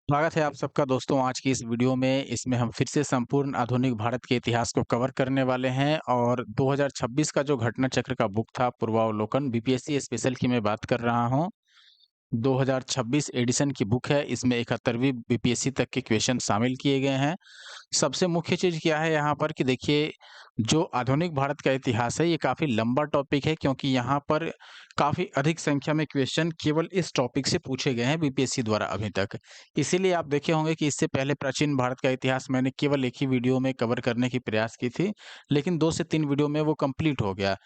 स्वागत है आप सबका दोस्तों आज की इस वीडियो में। इसमें हम फिर से संपूर्ण आधुनिक भारत के इतिहास को कवर करने वाले हैं और 2026 का जो घटना चक्र का बुक था पूर्वावलोकन बीपीएससी स्पेशल की मैं बात कर रहा हूं। 2026 एडिशन की बुक है। इसमें 71वीं बीपीएससी तक के क्वेश्चन शामिल किए गए हैं। सबसे मुख्य चीज़ क्या है यहाँ पर कि देखिए, जो आधुनिक भारत का इतिहास है, ये काफ़ी लंबा टॉपिक है क्योंकि यहाँ पर काफ़ी अधिक संख्या में क्वेश्चन केवल इस टॉपिक से पूछे गए हैं बीपीएससी द्वारा अभी तक। इसीलिए आप देखे होंगे कि इससे पहले प्राचीन भारत का इतिहास मैंने केवल एक ही वीडियो में कवर करने की प्रयास की थी, लेकिन 2 से 3 वीडियो में वो कंप्लीट हो गया।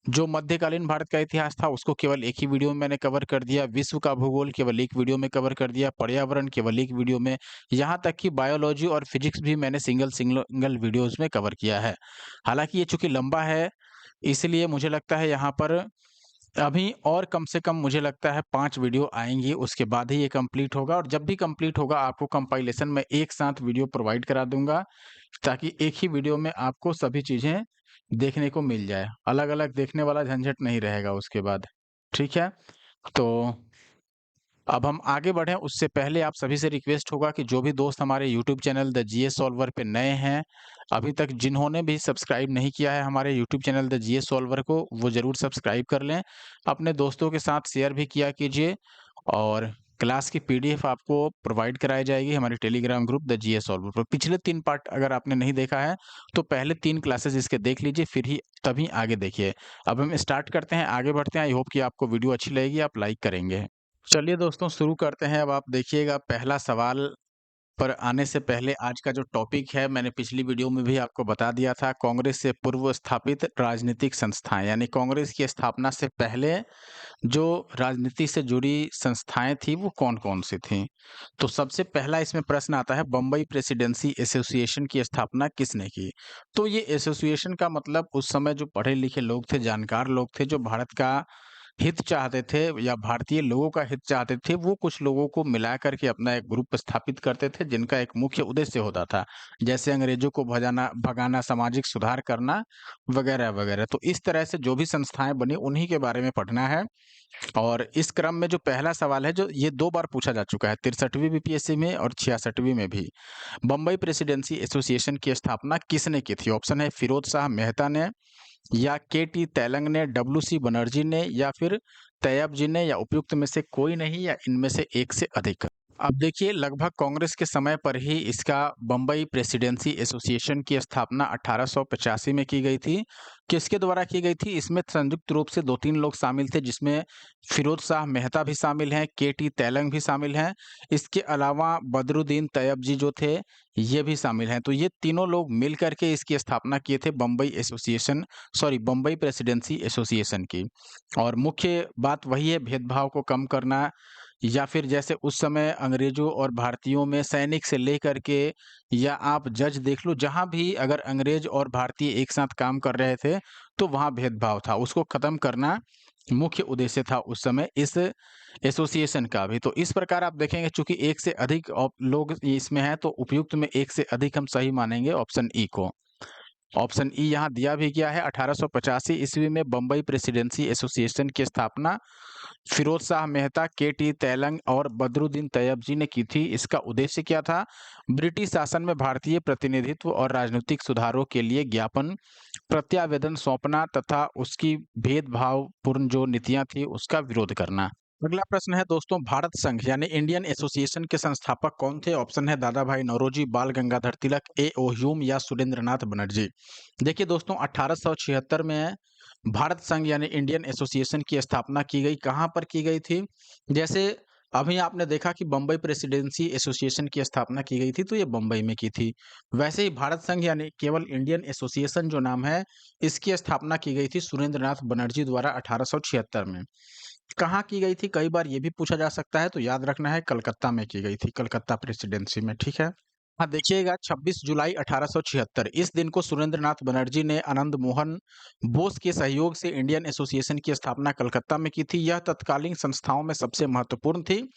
जो मध्यकालीन भारत का इतिहास था, उसको केवल एक ही वीडियो में मैंने कवर कर दिया, विश्व का भूगोल केवल एक वीडियो में कवर कर दिया, पर्यावरण केवल एक वीडियो में, यहाँ तक कि बायोलॉजी और फिजिक्स भी मैंने सिंगल वीडियोज़ में कवर किया है। हालाँकि ये चूँकि लंबा है, इसलिए मुझे लगता है यहाँ पर अभी और कम से कम मुझे लगता है 5 वीडियो आएँगी, उसके बाद ही ये कंप्लीट होगा और जब भी कंप्लीट होगा आपको कंपाइलेशन में एक साथ वीडियो प्रोवाइड करा दूँगा, ताकि एक ही वीडियो में आपको सभी चीज़ें देखने को मिल जाए। अलग-अलग देखने वाला झंझट नहीं रहेगा उसके बाद। ठीक है? तो अब हम आगे बढ़ें उससे पहले आप सभी से रिक्वेस्ट होगा कि जो भी दोस्त हमारे YouTube channel the GS solver पे नए हैं, अभी तक जिन्होंने भी सब्सक्राइब नहीं किया है हमारे YouTube channel the GS solver को, वो ज़रूर सब्सक्राइब कर लें। अपने दोस्तों के साथ शेयर भी किया कीजिए और क्लास की पीडीएफ आपको प्रोवाइड कराई जाएगी हमारे Telegram group the GS solver पर। पिछले 3 पार्ट अगर आपने नहीं देखा है, तो पहले 3 क्लासेस इसके देख लीजिए, फिर ही तभी आगे देखिए। अब हम स्टार्ट करते हैं, आगे बढ़ते हैं। आई होप कि आपको वीडियो अच्छी लगेगी, आप लाइक करेंगे। चलिए दोस्तों शुरू करते हैं। अब आप देखिएगा, पहला सवाल पर आने से पहले आज का जो टॉपिक है, मैंने पिछली वीडियो में भी आपको बता दिया था। कांग्रेस से पूर्व स्थापित राजनीतिक संस्थाएं, यानी कांग्रेस की स्थापना से पहले जो राजनीति से जुड़ी संस्थाएं थी वो कौन-कौन सी थीं। तो सबसे पहला इसमें प्रश्न आता है, बम्बई प्रेसिडेंसी एसोसिएशन की स्थापना किसने की। तो ये एसोसिएशन का मतलब उस समय जो पढ़े लिखे लोग थे, जानकार लोग थे, जो भारत का हित चाहते थे या भारतीय लोगों का हित चाहते थे, वो कुछ लोगों को मिला करके अपना एक ग्रुप स्थापित करते थे, जिनका एक मुख्य उद्देश्य होता था, जैसे अंग्रेजों को भगाना, सामाजिक सुधार करना, वगैरह-वगैरह। तो इस तरह से जो भी संस्थाएँ बनी, उन्हीं के बारे में पढ़ना है। और इस क्रम में जो पहला सवाल है, जो ये 2 बार पूछा जा चुका है, 63वीं बीपीएससी में और 66वीं में भी। बम्बई प्रेसिडेंसी एसोसिएशन की स्थापना किसने की थी? ऑप्शन है फिरोज शाह मेहता ने, या केटी तैलंग ने, डब्ल्यूसी बनर्जी ने, या फिर तैयब जी ने, या उपयुक्त में से कोई नहीं, या इनमें से एक से अधिक। अब देखिए, लगभग कांग्रेस के समय पर ही इसका बम्बई प्रेसिडेंसी एसोसिएशन की स्थापना 1885 में की गई थी। किसके द्वारा की गई थी? इसमें संयुक्त रूप से 2-3 लोग शामिल थे, जिसमें फिरोज शाह मेहता भी शामिल हैं, केटी तैलंग भी शामिल हैं। इसके अलावा बदरुद्दीन तैयब जी जो थे, ये भी शामिल हैं। तो ये तीनों लोग मिल कर के इसकी स्थापना किए थे, बम्बई प्रेसिडेंसी एसोसिएशन की। और मुख्य बात वही है, भेदभाव को कम करना, या फिर जैसे उस समय अंग्रेज़ों और भारतीयों में सैनिक से लेकर के, या आप जज देख लो, जहाँ भी अगर अंग्रेज़ और भारतीय एक साथ काम कर रहे थे, तो वहाँ भेदभाव था। उसको ख़त्म करना मुख्य उद्देश्य था उस समय इस एसोसिएशन का भी। तो इस प्रकार आप देखेंगे, चूँकि एक से अधिक लोग इसमें हैं, तो उपयुक्त में एक से अधिक हम सही मानेंगे ऑप्शन ई को। ऑप्शन ई यहाँ दिया भी गया है। 1885 ईस्वी में बम्बई प्रेसिडेंसी एसोसिएशन की स्थापना फिरोज शाह मेहता, केटी तैलंग और बदरुद्दीन तैयब जी ने की थी। इसका उद्देश्य क्या था? ब्रिटिश शासन में भारतीय प्रतिनिधित्व और राजनीतिक सुधारों के लिए ज्ञापन प्रत्यावेदन सौंपना तथा उसकी भेदभावपूर्ण जो नीतियां थी उसका विरोध करना। अगला प्रश्न है दोस्तों, भारत संघ यानी इंडियन एसोसिएशन के संस्थापक कौन थे? ऑप्शन है दादा भाई नौरोजी, बाल गंगाधर तिलक, ए.ओ. ह्यूम, या सुरेंद्रनाथ बनर्जी। देखिए दोस्तों, 1876 में भारत संघ यानी इंडियन एसोसिएशन की स्थापना की गई। कहाँ पर की गई थी? जैसे अभी आपने देखा कि बम्बई प्रेसिडेंसी एसोसिएशन की स्थापना की गई थी, तो ये बम्बई में की थी। वैसे ही भारत संघ यानी केवल इंडियन एसोसिएशन जो नाम है, इसकी स्थापना की गई थी सुरेंद्रनाथ बनर्जी द्वारा 1876 में। कहाँ की गई थी? कई बार ये भी पूछा जा सकता है, तो याद रखना है कलकत्ता में की गई थी, कलकत्ता प्रेसिडेंसी में, ठीक है? हाँ, देखिएगा, 26 जुलाई 1876 इस दिन को सुरेंद्रनाथ बनर्जी ने आनंद मोहन बोस के सहयोग से इंडियन एसोसिएशन की स्थापना कलकत्ता में की थी। यह तत्कालीन संस्थाओं में सबसे महत्वपूर्ण थी,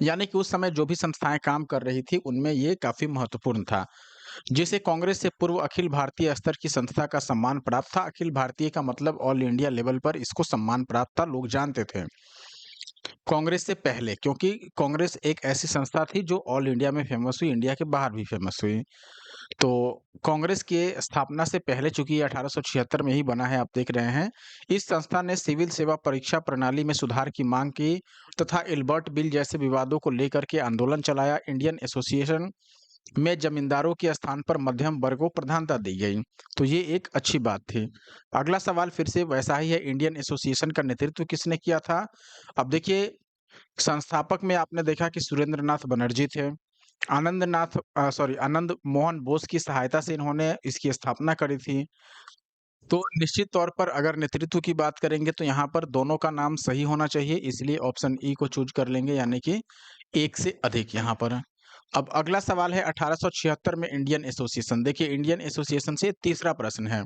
यानी कि उस समय जो भी संस्थाएं काम कर रही थी उनमें ये काफी महत्वपूर्ण था। जिसे कांग्रेस से पूर्व अखिल भारतीय स्तर की संस्था का सम्मान प्राप्त था। अखिल भारतीय का मतलब ऑल इंडिया लेवल पर इसको सम्मान प्राप्त था, लोग जानते थे। कांग्रेस से पहले, क्योंकि कांग्रेस एक ऐसी संस्था थी जो ऑल इंडिया में फेमस हुई, इंडिया के बाहर भी फेमस हुई। तो कांग्रेस के स्थापना से पहले, चूंकि ये 1876 में ही बना है, आप देख रहे हैं, इस संस्था ने सिविल सेवा परीक्षा प्रणाली में सुधार की मांग की तथा इल्बर्ट बिल जैसे विवादों को लेकर के आंदोलन चलाया। इंडियन एसोसिएशन में जमींदारों के स्थान पर मध्यम वर्ग को प्रधानता दी गई, तो ये एक अच्छी बात थी। अगला सवाल फिर से वैसा ही है, इंडियन एसोसिएशन का नेतृत्व किसने किया था? अब देखिए, संस्थापक में आपने देखा कि सुरेंद्र नाथ बनर्जी थे। आनंद मोहन बोस की सहायता से इन्होंने इसकी स्थापना करी थी। तो निश्चित तौर पर अगर नेतृत्व की बात करेंगे तो यहाँ पर दोनों का नाम सही होना चाहिए, इसलिए ऑप्शन ई को चूज कर लेंगे, यानी कि एक से अधिक यहाँ पर। अब अगला सवाल है 1876 में इंडियन एसोसिएशन। देखिए, इंडियन एसोसिएशन से तीसरा प्रश्न है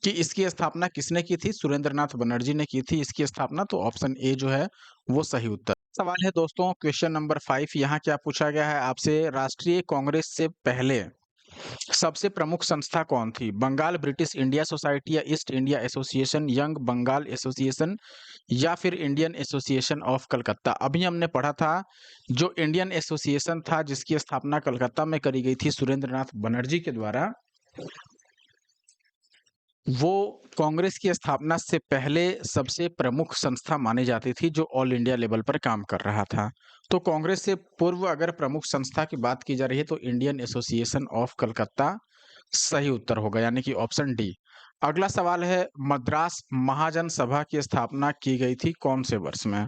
कि इसकी स्थापना किसने की थी? सुरेंद्र नाथ बनर्जी ने की थी इसकी स्थापना, तो ऑप्शन ए जो है वो सही उत्तर। सवाल है दोस्तों, क्वेश्चन नंबर 5, यहाँ क्या पूछा गया है आपसे? राष्ट्रीय कांग्रेस से पहले सबसे प्रमुख संस्था कौन थी? बंगाल ब्रिटिश इंडिया सोसाइटी या East India Association, Young Bengal Association या फिर इंडियन एसोसिएशन ऑफ कलकत्ता? अभी हमने पढ़ा था, जो इंडियन एसोसिएशन था जिसकी स्थापना कलकत्ता में करी गई थी सुरेंद्र नाथ बनर्जी के द्वारा, वो कांग्रेस की स्थापना से पहले सबसे प्रमुख संस्था मानी जाती थी जो ऑल इंडिया लेवल पर काम कर रहा था। तो कांग्रेस से पूर्व अगर प्रमुख संस्था की बात की जा रही है तो इंडियन एसोसिएशन ऑफ कलकत्ता सही उत्तर होगा, यानी कि ऑप्शन डी। अगला सवाल है, मद्रास महाजन सभा की स्थापना की गई थी कौन से वर्ष में?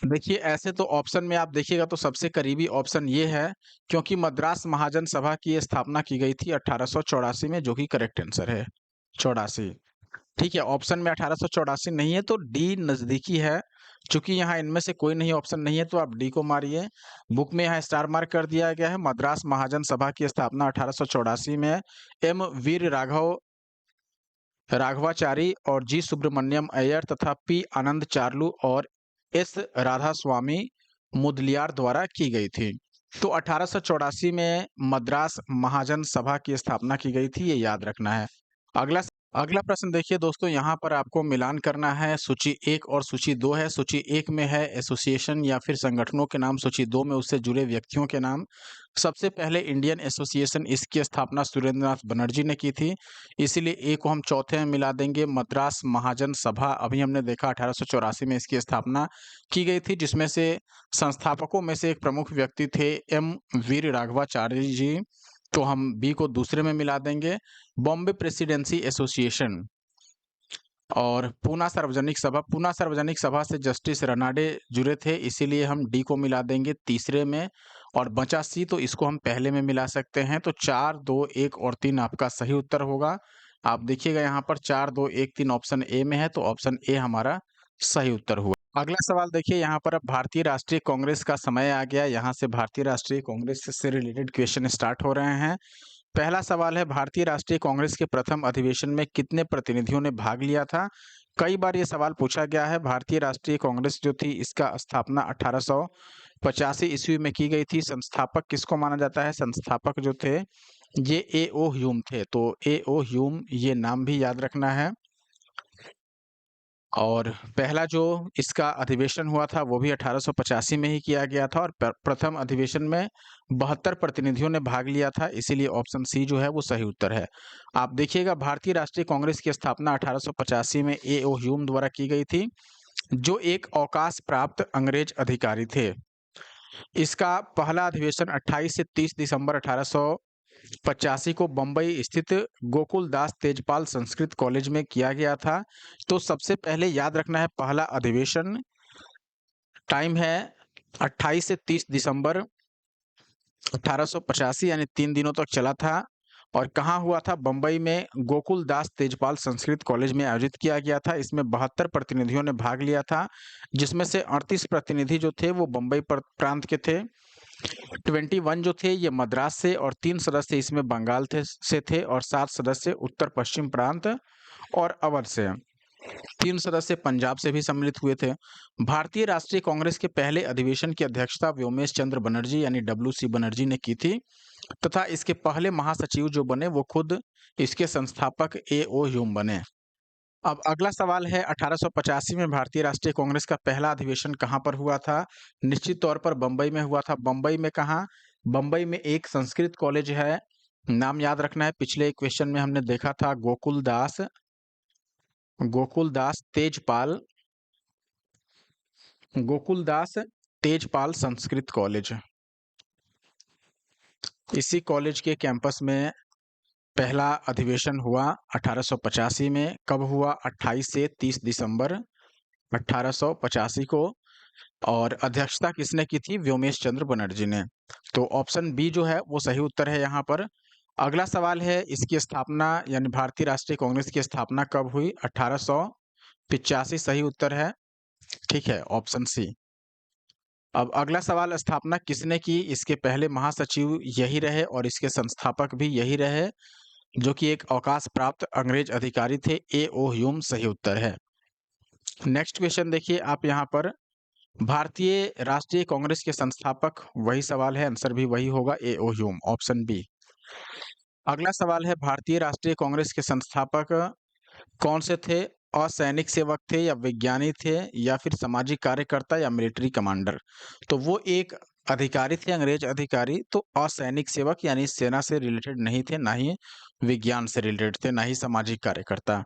देखिए, ऐसे तो ऑप्शन में आप देखिएगा तो सबसे करीबी ऑप्शन ये है, क्योंकि मद्रास महाजन सभा की स्थापना की गई थी 1884 में, जो कि करेक्ट आंसर है 84। ठीक है, ऑप्शन में 1884 नहीं है तो डी नजदीकी है। चूंकि यहाँ इनमें से कोई नहीं ऑप्शन नहीं है तो आप डी को मारिए। बुक में यहाँ स्टार मार्क कर दिया गया है। मद्रास महाजन सभा की स्थापना 1884 में एम वीर राघवाचारी और जी सुब्रमण्यम अय्यर तथा पी आनंद चार्लू और एस राधा स्वामी मुदलियार द्वारा की गई थी। तो 1884 में मद्रास महाजन सभा की स्थापना की गई थी, ये याद रखना है। अगला अगला प्रश्न देखिए दोस्तों, यहाँ पर आपको मिलान करना है। सूची 1 और सूची 2 है। सूची 1 में है एसोसिएशन या फिर संगठनों के नाम, सूची 2 में उससे जुड़े व्यक्तियों के नाम। सबसे पहले इंडियन एसोसिएशन, इसकी स्थापना सुरेंद्र नाथ बनर्जी ने की थी, इसीलिए ए को हम चौथे में मिला देंगे। मद्रास महाजन सभा, अभी हमने देखा 1884 में इसकी स्थापना की गई थी, जिसमें से संस्थापकों में से एक प्रमुख व्यक्ति थे एम वीर राघवाचार्य जी, तो हम बी को दूसरे में मिला देंगे। बॉम्बे प्रेसिडेंसी एसोसिएशन और पूना सार्वजनिक सभा से जस्टिस रनाडे जुड़े थे, इसीलिए हम डी को मिला देंगे तीसरे में, और बचा सी, तो इसको हम पहले में मिला सकते हैं। तो 4, 2, 1 और 3 आपका सही उत्तर होगा। आप देखिएगा यहाँ पर 4, 2, 1, 3 ऑप्शन ए में है, तो ऑप्शन ए हमारा सही उत्तर हुआ। अगला सवाल देखिए, यहाँ पर अब भारतीय राष्ट्रीय कांग्रेस का समय आ गया। यहाँ से भारतीय राष्ट्रीय कांग्रेस से रिलेटेड क्वेश्चन स्टार्ट हो रहे हैं। पहला सवाल है, भारतीय राष्ट्रीय कांग्रेस के प्रथम अधिवेशन में कितने प्रतिनिधियों ने भाग लिया था? कई बार ये सवाल पूछा गया है। भारतीय राष्ट्रीय कांग्रेस जो थी, इसका स्थापना 1885 ईस्वी में की गई थी। संस्थापक किसको माना जाता है? संस्थापक जो थे ये ए ओ ह्यूम थे, तो ए ओ ह्यूम, ये नाम भी याद रखना है। और पहला जो इसका अधिवेशन हुआ था वो भी 1885 में ही किया गया था, और प्रथम अधिवेशन में 72 प्रतिनिधियों ने भाग लिया था, इसीलिए ऑप्शन सी जो है वो सही उत्तर है। आप देखिएगा, भारतीय राष्ट्रीय कांग्रेस की स्थापना 1885 में ए ओ ह्यूम द्वारा की गई थी, जो एक अवकाश प्राप्त अंग्रेज अधिकारी थे। इसका पहला अधिवेशन 28 से 30 दिसंबर 1885 को बम्बई स्थित गोकुल दास तेजपाल संस्कृत कॉलेज में किया गया था। तो सबसे पहले याद रखना है, पहला अधिवेशन टाइम है 28 से 30 दिसंबर 1885, यानी 3 दिनों तक चला था। और कहाँ हुआ था? बम्बई में गोकुल दास तेजपाल संस्कृत कॉलेज में आयोजित किया गया था। इसमें 72 प्रतिनिधियों ने भाग लिया था, जिसमें से 38 प्रतिनिधि जो थे वो बम्बई प्रांत के थे, 21 जो थे ये मद्रास से, और 3 सदस्य इसमें बंगाल से थे, और 7 सदस्य उत्तर पश्चिम प्रांत और अवध से। 3 सदस्य पंजाब से भी सम्मिलित हुए थे। भारतीय राष्ट्रीय कांग्रेस के पहले अधिवेशन की अध्यक्षता व्योमेश चंद्र बनर्जी यानी डब्ल्यू.सी. बनर्जी ने की थी, तथा इसके पहले महासचिव जो बने वो खुद इसके संस्थापक ए ओ ह्यूम बने। अब अगला सवाल है 1885 में भारतीय राष्ट्रीय कांग्रेस का पहला अधिवेशन कहाँ पर हुआ था? निश्चित तौर पर बम्बई में हुआ था। बम्बई में कहाँ? बम्बई में एक संस्कृत कॉलेज है, नाम याद रखना है। पिछले क्वेश्चन में हमने देखा था गोकुलदास तेजपाल संस्कृत कॉलेज। इसी कॉलेज के कैंपस में पहला अधिवेशन हुआ 1885 में। कब हुआ? 28 से 30 दिसंबर 1885 को। और अध्यक्षता किसने की थी? व्योमेश चंद्र बनर्जी ने। तो ऑप्शन बी जो है वो सही उत्तर है यहाँ पर। अगला सवाल है, इसकी स्थापना यानी भारतीय राष्ट्रीय कांग्रेस की स्थापना कब हुई? 1885 सही उत्तर है। ठीक है, ऑप्शन सी। अब अगला सवाल, स्थापना किसने की? इसके पहले महासचिव यही रहे और इसके संस्थापक भी यही रहे, जो कि एक अवकाश प्राप्त अंग्रेज अधिकारी थे। ए ओ ह्यूम सही उत्तर है। नेक्स्ट क्वेश्चन देखिए आप यहाँ पर, भारतीय राष्ट्रीय कांग्रेस के संस्थापक, वही सवाल है, आंसर भी वही होगा, ए ओ ह्यूम, ऑप्शन बी। अगला सवाल है, भारतीय राष्ट्रीय कांग्रेस के संस्थापक कौन से थे? असैनिक सेवक थे या विज्ञानी थे या फिर सामाजिक कार्यकर्ता या मिलिट्री कमांडर? तो वो एक अधिकारी थे, अंग्रेज अधिकारी। तो असैनिक सेवक यानी सेना से रिलेटेड नहीं थे, ना ही विज्ञान से रिलेटेड थे, ना ही सामाजिक कार्यकर्ता।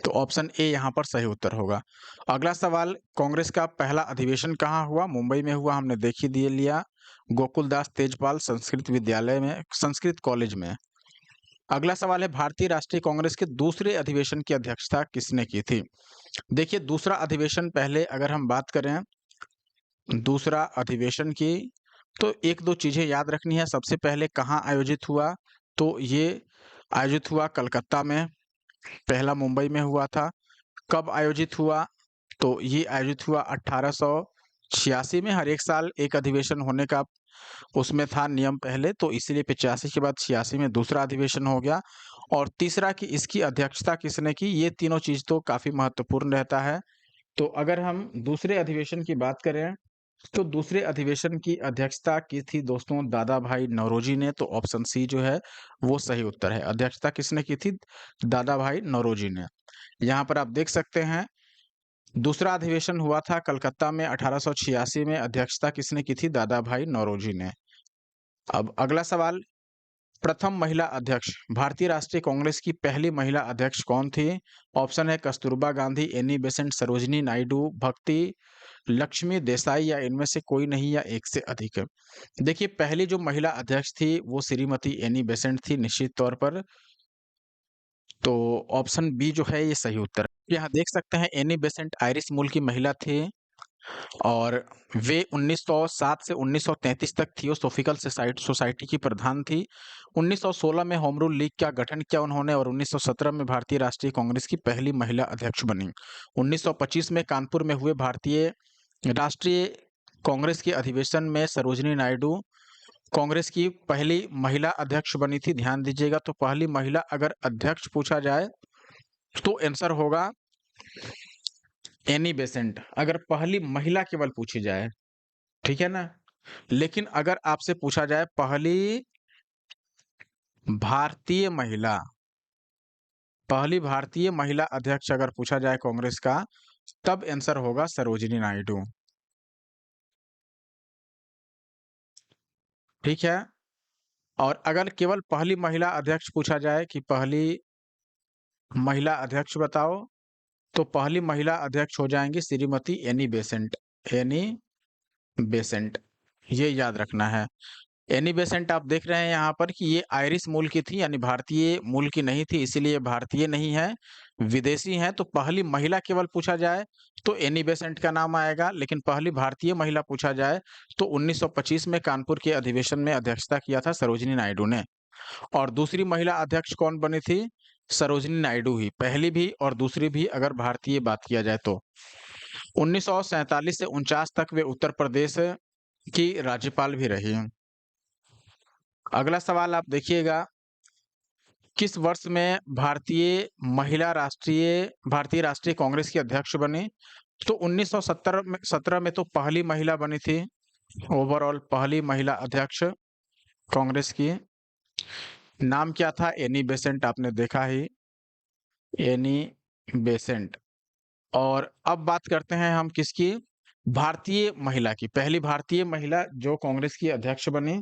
तो ऑप्शन ए यहाँ पर सही उत्तर होगा। अगला सवाल, कांग्रेस का पहला अधिवेशन कहाँ हुआ? मुंबई में हुआ, हमने देख ही दिए लिया, गोकुलदास तेजपाल संस्कृत विद्यालय में, संस्कृत कॉलेज में। अगला सवाल है, भारतीय राष्ट्रीय कांग्रेस के दूसरे अधिवेशन की अध्यक्षता किसने की थी? देखिए, दूसरा अधिवेशन, पहले अगर हम बात करें दूसरा अधिवेशन की, तो एक दो चीजें याद रखनी है। सबसे पहले कहाँ आयोजित हुआ? तो ये आयोजित हुआ कलकत्ता में, पहला मुंबई में हुआ था। कब आयोजित हुआ? तो ये आयोजित हुआ 1886 में। हर एक साल एक अधिवेशन होने का उसमें था नियम पहले, तो इसीलिए 85 के बाद 86 में दूसरा अधिवेशन हो गया। और तीसरा कि इसकी अध्यक्षता किसने की? ये तीनों चीज तो काफी महत्वपूर्ण रहता है। तो अगर हम दूसरे अधिवेशन की बात करें, तो दूसरे अधिवेशन की अध्यक्षता की थी दोस्तों दादा भाई नौरोजी ने। तो ऑप्शन सी जो है वो सही उत्तर है। अध्यक्षता किसने की थी? दादा भाई नौरोजी ने। यहाँ पर आप देख सकते हैं, दूसरा अधिवेशन हुआ था कलकत्ता में 1886 में। अध्यक्षता किसने की थी? दादा भाई नौरोजी ने। अब अगला सवाल, प्रथम महिला अध्यक्ष, भारतीय राष्ट्रीय कांग्रेस की पहली महिला अध्यक्ष कौन थी? ऑप्शन है कस्तूरबा गांधी, एनी बेसेंट, सरोजिनी नायडू, भक्ति लक्ष्मी देसाई, या इनमें से कोई नहीं, या एक से अधिक। देखिए, पहली जो महिला अध्यक्ष थी वो श्रीमती एनी बेसेंट थी, निश्चित तौर पर। तो ऑप्शन बी जो है ये सही उत्तर है। यहाँ देख सकते हैं, एनी बेसेंट आयरिश मूल की महिला थी और वे 1907 से 1933 तक थियोसॉफिकल सोसाइटी की प्रधान थी। 1916 में होम रूल लीग का गठन किया उन्होंने और 1917 में भारतीय राष्ट्रीय कांग्रेस की पहली महिला अध्यक्ष बनी। 1925 में कानपुर में हुए भारतीय राष्ट्रीय कांग्रेस के अधिवेशन में सरोजिनी नायडू कांग्रेस की पहली महिला अध्यक्ष बनी थी। ध्यान दीजिएगा, तो पहली महिला अगर अध्यक्ष पूछा जाए तो आंसर होगा एनी बेसेंट, अगर पहली महिला केवल पूछी जाए, ठीक है ना। लेकिन अगर आपसे पूछा जाए पहली भारतीय महिला, पहली भारतीय महिला अध्यक्ष अगर पूछा जाए कांग्रेस का, तब आंसर होगा सरोजिनी नायडू। ठीक है। और अगर केवल पहली महिला अध्यक्ष पूछा जाए कि पहली महिला अध्यक्ष बताओ, तो पहली महिला अध्यक्ष हो जाएंगी Shrimati Annie Besant. Annie Besant, ये याद रखना है। एनी बेसेंट आप देख रहे हैं यहाँ पर कि ये आयरिश मूल की थी, यानी भारतीय मूल की नहीं थी, इसीलिए भारतीय नहीं है, विदेशी हैं। तो पहली महिला केवल पूछा जाए तो एनी बेसेंट का नाम आएगा, लेकिन पहली भारतीय महिला पूछा जाए तो 1925 में कानपुर के अधिवेशन में अध्यक्षता किया था सरोजिनी नायडू ने। और दूसरी महिला अध्यक्ष कौन बनी थी? सरोजिनी नायडू ही, पहली भी और दूसरी भी अगर भारतीय बात किया जाए तो। 1947 से 49 तक वे उत्तर प्रदेश की राज्यपाल भी रही। अगला सवाल आप देखिएगा, किस वर्ष में भारतीय राष्ट्रीय कांग्रेस की अध्यक्ष बनी? तो 1917 में तो पहली महिला बनी थी, ओवरऑल पहली महिला अध्यक्ष कांग्रेस की। नाम क्या था? एनी बेसेंट, आपने देखा ही, एनी बेसेंट। और अब बात करते हैं हम किसकी? भारतीय महिला की। पहली भारतीय महिला जो कांग्रेस की अध्यक्ष बनी,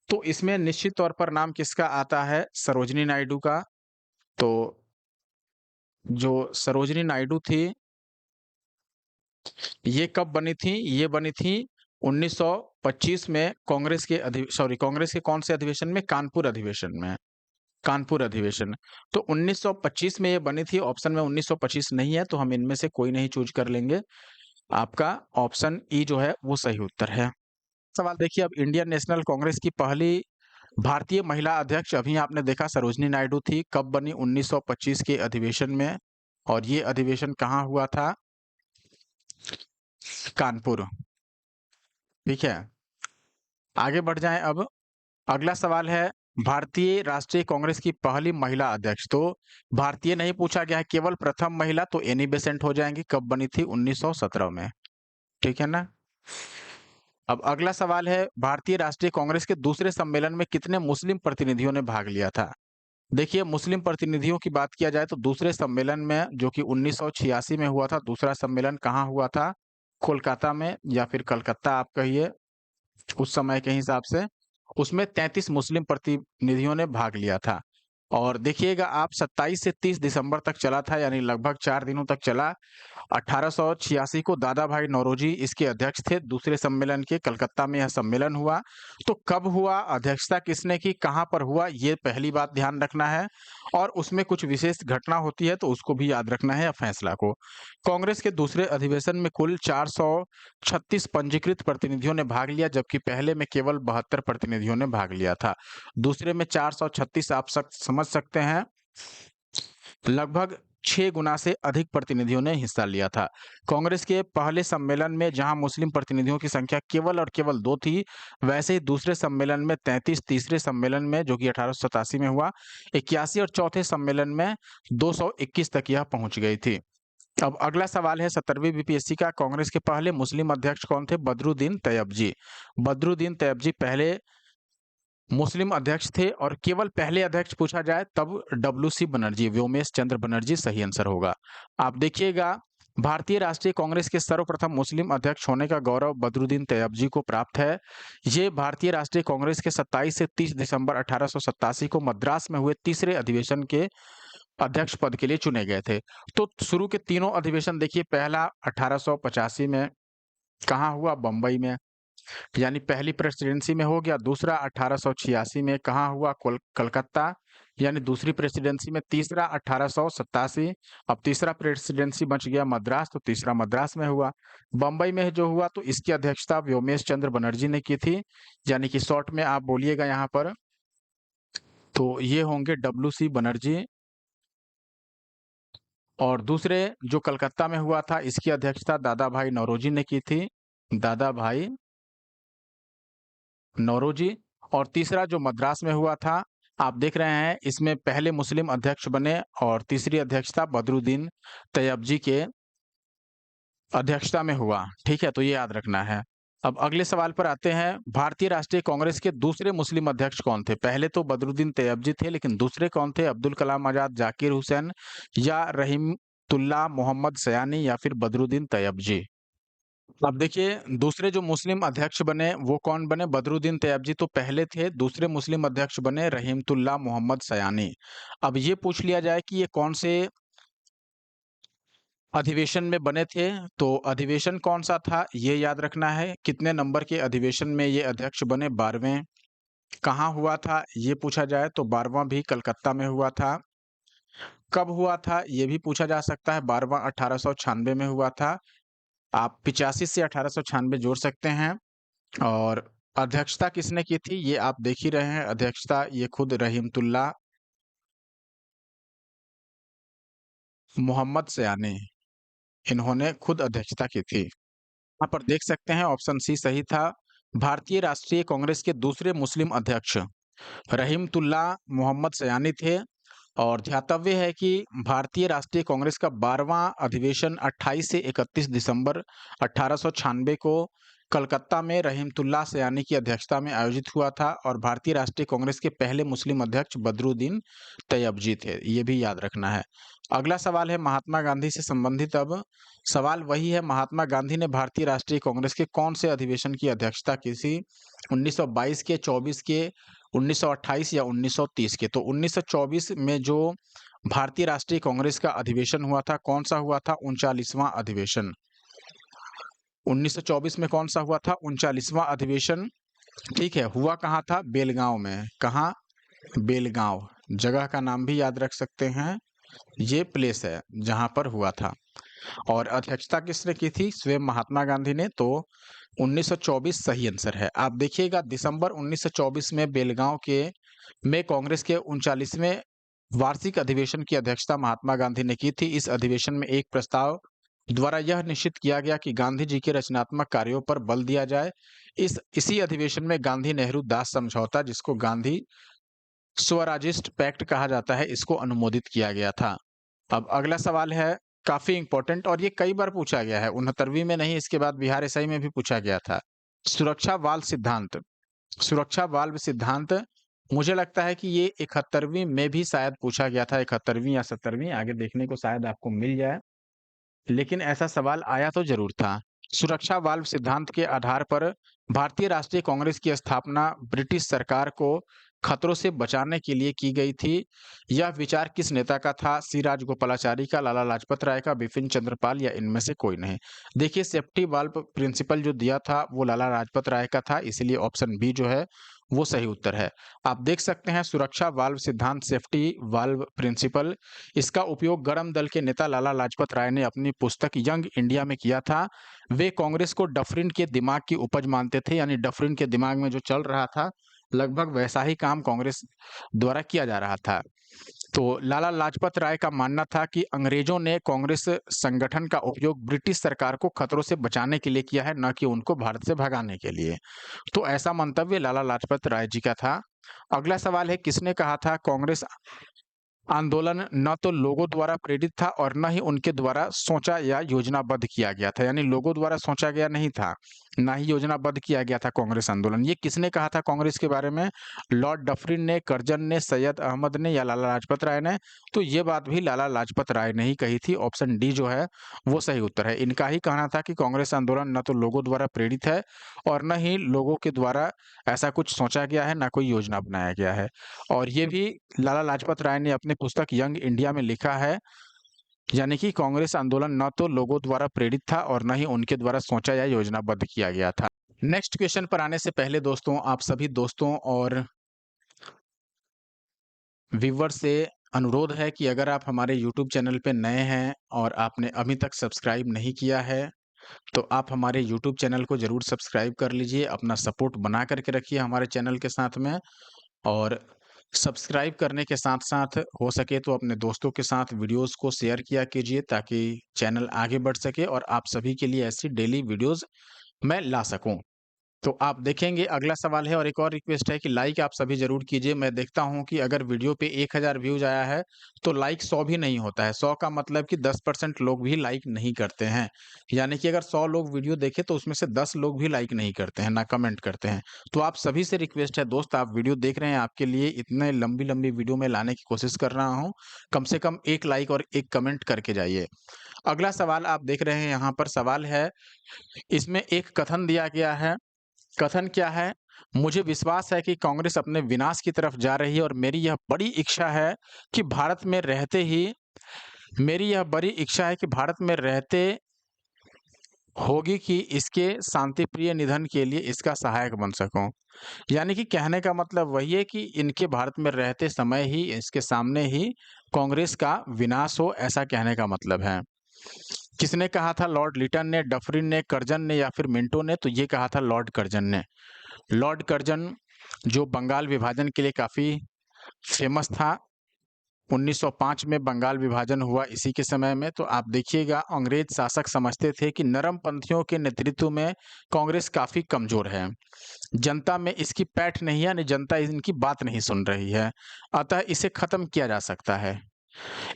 तो इसमें निश्चित तौर पर नाम किसका आता है? सरोजिनी नायडू का। तो जो सरोजिनी नायडू थी, ये कब बनी थी? ये बनी थी 1925 में कांग्रेस के कौन से अधिवेशन में? कानपुर अधिवेशन में। कानपुर अधिवेशन। तो 1925 में ये बनी थी, ऑप्शन में 1925 नहीं है, तो हम इनमें से कोई नहीं चूज़ कर लेंगे। आपका ऑप्शन ई जो है वो सही उत्तर है। सवाल देखिए अब, इंडियन नेशनल कांग्रेस की पहली भारतीय महिला अध्यक्ष अभी आपने देखा सरोजिनी नायडू थी, कब बनी? 1925 के अधिवेशन में। और ये अधिवेशन कहाँ हुआ था? कानपुर। ठीक है, आगे बढ़ जाएं अब। अगला सवाल है, भारतीय राष्ट्रीय कांग्रेस की पहली महिला अध्यक्ष। तो भारतीय नहीं पूछा गया है, केवल प्रथम महिला, तो एनी बेसेंट हो जाएंगी। कब बनी थी? 1917 में। ठीक है ना? अब अगला सवाल है, भारतीय राष्ट्रीय कांग्रेस के दूसरे सम्मेलन में कितने मुस्लिम प्रतिनिधियों ने भाग लिया था? देखिए, मुस्लिम प्रतिनिधियों की बात किया जाए तो दूसरे सम्मेलन में, जो कि 1986 में हुआ था, दूसरा सम्मेलन कहाँ हुआ था? कोलकाता में, या फिर कलकत्ता आप कहिए उस समय के हिसाब से। उसमें 33 मुस्लिम प्रतिनिधियों ने भाग लिया था। और देखिएगा आप, 27 से 30 दिसंबर तक चला था, यानी लगभग 4 दिनों तक चला। 1886 को दादा भाई नौरोजी इसके अध्यक्ष थे। दूसरे सम्मेलन के कलकत्ता में यह सम्मेलन हुआ। तो कब हुआ, अध्यक्षता किसने की, कहाँ पर हुआ, ये पहली बात ध्यान रखना है। और उसमें कुछ विशेष घटना होती है तो उसको भी याद रखना है, फैसला को। कांग्रेस के दूसरे अधिवेशन में कुल 436 पंजीकृत प्रतिनिधियों ने भाग लिया, जबकि पहले में केवल 72 प्रतिनिधियों ने भाग लिया था। दूसरे में 436, आप समझ सकते हैं, लगभग 6 गुना से अधिक प्रतिनिधियों ने हिस्सा लिया था। कांग्रेस के पहले सम्मेलन में जहां मुस्लिम प्रतिनिधियों की संख्या केवल और केवल 2 थी, वैसे ही दूसरे सम्मेलन में 33, तीसरे सम्मेलन में जो कि 1887 में हुआ 81, और चौथे सम्मेलन में 221 तक यह पहुंच गई थी। अब अगला सवाल है 17वीं बीपीएससी का, कांग्रेस के पहले मुस्लिम अध्यक्ष कौन थे? बदरुद्दीन तैयबजी। बदरुद्दीन तैयबजी पहले मुस्लिम अध्यक्ष थे। और केवल पहले अध्यक्ष पूछा जाए तब डब्ल्यूसी बनर्जी, व्योमेश चंद्र बनर्जी सही आंसर होगा। आप देखिएगा, भारतीय राष्ट्रीय कांग्रेस के सर्वप्रथम मुस्लिम अध्यक्ष होने का गौरव बदरुद्दीन तैयबजी को प्राप्त है। ये भारतीय राष्ट्रीय कांग्रेस के 27 से 30 दिसंबर 1887 को मद्रास में हुए तीसरे अधिवेशन के अध्यक्ष पद के लिए चुने गए थे। तो शुरू के तीनों अधिवेशन देखिए, पहला 1885 में कहाँ हुआ? बंबई में, यानी पहली प्रेसिडेंसी में हो गया। दूसरा 1886 में कहाँ हुआ? कलकत्ता, यानी दूसरी प्रेसिडेंसी में। तीसरा 1887, अब तीसरा प्रेसिडेंसी बच गया मद्रास, तो तीसरा मद्रास में हुआ। बंबई में जो हुआ तो इसकी अध्यक्षता व्योमेश चंद्र बनर्जी ने की थी, यानी कि शॉर्ट में आप बोलिएगा यहाँ पर, तो ये होंगे डब्ल्यू सी बनर्जी। और दूसरे जो कलकत्ता में हुआ था, इसकी अध्यक्षता दादा भाई नौरोजी ने की थी, दादा भाई नौरोजी। और तीसरा जो मद्रास में हुआ था, आप देख रहे हैं इसमें पहले मुस्लिम अध्यक्ष बने, और तीसरी अध्यक्षता बदरुद्दीन तैयबजी के अध्यक्षता में हुआ। ठीक है, तो ये याद रखना है। अब अगले सवाल पर आते हैं, भारतीय राष्ट्रीय कांग्रेस के दूसरे मुस्लिम अध्यक्ष कौन थे? पहले तो बदरुद्दीन तैयबजी थे, लेकिन दूसरे कौन थे? अब्दुल कलाम आजाद, जाकिर हुसैन, या रहीमतुल्लाह मोहम्मद सयानी, या फिर बदरुद्दीन तैयबजी। अब देखिए, दूसरे जो मुस्लिम अध्यक्ष बने वो कौन बने? बदरुद्दीन तैयबजी तो पहले थे। दूसरे मुस्लिम अध्यक्ष बने रहीमतुल्लाह मोहम्मद सयानी। अब ये पूछ लिया जाए कि ये कौन से अधिवेशन में बने थे, तो अधिवेशन कौन सा था ये याद रखना है। कितने नंबर के अधिवेशन में ये अध्यक्ष बने? 12वें। कहाँ हुआ था ये पूछा जाए तो 12वां भी कलकत्ता में हुआ था। कब हुआ था ये भी पूछा जा सकता है, 12वां 1896 में हुआ था। आप 85 से 1896 जोड़ सकते हैं। और अध्यक्षता किसने की थी ये आप देख ही रहे हैं, अध्यक्षता ये खुद रहीमतुल्लाह मोहम्मद सयानी, इन्होंने खुद अध्यक्षता की थी। यहाँ पर देख सकते हैं ऑप्शन सी सही था। भारतीय राष्ट्रीय कांग्रेस के दूसरे मुस्लिम अध्यक्ष रहीमतुल्लाह मोहम्मद सयानी थे। और ध्यातव्य है कि भारतीय राष्ट्रीय कांग्रेस का 12वां अधिवेशन 28 से 31 दिसंबर 1896 को कलकत्ता में रहीमतुल्लाह सयानी की अध्यक्षता में आयोजित हुआ था और भारतीय राष्ट्रीय कांग्रेस के पहले मुस्लिम अध्यक्ष बदरुद्दीन तैयबजी थे। ये भी याद रखना है। अगला सवाल है महात्मा गांधी से संबंधित। अब सवाल वही है, महात्मा गांधी ने भारतीय राष्ट्रीय कांग्रेस के कौन से अधिवेशन की अध्यक्षता की थी? 1922 के, 24 के, 1928 या 1930 के? तो 1924 में जो भारतीय राष्ट्रीय कांग्रेस का अधिवेशन हुआ था, कौन सा हुआ था? 39वां अधिवेशन। 1924 में कौन सा हुआ था? 39वां अधिवेशन। ठीक है, हुआ कहाँ था? बेलगांव में। कहाँ? बेलगांव। जगह का नाम भी याद रख सकते हैं, ये प्लेस है जहां पर हुआ था। और अध्यक्षता किसने की थी? स्वयं महात्मा गांधी ने। तो 1924 सही आंसर है। आप देखिएगा, दिसंबर 1924 में बेलगांव के में कांग्रेस के 39वें वार्षिक अधिवेशन की अध्यक्षता महात्मा गांधी ने की थी। इस अधिवेशन में एक प्रस्ताव द्वारा यह निश्चित किया गया कि गांधी जी के रचनात्मक कार्यों पर बल दिया जाए। इसी अधिवेशन में गांधी नेहरू दास समझौता, जिसको गांधी स्वराजिस्ट पैक्ट कहा जाता है, इसको अनुमोदित किया गया था। अब अगला सवाल है, काफी इंपॉर्टेंट, और ये कई बार पूछा गया है, 69वीं में नहीं, इसके बाद बिहार एसआई में भी पूछा गया था। सुरक्षा वाल्व सिद्धांत। सुरक्षा वाल्व सिद्धांत, मुझे लगता है कि ये 71वीं में भी शायद पूछा गया था, 71वीं या 70वीं, आगे देखने को शायद आपको मिल जाए, लेकिन ऐसा सवाल आया तो जरूर था। सुरक्षा वाल्व सिद्धांत के आधार पर भारतीय राष्ट्रीय कांग्रेस की स्थापना ब्रिटिश सरकार को खतरों से बचाने के लिए की गई थी। यह विचार किस नेता का था? सी राजगोपालाचारी का, लाला लाजपत राय का, बिपिन चंद्रपाल, या इनमें से कोई नहीं? देखिए, सेफ्टी वाल्व प्रिंसिपल जो दिया था वो लाला लाजपत राय का था, इसलिए ऑप्शन बी जो है वो सही उत्तर है। आप देख सकते हैं, सुरक्षा वाल्व सिद्धांत, सेफ्टी वाल्व प्रिंसिपल, इसका उपयोग गरम दल के नेता लाला लाजपत राय ने अपनी पुस्तक यंग इंडिया में किया था। वे कांग्रेस को डफरिन के दिमाग की उपज मानते थे, यानी डफरिन के दिमाग में जो चल रहा था लगभग वैसा ही काम कांग्रेस द्वारा किया जा रहा था। तो लाला लाजपत राय का मानना था कि अंग्रेजों ने कांग्रेस संगठन का उपयोग ब्रिटिश सरकार को खतरों से बचाने के लिए किया है, न कि उनको भारत से भगाने के लिए। तो ऐसा मंतव्य लाला लाजपत राय जी का था। अगला सवाल है, किसने कहा था कांग्रेस आंदोलन न तो लोगों द्वारा प्रेरित था और न ही उनके द्वारा सोचा या योजनाबद्ध किया गया था? यानी लोगों द्वारा सोचा गया नहीं था, ना ही योजनाबद्ध किया गया था कांग्रेस आंदोलन। ये किसने कहा था कांग्रेस के बारे में? लॉर्ड डफरिन ने, कर्जन ने, सैयद अहमद ने, या लाला लाजपत राय ने? तो ये बात भी लाला लाजपत राय ने ही कही थी। ऑप्शन डी जो है वो सही उत्तर है। इनका ही कहना था कि कांग्रेस आंदोलन न तो लोगों द्वारा प्रेरित है और न ही लोगों के द्वारा ऐसा कुछ सोचा गया है, ना कोई योजना बनाया गया है। और ये भी लाला लाजपत राय ने अपनी पुस्तक यंग इंडिया में लिखा है, यानी कि कांग्रेस आंदोलन न तो लोगों द्वारा प्रेरित था और न ही उनके द्वारा सोचा या योजनाबद्ध किया गया था। नेक्स्ट क्वेश्चन पर आने से पहले दोस्तों, आप सभी दोस्तों और व्यूअर से अनुरोध है कि अगर आप हमारे यूट्यूब चैनल पे नए हैं और आपने अभी तक सब्सक्राइब नहीं किया है, तो आप हमारे यूट्यूब चैनल को ज़रूर सब्सक्राइब कर लीजिए। अपना सपोर्ट बना करके रखिए हमारे चैनल के साथ में, और सब्सक्राइब करने के साथ-साथ हो सके तो अपने दोस्तों के साथ वीडियोज़ को शेयर किया कीजिए, ताकि चैनल आगे बढ़ सके और आप सभी के लिए ऐसी डेली वीडियोज़ मैं ला सकूँ। तो आप देखेंगे, अगला सवाल है, और एक और रिक्वेस्ट है कि लाइक आप सभी ज़रूर कीजिए। मैं देखता हूँ कि अगर वीडियो पे 1000 व्यूज़ आया है, तो लाइक 100 भी नहीं होता है। 100 का मतलब कि 10% लोग भी लाइक नहीं करते हैं। यानी कि अगर 100 लोग वीडियो देखें तो उसमें से 10 लोग भी लाइक नहीं करते हैं, ना कमेंट करते हैं। तो आप सभी से रिक्वेस्ट है दोस्त, आप वीडियो देख रहे हैं, आपके लिए इतने लंबी-लंबी वीडियो मैं लाने की कोशिश कर रहा हूँ। कम से कम 1 लाइक और 1 कमेंट करके जाइए। अगला सवाल आप देख रहे हैं, यहाँ पर सवाल है, इसमें एक कथन दिया गया है। कथन क्या है? मुझे विश्वास है कि कांग्रेस अपने विनाश की तरफ जा रही है और मेरी यह बड़ी इच्छा है कि भारत में रहते होगी कि इसके शांतिप्रिय निधन के लिए इसका सहायक बन सकूं। यानी कि कहने का मतलब वही है कि इनके भारत में रहते समय ही, इसके सामने ही कांग्रेस का विनाश हो, ऐसा कहने का मतलब है। किसने कहा था? लॉर्ड लिटन ने, डफरिन ने, कर्जन ने, या फिर मिंटो ने? तो ये कहा था लॉर्ड कर्जन ने। लॉर्ड कर्जन जो बंगाल विभाजन के लिए काफ़ी फेमस था, 1905 में बंगाल विभाजन हुआ इसी के समय में। तो आप देखिएगा, अंग्रेज शासक समझते थे कि नरमपंथियों के नेतृत्व में कांग्रेस काफ़ी कमज़ोर है, जनता में इसकी पैठ नहीं है, यानी जनता इनकी बात नहीं सुन रही है, अतः इसे ख़त्म किया जा सकता है।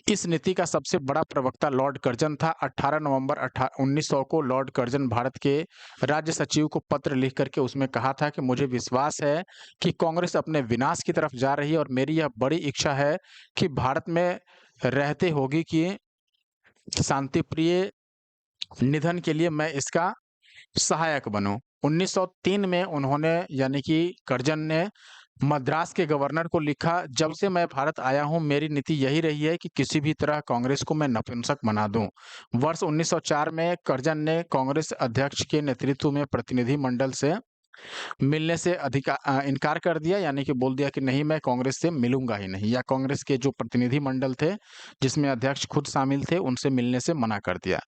इस नीति का सबसे बड़ा प्रवक्ता लॉर्ड कर्जन था। 18 नवंबर 1900 को लॉर्ड कर्जन भारत के राज्य सचिव को पत्र लिख करके उसमें कहा था कि मुझे विश्वास है कि कांग्रेस अपने विनाश की तरफ जा रही है और मेरी यह बड़ी इच्छा है कि भारत में रहते होगी कि शांतिप्रिय निधन के लिए मैं इसका सहायक बनूं। 1903 में उन्होंने यानी कि कर्जन ने मद्रास के गवर्नर को लिखा, जब से मैं भारत आया हूं मेरी नीति यही रही है कि किसी भी तरह कांग्रेस को मैं नपुंसक बना दूं। वर्ष 1904 में कर्जन ने कांग्रेस अध्यक्ष के नेतृत्व में प्रतिनिधि मंडल से मिलने से इनकार कर दिया, यानी कि बोल दिया कि नहीं, मैं कांग्रेस से मिलूंगा ही नहीं, या कांग्रेस के जो प्रतिनिधि मंडल थे जिसमें अध्यक्ष खुद शामिल थे उनसे मिलने से मना कर दिया।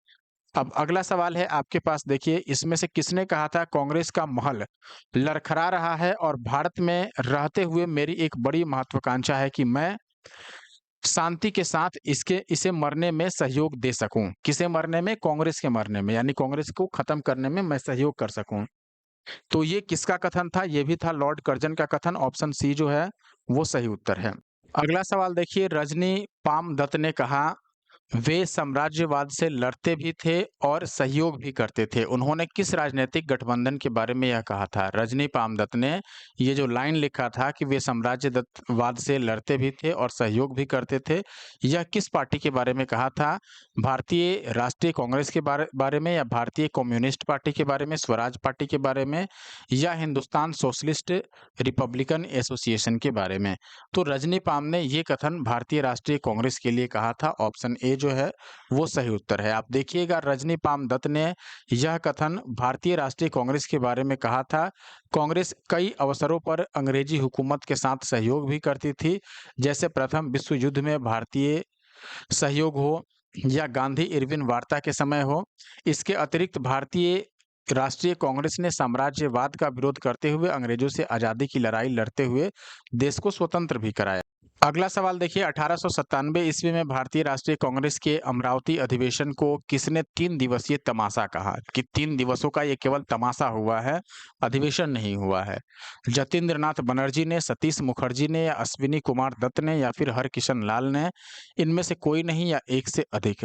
अब अगला सवाल है आपके पास, देखिए इसमें से किसने कहा था कांग्रेस का महल लड़खड़ा रहा है और भारत में रहते हुए मेरी एक बड़ी महत्वाकांक्षा है कि मैं शांति के साथ इसे मरने में सहयोग दे सकूं। किसे मरने में? कांग्रेस के मरने में, यानी कांग्रेस को खत्म करने में मैं सहयोग कर सकूं। तो ये किसका कथन था? ये भी था लॉर्ड कर्जन का कथन। ऑप्शन सी जो है वो सही उत्तर है। अगला सवाल देखिए, रजनी पामदत्त ने कहा वे साम्राज्यवाद से लड़ते भी थे और सहयोग भी करते थे। उन्होंने किस राजनीतिक गठबंधन के बारे में यह कहा था? रजनी पामदत्त ने ये जो लाइन लिखा था कि वे साम्राज्यवाद से लड़ते भी थे और सहयोग भी करते थे, यह किस पार्टी के बारे में कहा था? भारतीय राष्ट्रीय कांग्रेस के बारे में, या भारतीय कम्युनिस्ट पार्टी के बारे में, स्वराज पार्टी के बारे में, या हिंदुस्तान सोशलिस्ट रिपब्लिकन एसोसिएशन के बारे में? तो रजनी पाम ने ये कथन भारतीय राष्ट्रीय कांग्रेस के लिए कहा था। ऑप्शन ए जो है वो सही उत्तर है। आप देखिएगा, रजनी पाम दत्त ने यह कथन भारतीय राष्ट्रीय कांग्रेस के बारे में कहा था। कांग्रेस कई अवसरों पर अंग्रेजी हुकूमत के साथ सहयोग भी करती थी, जैसे प्रथम विश्व युद्ध में भारतीय सहयोग हो या गांधी इरविन वार्ता के समय हो। इसके अतिरिक्त भारतीय राष्ट्रीय कांग्रेस ने साम्राज्यवाद का विरोध करते हुए अंग्रेजों से आजादी की लड़ाई लड़ते हुए देश को स्वतंत्र भी कराया। अगला सवाल देखिए, 1897 ईस्वी में भारतीय राष्ट्रीय कांग्रेस के अमरावती अधिवेशन को किसने 3 दिवसीय तमाशा कहा? कि 3 दिवसों का ये केवल तमाशा हुआ है, अधिवेशन नहीं हुआ है। जतीन्द्र नाथ बनर्जी ने, सतीश मुखर्जी ने, या अश्विनी कुमार दत्त ने, या फिर हरकिशन लाल ने? इनमें से कोई नहीं या एक से अधिक।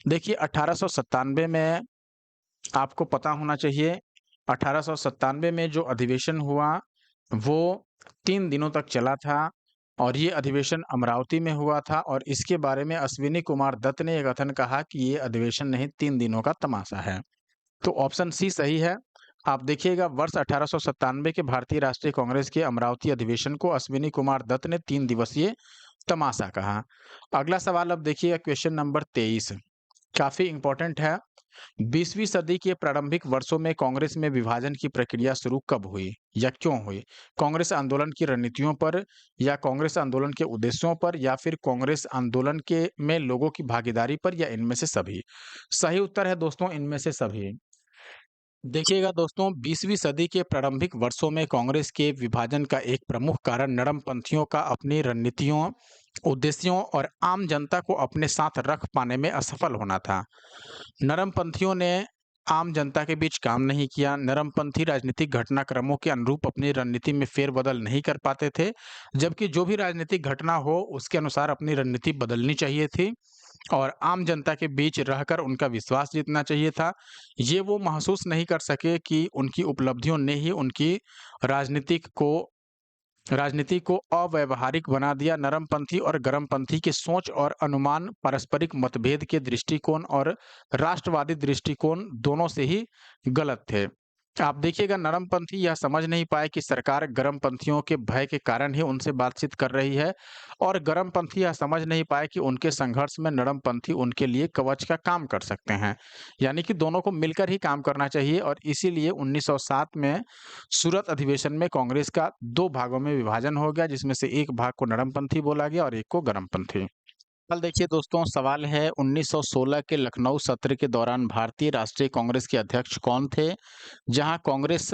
देखिए 1897 में आपको पता होना चाहिए, 1897 में जो अधिवेशन हुआ वो 3 दिनों तक चला था और ये अधिवेशन अमरावती में हुआ था, और इसके बारे में अश्विनी कुमार दत्त ने ये कथन कहा कि ये अधिवेशन नहीं, 3 दिनों का तमाशा है। तो ऑप्शन सी सही है। आप देखिएगा, वर्ष 1897 के भारतीय राष्ट्रीय कांग्रेस के अमरावती अधिवेशन को अश्विनी कुमार दत्त ने 3 दिवसीय तमाशा कहा। अगला सवाल अब देखिएगा, क्वेश्चन नंबर 23 काफी इंपॉर्टेंट है। 20वीं सदी के प्रारंभिक वर्षों में कांग्रेस में विभाजन की प्रक्रिया शुरू कब हुई या क्यों हुई? कांग्रेस आंदोलन की रणनीतियों पर, या कांग्रेस आंदोलन के उद्देश्यों पर, या फिर कांग्रेस आंदोलन के में लोगों की भागीदारी पर, या इनमें से सभी? सही उत्तर है दोस्तों इनमें से सभी। देखिएगा दोस्तों, 20वीं सदी के प्रारंभिक वर्षों में कांग्रेस के विभाजन का एक प्रमुख कारण नरमपंथियों का अपनी रणनीतियों, उद्देश्यों और आम जनता को अपने साथ रख पाने में असफल होना था। नरमपंथियों ने आम जनता के बीच काम नहीं किया। नरमपंथी राजनीतिक घटनाक्रमों के अनुरूप अपनी रणनीति में फेरबदल नहीं कर पाते थे, जबकि जो भी राजनीतिक घटना हो उसके अनुसार अपनी रणनीति बदलनी चाहिए थी और आम जनता के बीच रहकर उनका विश्वास जीतना चाहिए था। ये वो महसूस नहीं कर सके कि उनकी उपलब्धियों ने ही उनकी राजनीतिक को राजनीति को अव्यावहारिक बना दिया। नरमपंथी और गरमपंथी की सोच और अनुमान पारस्परिक मतभेद के दृष्टिकोण और राष्ट्रवादी दृष्टिकोण दोनों से ही गलत थे। आप देखिएगा, नरमपंथी यह समझ नहीं पाए कि सरकार गरमपंथियों के भय के कारण ही उनसे बातचीत कर रही है, और गरमपंथी यह समझ नहीं पाए कि उनके संघर्ष में नरमपंथी उनके लिए कवच का काम कर सकते हैं। यानी कि दोनों को मिलकर ही काम करना चाहिए, और इसीलिए 1907 में सूरत अधिवेशन में कांग्रेस का 2 भागों में विभाजन हो गया, जिसमें से एक भाग को नरमपंथी बोला गया और एक को गरमपंथी। कल देखिए दोस्तों, सवाल है 1916 के लखनऊ सत्र के दौरान भारतीय राष्ट्रीय कांग्रेस के अध्यक्ष कौन थे, जहां कांग्रेस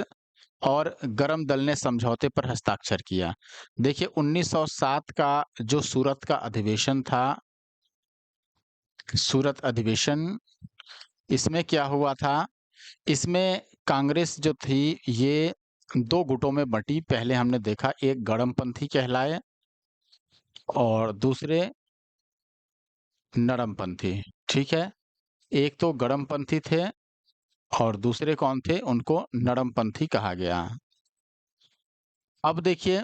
और गरम दल ने समझौते पर हस्ताक्षर किया? देखिए 1907 का जो सूरत का अधिवेशन था, सूरत अधिवेशन, इसमें क्या हुआ था? इसमें कांग्रेस जो थी ये 2 गुटों में बँटी। पहले हमने देखा, एक गरमपंथी कहलाए और दूसरे नरमपंथी, ठीक है? एक तो गरमपंथी थे और दूसरे कौन थे? उनको नरमपंथी कहा गया। अब देखिए,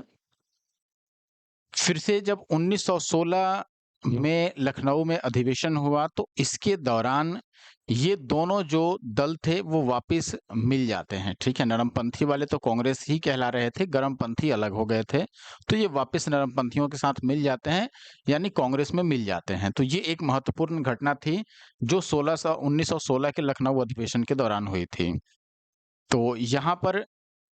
फिर से जब 1916 में लखनऊ में अधिवेशन हुआ तो इसके दौरान ये दोनों जो दल थे वो वापस मिल जाते हैं, ठीक है? नरमपंथी वाले तो कांग्रेस ही कहला रहे थे, गरमपंथी अलग हो गए थे। तो ये वापस नरमपंथियों के साथ मिल जाते हैं, यानी कांग्रेस में मिल जाते हैं। तो ये एक महत्वपूर्ण घटना थी जो 1916 के लखनऊ अधिवेशन के दौरान हुई थी। तो यहाँ पर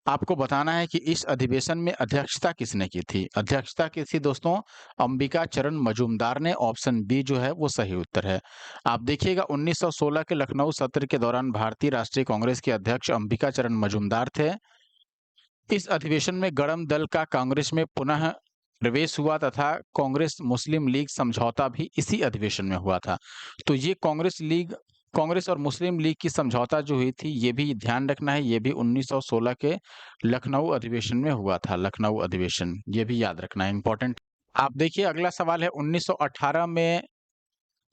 आपको बताना है कि इस अधिवेशन में अध्यक्षता किसने की थी? अध्यक्षता की थी दोस्तों अंबिका चरण मजूमदार ने। ऑप्शन बी जो है वो सही उत्तर है। आप देखिएगा 1916 के लखनऊ सत्र के दौरान भारतीय राष्ट्रीय कांग्रेस के अध्यक्ष अंबिका चरण मजूमदार थे। इस अधिवेशन में गरम दल का कांग्रेस में पुनः प्रवेश हुआ तथा कांग्रेस मुस्लिम लीग समझौता भी इसी अधिवेशन में हुआ था। तो ये कांग्रेस और मुस्लिम लीग की समझौता जो हुई थी ये भी ध्यान रखना है, ये भी 1916 के लखनऊ अधिवेशन में हुआ था। लखनऊ अधिवेशन ये भी याद रखना है, इंपॉर्टेंट। आप देखिए अगला सवाल है 1918 में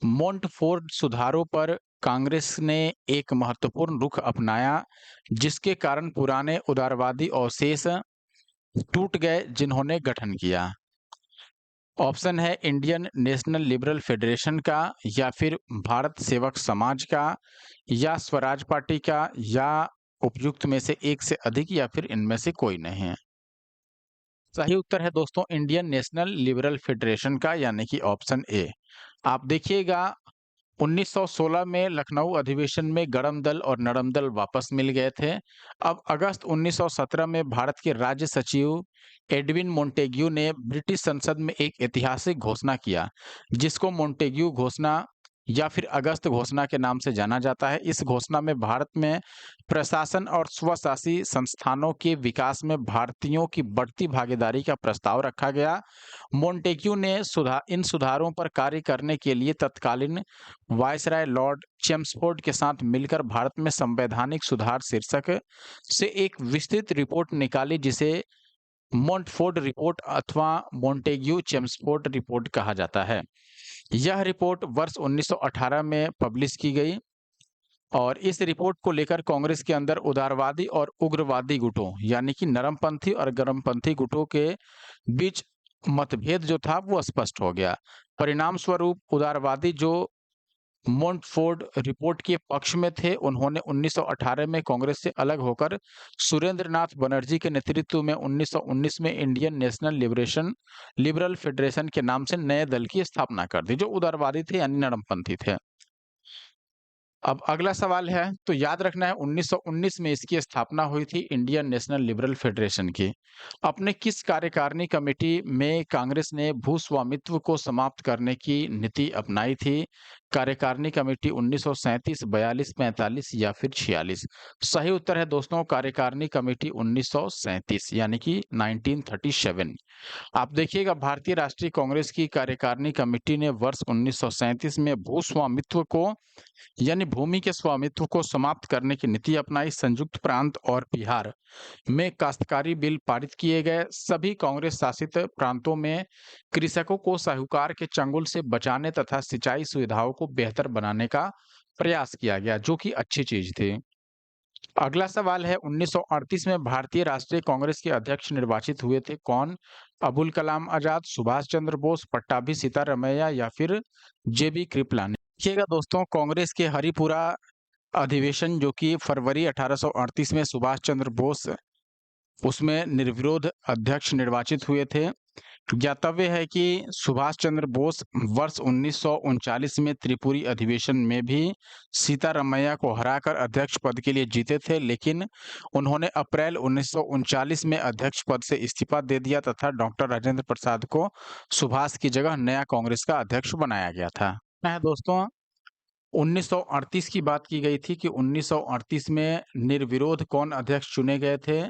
मोंटफोर्ट सुधारों पर कांग्रेस ने एक महत्वपूर्ण रुख अपनाया जिसके कारण पुराने उदारवादी अवशेष टूट गए जिन्होंने गठन किया। ऑप्शन है इंडियन नेशनल लिबरल फेडरेशन का, या फिर भारत सेवक समाज का, या स्वराज पार्टी का, या उपयुक्त में से एक से अधिक, या फिर इनमें से कोई नहीं है। सही उत्तर है दोस्तों इंडियन नेशनल लिबरल फेडरेशन का, यानी कि ऑप्शन ए। आप देखिएगा 1916 में लखनऊ अधिवेशन में गरम दल और नरम दल वापस मिल गए थे। अब अगस्त 1917 में भारत के राज्य सचिव एडविन मोंटेग्यू ने ब्रिटिश संसद में एक ऐतिहासिक घोषणा किया, जिसको मोंटेग्यू घोषणा या फिर अगस्त घोषणा के नाम से जाना जाता है। इस घोषणा में भारत में प्रशासन और स्वशासी संस्थानों के विकास में भारतीयों की बढ़ती भागीदारी का प्रस्ताव रखा गया। मोंटेग्यू ने इन सुधारों पर कार्य करने के लिए तत्कालीन वायसराय लॉर्ड चेम्सफोर्ड के साथ मिलकर भारत में संवैधानिक सुधार शीर्षक से एक विस्तृत रिपोर्ट निकाली, जिसे मोंटफोर्ड रिपोर्ट अथवा मोंटेग्यू चेम्सफोर्ड रिपोर्ट कहा जाता है। यह रिपोर्ट वर्ष 1918 में पब्लिश की गई और इस रिपोर्ट को लेकर कांग्रेस के अंदर उदारवादी और उग्रवादी गुटों यानी कि नरमपंथी और गरमपंथी गुटों के बीच मतभेद जो था वो स्पष्ट हो गया। परिणाम स्वरूप उदारवादी जो मोंटफोर्ड रिपोर्ट के पक्ष में थे, उन्होंने 1918 में कांग्रेस से अलग होकर सुरेंद्र नाथ बनर्जी के नेतृत्व में 1919 में इंडियन नेशनल लिबरल फेडरेशन के नाम से नए दल की स्थापना कर दी, जो उदारवादी थे यानी नरमपंथी थे। अब अगला सवाल है, तो याद रखना है 1919 में इसकी स्थापना हुई थी इंडियन नेशनल लिबरल फेडरेशन की। अपने किस कार्यकारिणी कमेटी में कांग्रेस ने भूस्वामित्व को समाप्त करने की नीति अपनाई थी? कार्यकारिणी कमेटी 1937, 42, 45 या फिर 46? सही उत्तर है दोस्तों कार्यकारिणी कमेटी 1937 यानी कि 1937। आप देखिएगा भारतीय राष्ट्रीय कांग्रेस की कार्यकारिणी कमेटी ने वर्ष 1937 में भूस्वामित्व को यानी भूमि के स्वामित्व को समाप्त करने की नीति अपनाई। संयुक्त प्रांत और बिहार में काश्तकारी बिल पारित किए गए। सभी कांग्रेस शासित प्रांतों में कृषकों को साहूकार के चंगुल से बचाने तथा सिंचाई सुविधाओं को बेहतर बनाने का प्रयास किया गया, जो कि अच्छी चीज थी। अगला सवाल है 1938 में भारतीय राष्ट्रीय कांग्रेस के अध्यक्ष निर्वाचित हुए थे कौन? अबुल कलाम आजाद, सुभाष चंद्र बोस, पट्टाभी सीतारमैया या फिर जेबी कृपलानी? देखिएगा दोस्तों कांग्रेस के हरिपुरा अधिवेशन जो कि फरवरी 1838 में सुभाष चंद्र बोस उसमें निर्विरोध अध्यक्ष निर्वाचित हुए थे। ज्ञातव्य है कि सुभाष चंद्र बोस वर्ष 1939 में त्रिपुरी अधिवेशन में भी सीतारमैया को हराकर अध्यक्ष पद के लिए जीते थे, लेकिन उन्होंने अप्रैल 1939 में अध्यक्ष पद से इस्तीफा दे दिया तथा डॉक्टर राजेंद्र प्रसाद को सुभाष की जगह नया कांग्रेस का अध्यक्ष बनाया गया था। दोस्तों 1938 की बात की गई थी कि 1938 में निर्विरोध कौन अध्यक्ष चुने गए थे?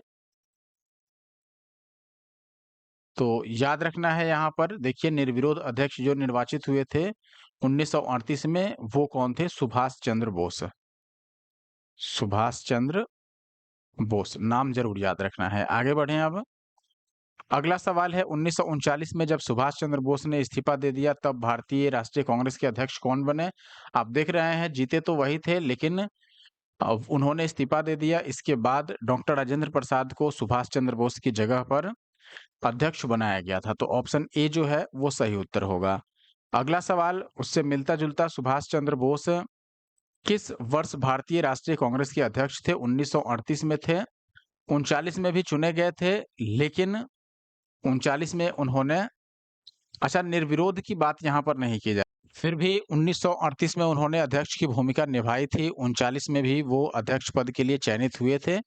तो याद रखना है यहाँ पर देखिए निर्विरोध अध्यक्ष जो निर्वाचित हुए थे 1938 में वो कौन थे? सुभाष चंद्र बोस। सुभाष चंद्र बोस नाम जरूर याद रखना है। आगे बढ़ें अब। अगला सवाल है 1939 में जब सुभाष चंद्र बोस ने इस्तीफा दे दिया तब भारतीय राष्ट्रीय कांग्रेस के अध्यक्ष कौन बने? आप देख रहे हैं जीते तो वही थे, लेकिन अब उन्होंने इस्तीफा दे दिया। इसके बाद डॉक्टर राजेंद्र प्रसाद को सुभाष चंद्र बोस की जगह पर अध्यक्ष बनाया गया था। तो ऑप्शन ए जो है वो सही उत्तर होगा। अगला सवाल उससे मिलता-जुलता, सुभाष चंद्र बोस किस वर्ष भारतीय राष्ट्रीय कांग्रेस के अध्यक्ष थे? 1938 में थे, 39 में भी चुने गए थे, लेकिन 39 में उन्होंने अच्छा, निर्विरोध की बात यहाँ पर नहीं की जाए। फिर भी 1938 में उन्होंने अध्यक्ष की भूमिका निभाई थी, 39 में भी वो अध्यक्ष पद के लिए चयनित हुए थे,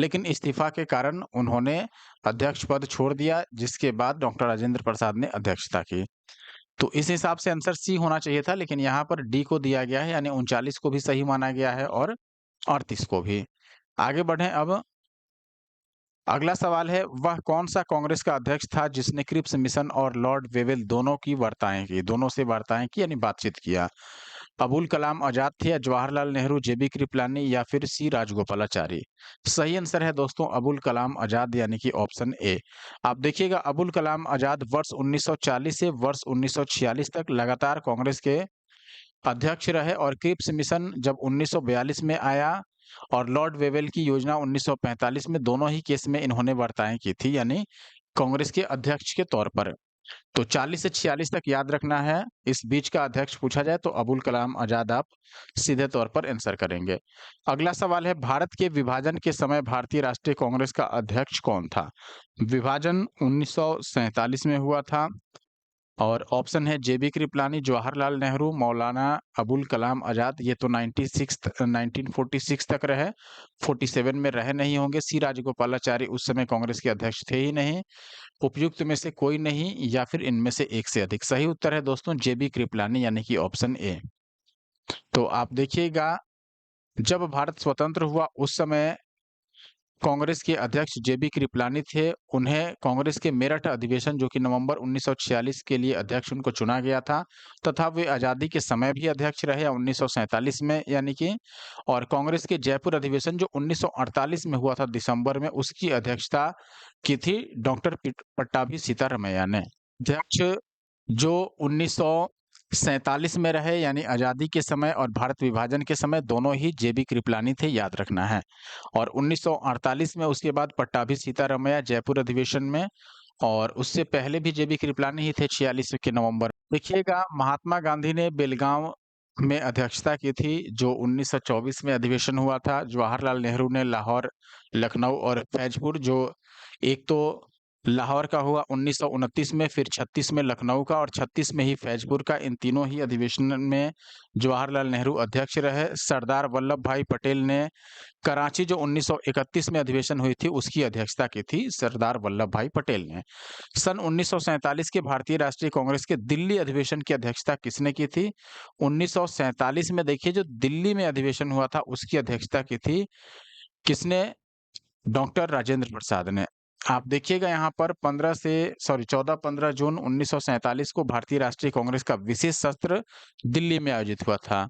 लेकिन इस्तीफा के कारण उन्होंने अध्यक्ष पद छोड़ दिया, जिसके बाद डॉक्टर राजेंद्र प्रसाद ने अध्यक्षता की। तो इस हिसाब से आंसर सी होना चाहिए था, लेकिन यहाँ पर डी को दिया गया है, यानी 39 को भी सही माना गया है और 38 को भी। आगे बढ़ें अब। अगला सवाल है, वह कौन-सा कांग्रेस का अध्यक्ष था जिसने क्रिप्स मिशन और लॉर्ड वेवेल दोनों की वार्ताएँ की, दोनों से वार्ताएँ की यानी बातचीत किया? अबुल कलाम आज़ाद थे या जवाहरलाल नेहरू, जेबी कृपलानी या फिर सी राजगोपालाचारी? सही आंसर है दोस्तों अबुल कलाम आज़ाद, यानी कि ऑप्शन ए। आप देखिएगा अबुल कलाम आज़ाद वर्ष 1940 से वर्ष 1946 तक लगातार कांग्रेस के अध्यक्ष रहे, और क्रिप्स मिशन जब 1942 में आया और लॉर्ड वेवेल की योजना 1945 में, दोनों ही केस में इन्होंने वार्ताएं की थी, यानी कांग्रेस के अध्यक्ष के तौर पर। तो 40 से 46 तक याद रखना है। इस बीच का अध्यक्ष पूछा जाए तो अबुल कलाम आजाद आप सीधे तौर पर आंसर करेंगे। अगला सवाल है, भारत के विभाजन के समय भारतीय राष्ट्रीय कांग्रेस का अध्यक्ष कौन था? विभाजन 1947 में हुआ था, और ऑप्शन है जेबी कृपलानी, जवाहरलाल नेहरू, मौलाना अबुल कलाम आजाद। ये तो 1946 तक रहे, 47 में रहे नहीं होंगे। सी राजगोपालाचारी उस समय कांग्रेस के अध्यक्ष थे ही नहीं। उपयुक्त में से कोई नहीं, या फिर इनमें से एक से अधिक। सही उत्तर है दोस्तों जेबी कृपलानी, यानी कि ऑप्शन ए। तो आप देखिएगा, जब भारत स्वतंत्र हुआ उस समय कांग्रेस के अध्यक्ष जेबी कृपलानी थे। उन्हें कांग्रेस के मेरठ अधिवेशन, जो कि नवंबर 1946 के लिए अध्यक्ष उनको चुना गया था, तथा वे आज़ादी के समय भी अध्यक्ष रहे 1947 में, यानी कि, और कांग्रेस के जयपुर अधिवेशन जो 1948 में हुआ था दिसंबर में, उसकी अध्यक्षता की थी डॉक्टर पट्टाभी सीतारमैया ने। अध्यक्ष जो 1947 में रहे, यानी आज़ादी के समय और भारत विभाजन के समय, दोनों ही जेबी कृपलानी थे, याद रखना है। और 1948 में उसके बाद पट्टाभी सीतारमैया जयपुर अधिवेशन में, और उससे पहले भी जेबी कृपलानी ही थे 46 के नवंबर। देखिएगा, महात्मा गांधी ने बेलगांव में अध्यक्षता की थी, जो 1924 में अधिवेशन हुआ था। जवाहरलाल नेहरू ने लाहौर, लखनऊ और फैजपुर, जो एक तो लाहौर का हुआ 1929 में, फिर 36 में लखनऊ का, और 36 में ही फैजपुर का। इन तीनों ही अधिवेशन में जवाहरलाल नेहरू अध्यक्ष रहे। सरदार वल्लभ भाई पटेल ने कराची, जो 1931 में अधिवेशन हुई थी, उसकी अध्यक्षता की थी सरदार वल्लभ भाई पटेल ने। सन 1947 के भारतीय राष्ट्रीय कांग्रेस के दिल्ली अधिवेशन की अध्यक्षता किसने की थी? 1947 में देखिए जो दिल्ली में अधिवेशन हुआ था, उसकी अध्यक्षता की थी किसने? डॉक्टर राजेंद्र प्रसाद ने। आप देखिएगा यहाँ पर 14-15 जून 1947 को भारतीय राष्ट्रीय कांग्रेस का विशेष सत्र दिल्ली में आयोजित हुआ था।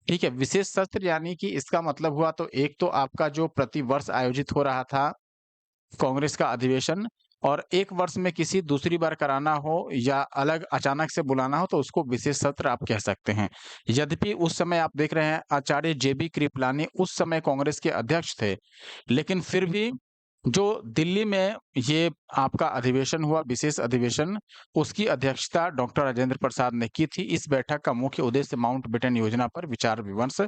ठीक है, विशेष सत्र यानी कि इसका मतलब हुआ, तो एक तो आपका जो प्रतिवर्ष आयोजित हो रहा था कांग्रेस का अधिवेशन, और एक वर्ष में किसी दूसरी बार कराना हो या अलग अचानक से बुलाना हो, तो उसको विशेष सत्र आप कह सकते हैं। यद्यपि उस समय आप देख रहे हैं आचार्य जेबी कृपलानी उस समय कांग्रेस के अध्यक्ष थे, लेकिन फिर भी जो दिल्ली में ये आपका अधिवेशन हुआ, विशेष अधिवेशन, उसकी अध्यक्षता डॉक्टर राजेंद्र प्रसाद ने की थी। इस बैठक का मुख्य उद्देश्य माउंटबेटन योजना पर विचार विमर्श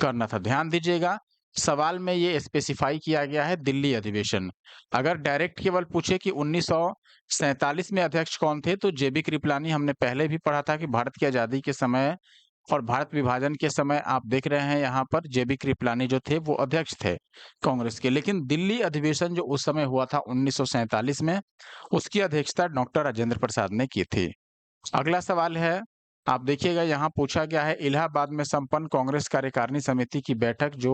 करना था। ध्यान दीजिएगा, सवाल में ये स्पेसिफाई किया गया है दिल्ली अधिवेशन। अगर डायरेक्ट केवल पूछे कि 1947 में अध्यक्ष कौन थे, तो जेबी कृपलानी हमने पहले भी पढ़ा था कि भारत की आज़ादी के समय और भारत विभाजन के समय आप देख रहे हैं यहाँ पर जेबी कृपलानी जो थे वो अध्यक्ष थे कांग्रेस के। लेकिन दिल्ली अधिवेशन जो उस समय हुआ था 1947 में, उसकी अध्यक्षता डॉक्टर राजेंद्र प्रसाद ने की थी। अगला सवाल है, आप देखिएगा यहाँ पूछा गया है, इलाहाबाद में संपन्न कांग्रेस कार्यकारिणी समिति की बैठक जो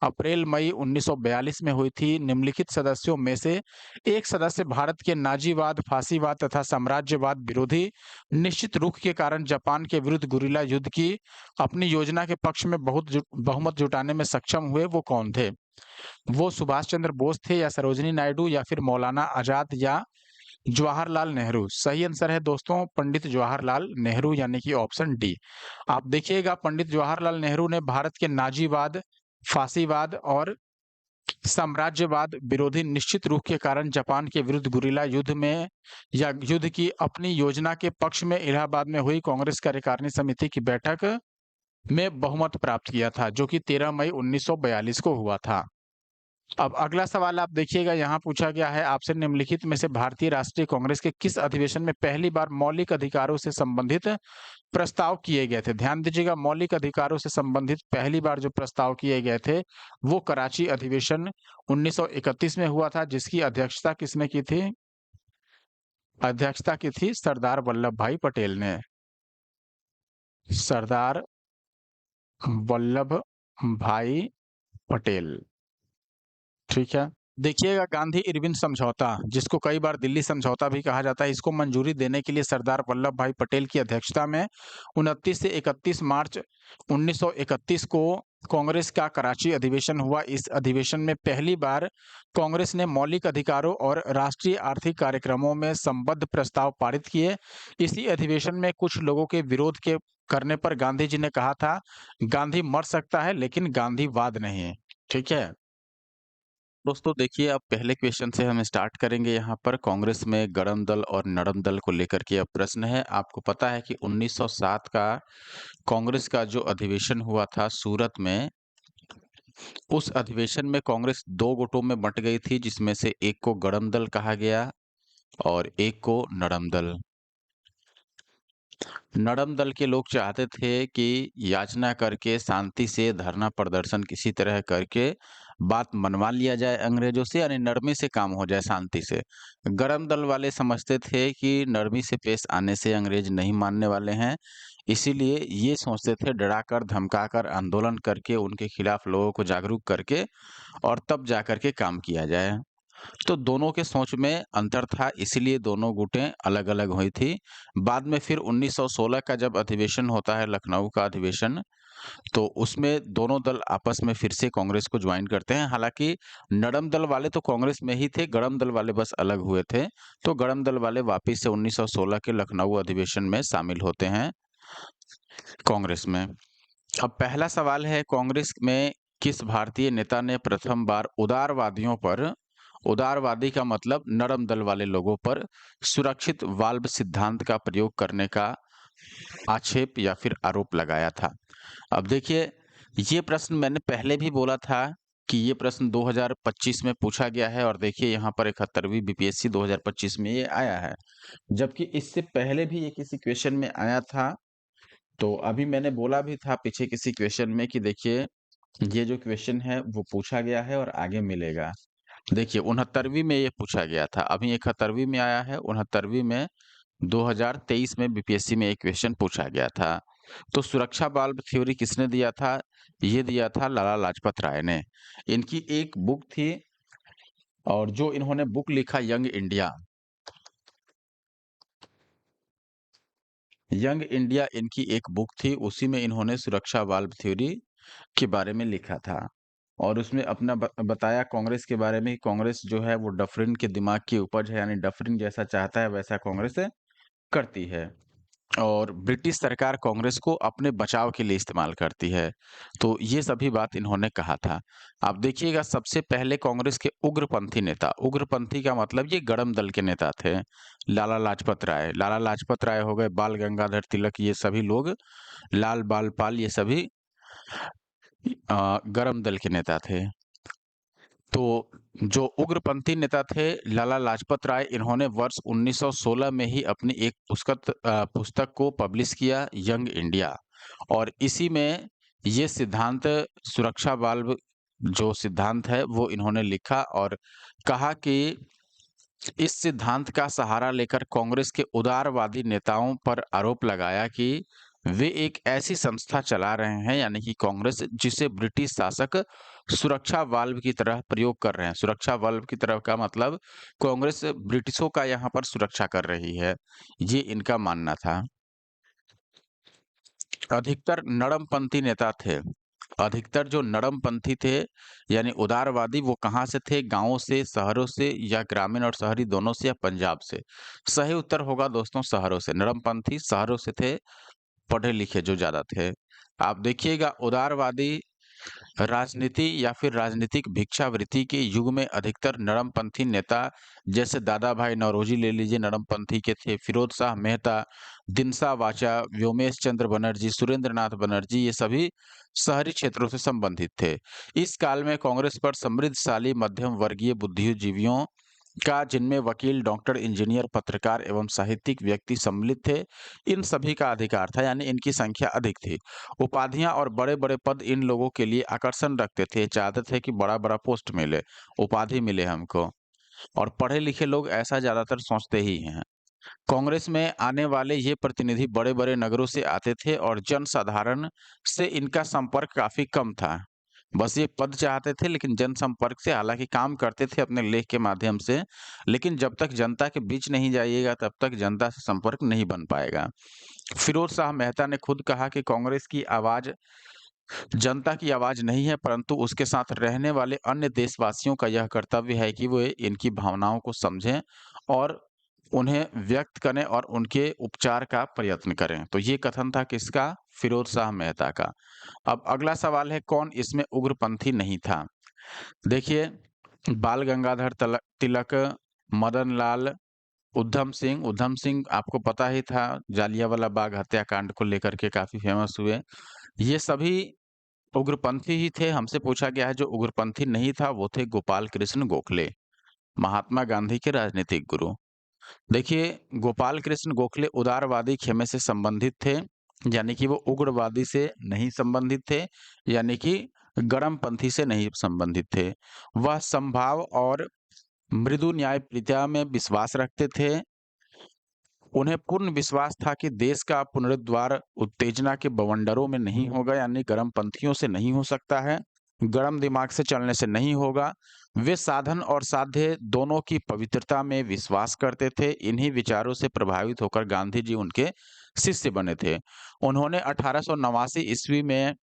अप्रैल मई 1942 में हुई थी, निम्नलिखित सदस्यों में से एक सदस्य भारत के नाजीवाद, फासीवाद तथा साम्राज्यवाद विरोधी निश्चित रुख के कारण जापान के विरुद्ध गुरिल्ला युद्ध की अपनी योजना के पक्ष में बहुमत जुटाने में सक्षम हुए, वो कौन थे? वो सुभाष चंद्र बोस थे, या सरोजिनी नायडू, या फिर मौलाना आजाद, या जवाहरलाल नेहरू। सही आंसर है दोस्तों पंडित जवाहरलाल नेहरू यानी कि ऑप्शन डी। आप देखिएगा पंडित जवाहरलाल नेहरू ने भारत के नाजीवाद, फासीवाद और साम्राज्यवाद विरोधी निश्चित रूख के कारण जापान के विरुद्ध गुरिल्ला युद्ध में या युद्ध की अपनी योजना के पक्ष में इलाहाबाद में हुई कांग्रेस कार्यकारिणी समिति की बैठक में बहुमत प्राप्त किया था, जो कि 13 मई 1942 को हुआ था। अब अगला सवाल आप देखिएगा, यहाँ पूछा गया है आपसे निम्नलिखित में से भारतीय राष्ट्रीय कांग्रेस के किस अधिवेशन में पहली बार मौलिक अधिकारों से संबंधित प्रस्ताव किए गए थे? ध्यान दीजिएगा, मौलिक अधिकारों से संबंधित पहली बार जो प्रस्ताव किए गए थे वो कराची अधिवेशन 1931 में हुआ था, जिसकी अध्यक्षता किसने की थी? अध्यक्षता की थी सरदार वल्लभ भाई पटेल ने। सरदार वल्लभ भाई पटेल, ठीक है। देखिएगा गांधी इरविन समझौता, जिसको कई बार दिल्ली समझौता भी कहा जाता है, इसको मंजूरी देने के लिए सरदार वल्लभ भाई पटेल की अध्यक्षता में 29 से 31 मार्च 1931 को कांग्रेस का कराची अधिवेशन हुआ। इस अधिवेशन में पहली बार कांग्रेस ने मौलिक अधिकारों और राष्ट्रीय आर्थिक कार्यक्रमों में संबद्ध प्रस्ताव पारित किए। इसी अधिवेशन में कुछ लोगों के विरोध के करने पर गांधी जी ने कहा था, गांधी मर सकता है लेकिन गांधीवाद नहीं। ठीक है दोस्तों, देखिए अब पहले क्वेश्चन से हम स्टार्ट करेंगे। यहाँ पर कांग्रेस में गरम दल और नरम दल को लेकर के अब प्रश्न है। आपको पता है कि 1907 का कांग्रेस का जो अधिवेशन हुआ था सूरत में, उस अधिवेशन में कांग्रेस दो गुटों में बंट गई थी, जिसमें से एक को गरम दल कहा गया और एक को नरम दल। नरम दल के लोग चाहते थे कि याचना करके शांति से धरना प्रदर्शन किसी तरह करके बात मनवा लिया जाए अंग्रेजों से, यानी नरमी से काम हो जाए, शांति से। गरम दल वाले समझते थे कि नरमी से पेश आने से अंग्रेज नहीं मानने वाले हैं, इसीलिए ये सोचते थे डराकर धमकाकर आंदोलन करके उनके खिलाफ लोगों को जागरूक करके और तब जा करके काम किया जाए। तो दोनों के सोच में अंतर था, इसीलिए दोनों गुटें अलग-अलग हुई थी। बाद में फिर 1916 का जब अधिवेशन होता है, लखनऊ का अधिवेशन, तो उसमें दोनों दल आपस में फिर से कांग्रेस को ज्वाइन करते हैं। हालाँकि नरम दल वाले तो कांग्रेस में ही थे, गरम दल वाले बस अलग हुए थे। तो गरम दल वाले वापिस से 1916 के लखनऊ अधिवेशन में शामिल होते हैं कांग्रेस में। अब पहला सवाल है, कांग्रेस में किस भारतीय नेता ने प्रथम बार उदारवादियों पर, उदारवादी का मतलब नरम दल वाले लोगों पर, सुरक्षित वाल्व सिद्धांत का प्रयोग करने का आक्षेप या फिर आरोप लगाया था? अब देखिए, ये प्रश्न मैंने पहले भी बोला था कि ये प्रश्न 2025 में पूछा गया है और देखिए यहाँ पर 71वीं बीपीएससी 2025 में ये आया है। जबकि इससे पहले भी ये किसी क्वेश्चन में आया था, तो अभी मैंने बोला भी था पीछे किसी क्वेश्चन में कि देखिए ये जो क्वेश्चन है वो पूछा गया है और आगे मिलेगा। देखिए 69वीं में ये पूछा गया था, अभी 71वीं में आया है, 69वीं में 2023 में बीपीएससी में एक क्वेश्चन पूछा गया था। तो सुरक्षा वाल्व थ्योरी किसने दिया था? ये दिया था लाला लाजपत राय ने। इनकी एक बुक थी और जो इन्होंने बुक लिखा यंग इंडिया, यंग इंडिया इनकी एक बुक थी, उसी में इन्होंने सुरक्षा वाल्व थ्योरी के बारे में लिखा था और उसमें अपना बताया कांग्रेस के बारे में कि कांग्रेस जो है वो डफरिन के दिमाग की उपज है, यानी डफरिन जैसा चाहता है वैसा कांग्रेस करती है और ब्रिटिश सरकार कांग्रेस को अपने बचाव के लिए इस्तेमाल करती है। तो ये सभी बात इन्होंने कहा था। आप देखिएगा सबसे पहले कांग्रेस के उग्रपंथी नेता, उग्रपंथी का मतलब ये गरम दल के नेता थे, लाला लाजपत राय। लाला लाजपत राय हो गए, बाल गंगाधर तिलक, ये सभी लोग, लाल बाल पाल, ये सभी गरम दल के नेता थे। तो जो उग्रपंथी नेता थे लाला लाजपत राय, इन्होंने वर्ष 1916 में ही अपनी एक पुस्तक को पब्लिश किया, यंग इंडिया, और इसी में ये सिद्धांत, सुरक्षा वाल्व जो सिद्धांत है वो इन्होंने लिखा और कहा कि इस सिद्धांत का सहारा लेकर कांग्रेस के उदारवादी नेताओं पर आरोप लगाया कि वे एक ऐसी संस्था चला रहे हैं, यानी कि कांग्रेस, जिसे ब्रिटिश शासक सुरक्षा वाल्व की तरह प्रयोग कर रहे हैं। सुरक्षा वाल्व की तरह का मतलब कांग्रेस ब्रिटिशों का यहाँ पर सुरक्षा कर रही है, ये इनका मानना था। अधिकतर नरमपंथी नेता थे अधिकतर जो नरमपंथी थे यानी उदारवादी वो कहाँ से थे? गाँवों से, शहरों से या ग्रामीण और शहरी दोनों से या पंजाब से? सही उत्तर होगा दोस्तों शहरों से। नरमपंथी शहरों से थे, पढ़े-लिखे जो ज़्यादा थे। आप देखिएगा उदारवादी राजनीति या फिर राजनीतिक भिक्षावृत्ति के युग में अधिकतर नरमपंथी नेता जैसे दादा भाई नौरोजी ले लीजिए नरमपंथी के थे, फिरोज शाह मेहता, दिनसा वाचा, व्योमेश चंद्र बनर्जी, सुरेंद्र नाथ बनर्जी ये सभी शहरी क्षेत्रों से संबंधित थे। इस काल में कांग्रेस पर समृद्धशाली मध्यम वर्गीय बुद्धिजीवियों का जिनमें वकील, डॉक्टर, इंजीनियर, पत्रकार एवं साहित्यिक व्यक्ति सम्मिलित थे, इन सभी का अधिकार था यानी इनकी संख्या अधिक थी। उपाधियाँ और बड़े-बड़े पद इन लोगों के लिए आकर्षण रखते थे, चाहते थे कि बड़ा-बड़ा पोस्ट मिले, उपाधि मिले हमको और पढ़े-लिखे लोग ऐसा ज़्यादातर सोचते ही हैं। कांग्रेस में आने वाले ये प्रतिनिधि बड़े-बड़े नगरों से आते थे और जनसाधारण से इनका संपर्क काफ़ी कम था। बस ये पद चाहते थे लेकिन जनसंपर्क से हालाँकि काम करते थे अपने लेख के माध्यम से, लेकिन जब तक जनता के बीच नहीं जाइएगा तब तक जनता से संपर्क नहीं बन पाएगा। फिरोज शाह मेहता ने खुद कहा कि कांग्रेस की आवाज़ जनता की आवाज़ नहीं है परंतु उसके साथ रहने वाले अन्य देशवासियों का यह कर्तव्य है कि वे इनकी भावनाओं को समझें और उन्हें व्यक्त करें और उनके उपचार का प्रयत्न करें। तो ये कथन था किसका? फिरोज शाह मेहता का। अब अगला सवाल है कौन इसमें उग्रपंथी नहीं था? देखिए बाल गंगाधर तिलक, मदन लाल, उधम सिंह आपको पता ही था जालियांवाला बाग हत्याकांड को लेकर के काफ़ी फेमस हुए। ये सभी उग्रपंथी ही थे। हमसे पूछा गया है जो उग्रपंथी नहीं था वो थे गोपाल कृष्ण गोखले, महात्मा गांधी के राजनीतिक गुरु। देखिए गोपाल कृष्ण गोखले उदारवादी खेमे से संबंधित थे, यानी कि वो उग्रवादी से नहीं संबंधित थे, यानी कि गरमपंथी से नहीं संबंधित थे। वह समभाव और मृदु न्यायप्रियता में विश्वास रखते थे। उन्हें पूर्ण विश्वास था कि देश का पुनरुद्धार उत्तेजना के बवंडरों में नहीं होगा यानी गरमपंथियों से नहीं हो सकता है, गरम दिमाग से चलने से नहीं होगा। वे साधन और साध्य दोनों की पवित्रता में विश्वास करते थे। इन्हीं विचारों से प्रभावित होकर गांधी जी उनके शिष्य बने थे। उन्होंने 1889 ईस्वी में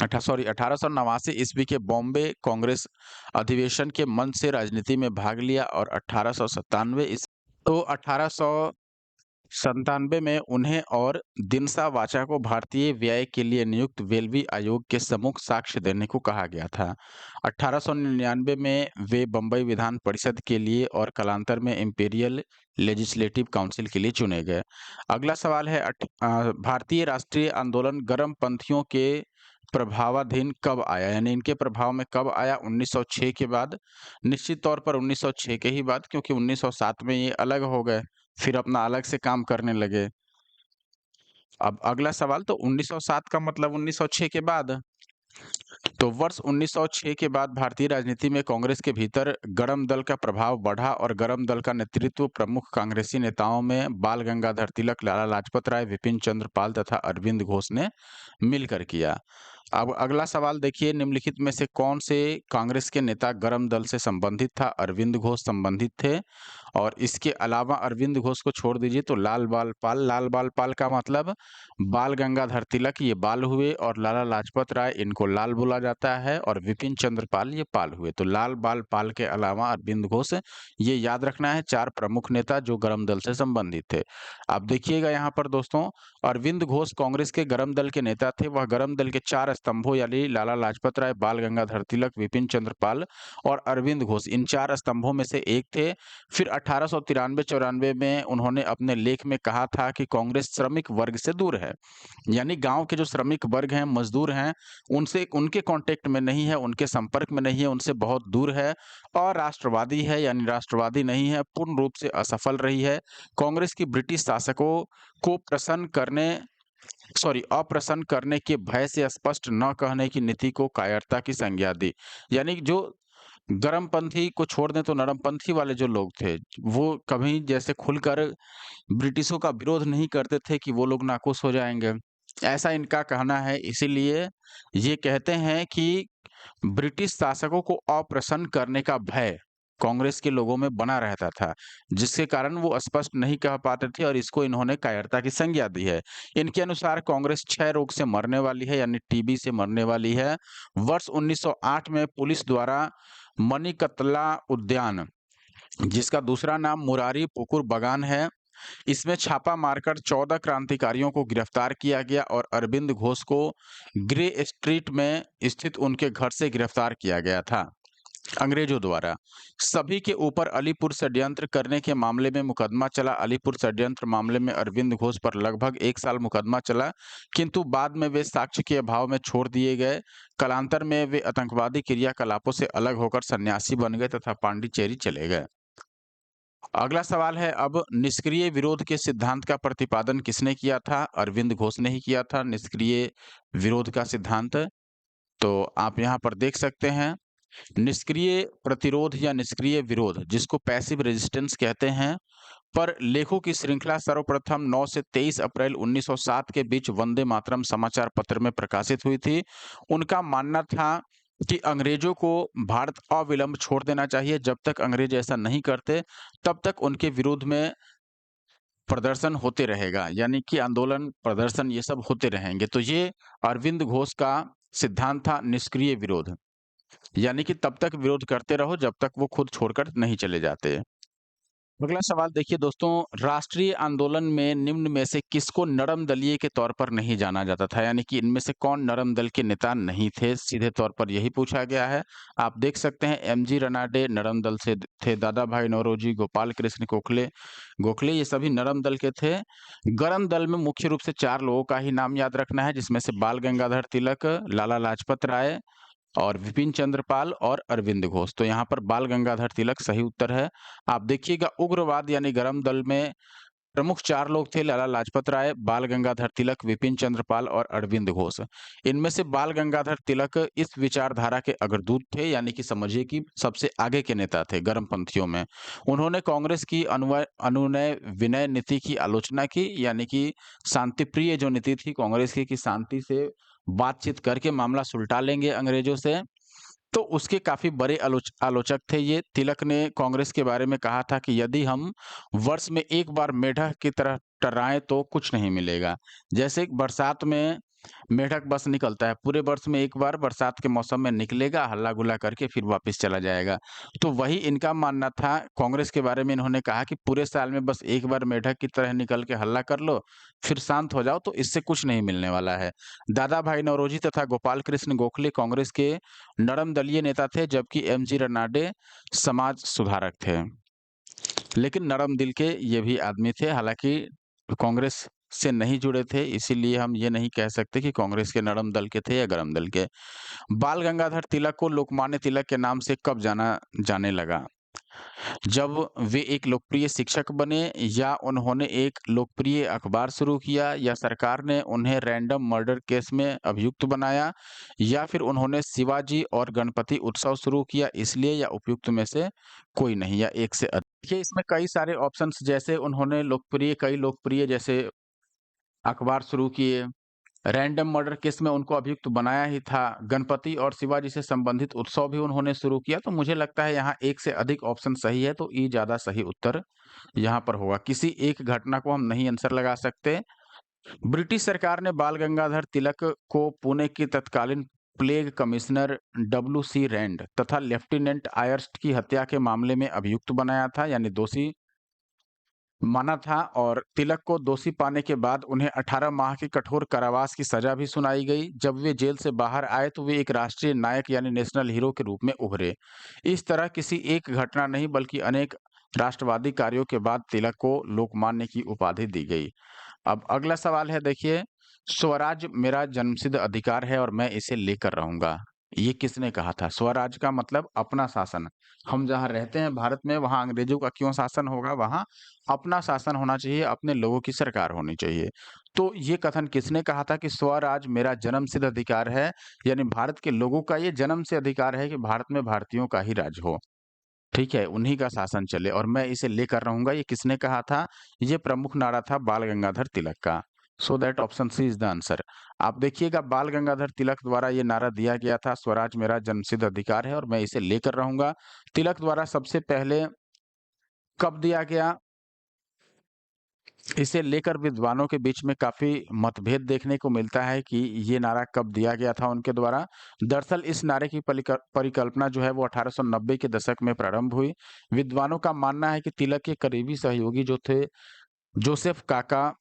1889 ईस्वी के बॉम्बे कांग्रेस अधिवेशन के मंच से राजनीति में भाग लिया और 1897 में उन्हें और दिनसा वाचा को भारतीय व्यय के लिए नियुक्त वेल्वी आयोग के सम्मुख साक्ष्य देने को कहा गया था। 1899 में वे बम्बई विधान परिषद के लिए और कालांतर में इंपीरियल लेजिस्लेटिव काउंसिल के लिए चुने गए। अगला सवाल है भारतीय राष्ट्रीय आंदोलन गर्मपंथियों के प्रभावाधीन कब आया यानी इनके प्रभाव में कब आया? 1906 के बाद। निश्चित तौर पर 1906 के ही बाद क्योंकि 1907 में ये अलग हो गए। फिर अपना अलग से काम करने लगे। अब अगला सवाल तो 1907 का मतलब 1906 के बाद। तो वर्ष 1906 के बाद भारतीय राजनीति में कांग्रेस के भीतर गरम दल का प्रभाव बढ़ा और गरम दल का नेतृत्व प्रमुख कांग्रेसी नेताओं में बाल गंगाधर तिलक, लाला लाजपत राय, विपिन चंद्र पाल तथा अरविंद घोष ने मिलकर किया। अब अगला सवाल देखिए निम्नलिखित में से कौन से कांग्रेस के नेता गरम दल से संबंधित था? अरविंद घोष संबंधित थे और इसके अलावा अरविंद घोष को छोड़ दीजिए तो लाल बाल पाल का मतलब बाल गंगाधर तिलक ये बाल हुए और लाला लाजपत राय इनको लाल बोला जाता है और विपिन चंद्र पाल ये पाल हुए। तो लाल बाल पाल के अलावा अरविंद घोष ये याद रखना है 4 प्रमुख नेता जो गरम दल से संबंधित थे। अब देखिएगा यहाँ पर दोस्तों अरविंद घोष कांग्रेस के गरम दल के नेता थे। वह गरम दल के 4 स्तंभों यानी लाला लाजपत राय, बाल गंगाधर तिलक, विपिन चंद्र पाल और अरविंद घोष इन 4 स्तंभों में से एक थे। फिर 1893-94 में उन्होंने अपने लेख में कहा था कि कांग्रेस श्रमिक वर्ग से दूर है। यानी गाँव के जो श्रमिक वर्ग हैं, मजदूर हैं, उनसे उनके कॉन्टेक्ट में नहीं है, उनके संपर्क में नहीं है, उनसे बहुत दूर है और राष्ट्रवादी है यानी राष्ट्रवादी नहीं है, पूर्ण रूप से असफल रही है। कांग्रेस की ब्रिटिश शासकों को अप्रसन्न करने के भय से स्पष्ट न कहने की नीति को कायरता की संज्ञा दी। यानी जो गरमपंथी को छोड़ दें तो नरमपंथी वाले जो लोग थे, वो कभी जैसे खुलकर ब्रिटिशों का विरोध नहीं करते थे कि वो लोग नाखुश हो जाएँगे। ऐसा इनका कहना है, इसीलिए ये कहते हैं कि ब्रिटिश शासकों को अप्रसन्न करने का भय कांग्रेस के लोगों में बना रहता था, जिसके कारण वो स्पष्ट नहीं कह पाते थे और इसको इन्होंने कायरता की संज्ञा दी है। इनके अनुसार कांग्रेस क्षय रोग से मरने वाली है, यानी टीबी से मरने वाली है। वर्ष 1908 में पुलिस द्वारा मणिकतला उद्यान, जिसका दूसरा नाम मुरारी पुकुर बागान है, इसमें छापा मारकर 14 क्रांतिकारियों को गिरफ्तार किया गया और अरविंद घोष को ग्रे स्ट्रीट में स्थित उनके घर से गिरफ्तार किया गया था अंग्रेजों द्वारा। सभी के ऊपर अलीपुर षड्यंत्र करने के मामले में मुकदमा चला। अलीपुर षड्यंत्र मामले में अरविंद घोष पर लगभग 1 साल मुकदमा चला, किंतु बाद में वे साक्ष्य के अभाव में छोड़ दिए गए। कालांतर में वे आतंकवादी क्रियाकलापों से अलग होकर सन्यासी बन गए तथा पांडिचेरी चले गए। अगला सवाल है अब, निष्क्रिय विरोध के सिद्धांत का प्रतिपादन किसने किया था? अरविंद घोष ने ही किया था निष्क्रिय विरोध का सिद्धांत। तो आप यहाँ पर देख सकते हैं, निष्क्रिय प्रतिरोध या निष्क्रिय विरोध, जिसको पैसिव रेजिस्टेंस कहते हैं, पर लेखों की श्रृंखला सर्वप्रथम 9 से 23 अप्रैल 1907 के बीच वंदे मातरम समाचार पत्र में प्रकाशित हुई थी। उनका मानना था कि अंग्रेजों को भारत अविलंब छोड़ देना चाहिए। जब तक अंग्रेज ऐसा नहीं करते, तब तक उनके विरोध में प्रदर्शन होते रहेगा, यानी कि आंदोलन, प्रदर्शन ये सब होते रहेंगे। तो ये अरविंद घोष का सिद्धांत था, निष्क्रिय विरोध। यानी कि तब तक विरोध करते रहो जब तक वो खुद छोड़कर नहीं चले जाते। अगला सवाल देखिए दोस्तों, राष्ट्रीय आंदोलन में निम्न में से किसको नरम दलीय के तौर पर नहीं जाना जाता था? यानी कि इनमें से कौन नरम दल के नेता नहीं थे? सीधे तौर पर यही पूछा गया है। आप देख सकते हैं, एमजी रनाडे नरम दल से थे, दादा भाई नौरोजी, गोपाल कृष्ण गोखले गोखले ये सभी नरम दल के थे। गरम दल में मुख्य रूप से 4 लोगों का ही नाम याद रखना है, जिसमें से बाल गंगाधर तिलक, लाला लाजपत राय और विपिन चंद्र पाल और अरविंद घोष। तो यहाँ पर बाल गंगाधर तिलक सही उत्तर है। आप देखिएगा, उग्रवाद यानी गरम दल में प्रमुख 4 लोग थे, लाला लाजपत राय, बाल गंगाधर तिलक, विपिन चंद्र पाल और अरविंद घोष। इनमें से बाल गंगाधर तिलक इस विचारधारा के अग्रदूत थे, यानी कि समझिए कि सबसे आगे के नेता थे गरमपंथियों में। उन्होंने कांग्रेस की अनुनय विनय नीति की आलोचना की, यानी कि शांतिप्रिय जो नीति थी कांग्रेस की कि शांति से बातचीत करके मामला सुलटा लेंगे अंग्रेजों से, तो उसके काफ़ी बड़े आलोचक थे ये। तिलक ने कांग्रेस के बारे में कहा था कि यदि हम वर्ष में एक बार मेढक की तरह टर्राएँ तो कुछ नहीं मिलेगा। जैसे बरसात में मेढक बस निकलता है, पूरे वर्ष में एक बार बरसात के मौसम में निकलेगा, हल्ला-गुल्ला करके फिर वापस चला जाएगा। तो वही इनका मानना था। कांग्रेस के बारे में इन्होंने कहा कि पूरे साल में बस एक बार मेढक की तरह निकल के हल्ला कर लो, फिर शांत हो जाओ, तो इससे कुछ नहीं मिलने वाला है। दादा भाई नौरोजी तथा गोपाल कृष्ण गोखले कांग्रेस के नरम दलीय नेता थे, जबकि एमजी रनाडे समाज सुधारक थे। लेकिन नरम दिल के ये भी आदमी थे, हालाँकि कांग्रेस से नहीं जुड़े थे, इसीलिए हम ये नहीं कह सकते कि कांग्रेस के नरम दल के थे या गरम दल के। बाल गंगाधर तिलक को लोकमान्य तिलक के नाम से कब जाना जाने लगा? जब वे एक लोकप्रिय शिक्षक बने, या उन्होंने एक लोकप्रिय अखबार शुरू किया, या सरकार ने उन्हें रैंडम मर्डर केस में अभियुक्त बनाया, या फिर उन्होंने शिवाजी और गणपति उत्सव शुरू किया इसलिए, या उपयुक्त में से कोई नहीं, या एक से अधिक। देखिए इसमें कई सारे ऑप्शंस, जैसे उन्होंने कई लोकप्रिय जैसे अखबार शुरू किए, रैंडम मर्डर केस में उनको अभियुक्त बनाया ही था, गणपति और शिवाजी से संबंधित उत्सव भी उन्होंने शुरू किया। तो मुझे लगता है यहाँ एक से अधिक ऑप्शन सही है, तो ई ज़्यादा सही उत्तर यहाँ पर होगा। किसी एक घटना को हम नहीं आंसर लगा सकते। ब्रिटिश सरकार ने बाल गंगाधर तिलक को पुणे के तत्कालीन प्लेग कमिश्नर डब्ल्यू.सी. रैंड तथा लेफ्टिनेंट आयर्स्ट की हत्या के मामले में अभियुक्त बनाया था, यानी दोषी माना था, और तिलक को दोषी पाने के बाद उन्हें 18 माह की कठोर कारावास की सजा भी सुनाई गई। जब वे जेल से बाहर आए तो वे एक राष्ट्रीय नायक यानी नेशनल हीरो के रूप में उभरे। इस तरह किसी एक घटना नहीं बल्कि अनेक राष्ट्रवादी कार्यों के बाद तिलक को लोकमान्य की उपाधि दी गई। अब अगला सवाल है, देखिए, स्वराज मेरा जन्मसिद्ध अधिकार है और मैं इसे लेकर रहूंगा। ये किसने कहा था? स्वराज का मतलब अपना शासन। हम जहाँ रहते हैं भारत में, वहाँ अंग्रेजों का क्यों शासन होगा? वहाँ अपना शासन होना चाहिए, अपने लोगों की सरकार होनी चाहिए। तो ये कथन किसने कहा था कि स्वराज मेरा जन्मसिद्ध अधिकार है, यानी भारत के लोगों का ये जन्म से अधिकार है कि भारत में भारतीयों का ही राज हो। ठीक है, उन्हीं का शासन चले और मैं इसे लेकर रहूंगा। ये किसने कहा था? ये प्रमुख नारा था बाल गंगाधर तिलक का। So that option C is the answer. आप देखिएगा बाल गंगाधर तिलक द्वारा ये नारा दिया गया था, स्वराज मेरा जन्मसिद्ध अधिकार है और मैं इसे लेकर रहूंगा। तिलक द्वारा सबसे पहले कब दिया गया, इसे लेकर विद्वानों के बीच में काफ़ी मतभेद देखने को मिलता है कि ये नारा कब दिया गया था उनके द्वारा। दरअसल इस नारे की परिकल्पना जो है वो 1890 के दशक में प्रारंभ हुई। विद्वानों का मानना है कि तिलक के करीबी सहयोगी जो थे, जोसेफ काका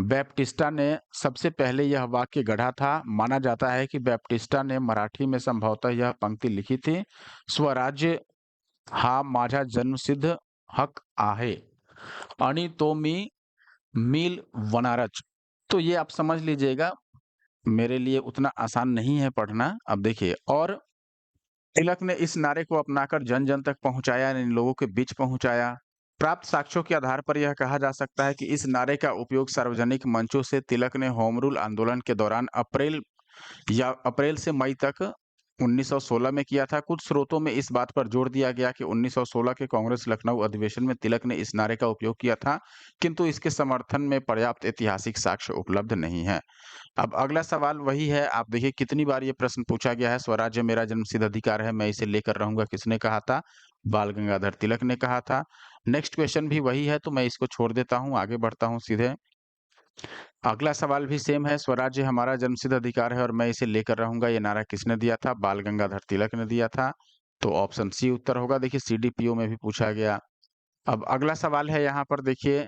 बैप्टिस्टा ने सबसे पहले यह वाक्य गढ़ा था। माना जाता है कि बैप्टिस्टा ने मराठी में संभवतः यह पंक्ति लिखी थी, स्वराज्य हा माझा जन्मसिद्ध हक आहे आणि तो मी मील वनारच। तो ये आप समझ लीजिएगा, मेरे लिए उतना आसान नहीं है पढ़ना। अब देखिए, और तिलक ने इस नारे को अपनाकर जन-जन तक पहुँचाया, इन लोगों के बीच पहुँचाया। प्राप्त साक्ष्यों के आधार पर यह कहा जा सकता है कि इस नारे का उपयोग सार्वजनिक मंचों से तिलक ने होम रूल आंदोलन के दौरान अप्रैल से मई तक 1916 में किया था। कुछ स्रोतों में इस बात पर जोर दिया गया कि 1916 के कांग्रेस लखनऊ अधिवेशन में तिलक ने इस नारे का उपयोग किया था, किंतु इसके समर्थन में पर्याप्त ऐतिहासिक साक्ष्य उपलब्ध नहीं है। अब अगला सवाल वही है, आप देखिए कितनी बार ये प्रश्न पूछा गया है, स्वराज्य मेरा जन्मसिद्ध अधिकार है, मैं इसे लेकर रहूँगा, किसने कहा था? बाल गंगाधर तिलक ने कहा था। नेक्स्ट क्वेश्चन भी वही है, तो मैं इसको छोड़ देता हूँ, आगे बढ़ता हूँ सीधे। अगला सवाल भी सेम है, स्वराज्य हमारा जन्मसिद्ध अधिकार है और मैं इसे लेकर रहूँगा, ये नारा किसने दिया था? बाल गंगाधर तिलक ने दिया था। तो ऑप्शन सी उत्तर होगा। देखिए सीडीपीओ में भी पूछा गया। अब अगला सवाल है यहाँ पर देखिए,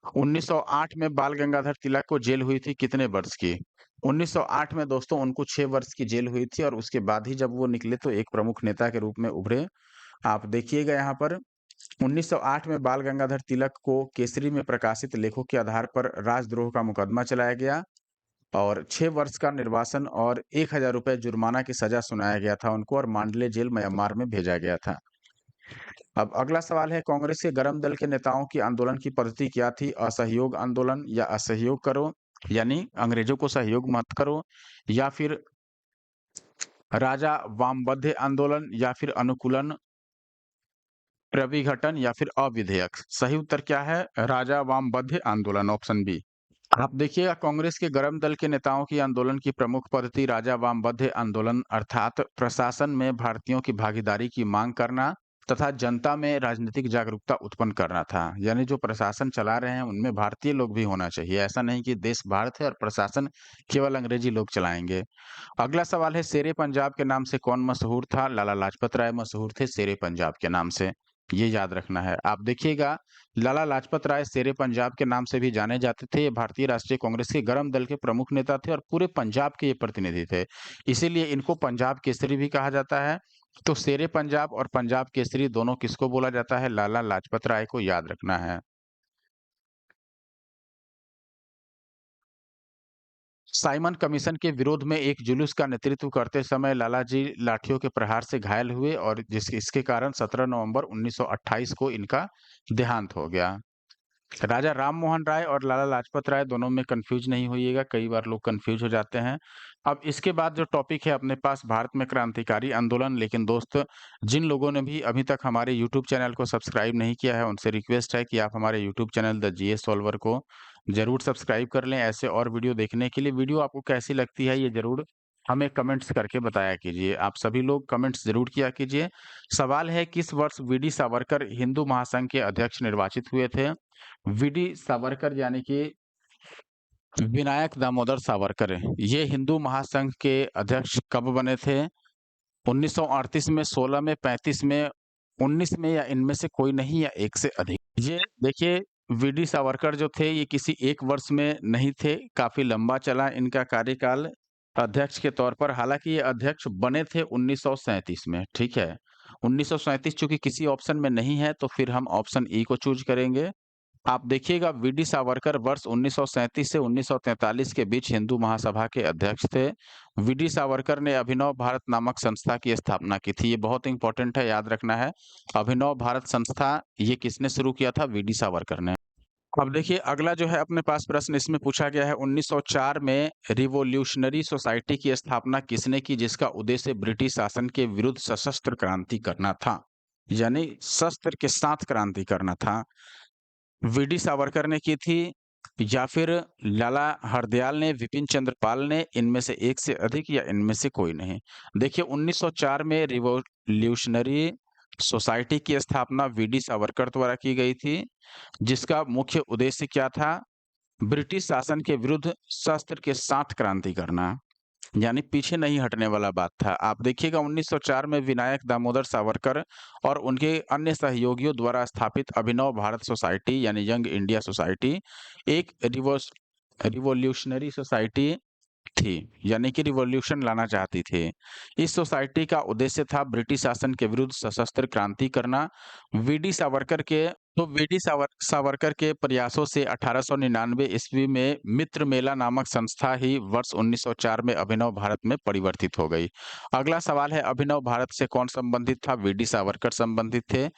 1908 में बाल गंगाधर तिलक को जेल हुई थी कितने वर्ष की? 1908 में दोस्तों उनको 6 वर्ष की जेल हुई थी और उसके बाद ही जब वो निकले तो एक प्रमुख नेता के रूप में उभरे। आप देखिएगा यहाँ पर 1908 में बाल गंगाधर तिलक को केसरी में प्रकाशित लेखों के आधार पर राजद्रोह का मुकदमा चलाया गया और 6 वर्ष का निर्वासन और 1000 रुपए जुर्माना की सजा सुनाया गया था उनको और मांडले जेल म्यांमार में भेजा गया था। अब अगला सवाल है, कांग्रेस के गरम दल के नेताओं की आंदोलन की पद्धति क्या थी? असहयोग आंदोलन या असहयोग करो, यानी अंग्रेजों को सहयोग मत करो, या फिर राजा वामबद्ध आंदोलन, या फिर अनुकूलन प्रविघटन, या फिर अविधेयक। सही उत्तर क्या है? राजा वामबद्ध आंदोलन, ऑप्शन बी। आप देखिएगा कांग्रेस के गरम दल के नेताओं की आंदोलन की प्रमुख पद्धति राजा वामबद्ध आंदोलन अर्थात प्रशासन में भारतीयों की भागीदारी की मांग करना तथा जनता में राजनीतिक जागरूकता उत्पन्न करना था। यानी जो प्रशासन चला रहे हैं उनमें भारतीय लोग भी होना चाहिए, ऐसा नहीं कि देश भारत है और प्रशासन केवल अंग्रेजी लोग चलाएंगे। अगला सवाल है, शेरे पंजाब के नाम से कौन मशहूर था? लाला लाजपत राय मशहूर थे शेरे पंजाब के नाम से, ये याद रखना है। आप देखिएगा लाला लाजपत राय शेरे पंजाब के नाम से भी जाने जाते थे। ये भारतीय राष्ट्रीय कांग्रेस के गरम दल के प्रमुख नेता थे और पूरे पंजाब के ये प्रतिनिधि थे। इसीलिए इनको पंजाब केसरी भी कहा जाता है। तो शेरे पंजाब और पंजाब केसरी दोनों किसको बोला जाता है? लाला लाजपत राय को याद रखना है। साइमन कमीशन के विरोध में एक जुलूस का नेतृत्व करते समय लालाजी लाठियों के प्रहार से घायल हुए और इसके कारण 17 नवंबर 1928 को इनका देहांत हो गया। राजा राम मोहन राय और लाला लाजपत राय दोनों में कंफ्यूज नहीं होइएगा, कई बार लोग कंफ्यूज हो जाते हैं। अब इसके बाद जो टॉपिक है अपने पास, भारत में क्रांतिकारी आंदोलन। लेकिन दोस्त, जिन लोगों ने भी अभी तक हमारे यूट्यूब चैनल को सब्सक्राइब नहीं किया है उनसे रिक्वेस्ट है कि आप हमारे YouTube channel the GS solver को जरूर सब्सक्राइब कर लें ऐसे और वीडियो देखने के लिए। वीडियो आपको कैसी लगती है ये जरूर हमें कमेंट्स करके बताया कीजिए। आप सभी लोग कमेंट्स जरूर किया कीजिए। सवाल है, किस वर्ष वीडी सावरकर हिंदू महासंघ के अध्यक्ष निर्वाचित हुए थे? वीडी सावरकर यानी कि विनायक दामोदर सावरकर, ये हिंदू महासंघ के अध्यक्ष कब बने थे? 1938 में, 16 में, 35 में, 19 में, या इनमें से कोई नहीं, या एक से अधिक? ये देखिए, वीडी सावरकर जो थे ये किसी एक वर्ष में नहीं थे, काफी लंबा चला इनका कार्यकाल अध्यक्ष के तौर पर। हालांकि ये अध्यक्ष बने थे 1937 में, ठीक है। 1937 चूंकि किसी ऑप्शन में नहीं है तो फिर हम ऑप्शन ई को चूज करेंगे। आप देखिएगा वीडी सावरकर वर्ष 1937 से 1943 के बीच हिंदू महासभा के अध्यक्ष थे। वीडी सावरकर ने अभिनव भारत नामक संस्था की स्थापना की थी। ये बहुत इंपॉर्टेंट है, याद रखना है। अभिनव भारत संस्था ये किसने शुरू किया था? वीडी सावरकर ने। अब देखिए अगला जो है अपने पास प्रश्न, इसमें पूछा गया है 1904 में रिवॉल्यूशनरी सोसाइटी की स्थापना किसने की, जिसका उद्देश्य ब्रिटिश शासन के विरुद्ध सशस्त्र क्रांति करना था, यानी शस्त्र के साथ क्रांति करना था। वीडी सावरकर ने की थी। या फिर लाला हरदयाल ने, विपिन चंद्र पाल ने, इनमें से एक से अधिक या इनमें से कोई नहीं? देखिए 1904 में रिवॉल्यूशनरी सोसाइटी की स्थापना वीडी सावरकर द्वारा की गई थी, जिसका मुख्य उद्देश्य क्या था? ब्रिटिश शासन के विरुद्ध शस्त्र के साथ क्रांति करना, यानी पीछे नहीं हटने वाला बात था। आप देखिएगा 1904 में विनायक दामोदर सावरकर और उनके अन्य सहयोगियों द्वारा स्थापित अभिनव भारत सोसाइटी यानी यंग इंडिया सोसाइटी एक रिवॉल्यूशनरी सोसाइटी थी, यानी कि रिवॉल्यूशन लाना चाहती थी। इस सोसाइटी का उद्देश्य था ब्रिटिश शासन के विरुद्ध सशस्त्र क्रांति करना। वीडी सावरकर के सावरकर के प्रयासों से 1899 ईस्वी में मित्र मेला नामक संस्था ही वर्ष 1904 में अभिनव भारत में परिवर्तित हो गई। अगला सवाल है, अभिनव भारत से कौन संबंधित था? वीडी सावरकर संबंधित थे।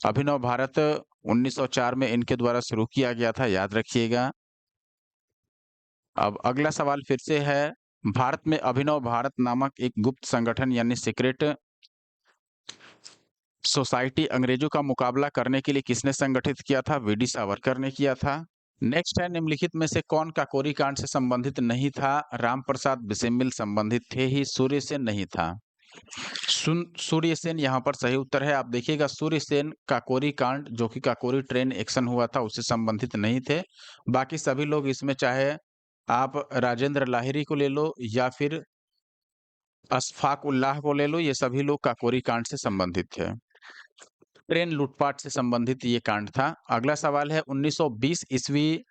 अभिनव भारत 1904 में इनके द्वारा शुरू किया गया था, याद रखिएगा। अब अगला सवाल फिर से है, भारत में अभिनव भारत नामक एक गुप्त संगठन यानी सीक्रेट सोसाइटी अंग्रेजों का मुकाबला करने के लिए किसने संगठित किया था? वीडी सावरकर ने किया था। नेक्स्ट है, निम्नलिखित में से कौन काकोरी कांड से संबंधित नहीं था? रामप्रसाद बिसेमिल संबंधित थे ही, सूर्यसेन नहीं था। सूर्यसेन यहाँ पर सही उत्तर है। आप देखिएगा सूर्यसेन काकोरी कांड जो कि काकोरी ट्रेन एक्शन हुआ था उससे संबंधित नहीं थे। बाकी सभी लोग इसमें, चाहे आप राजेंद्र लाहिरी को ले लो या फिर अशफाक उल्लाह को ले लो, ये सभी लोग काकोरी कांड से संबंधित थे। ट्रेन लूटपाट से संबंधित ये कांड था। अगला सवाल है, 1920 ईस्वी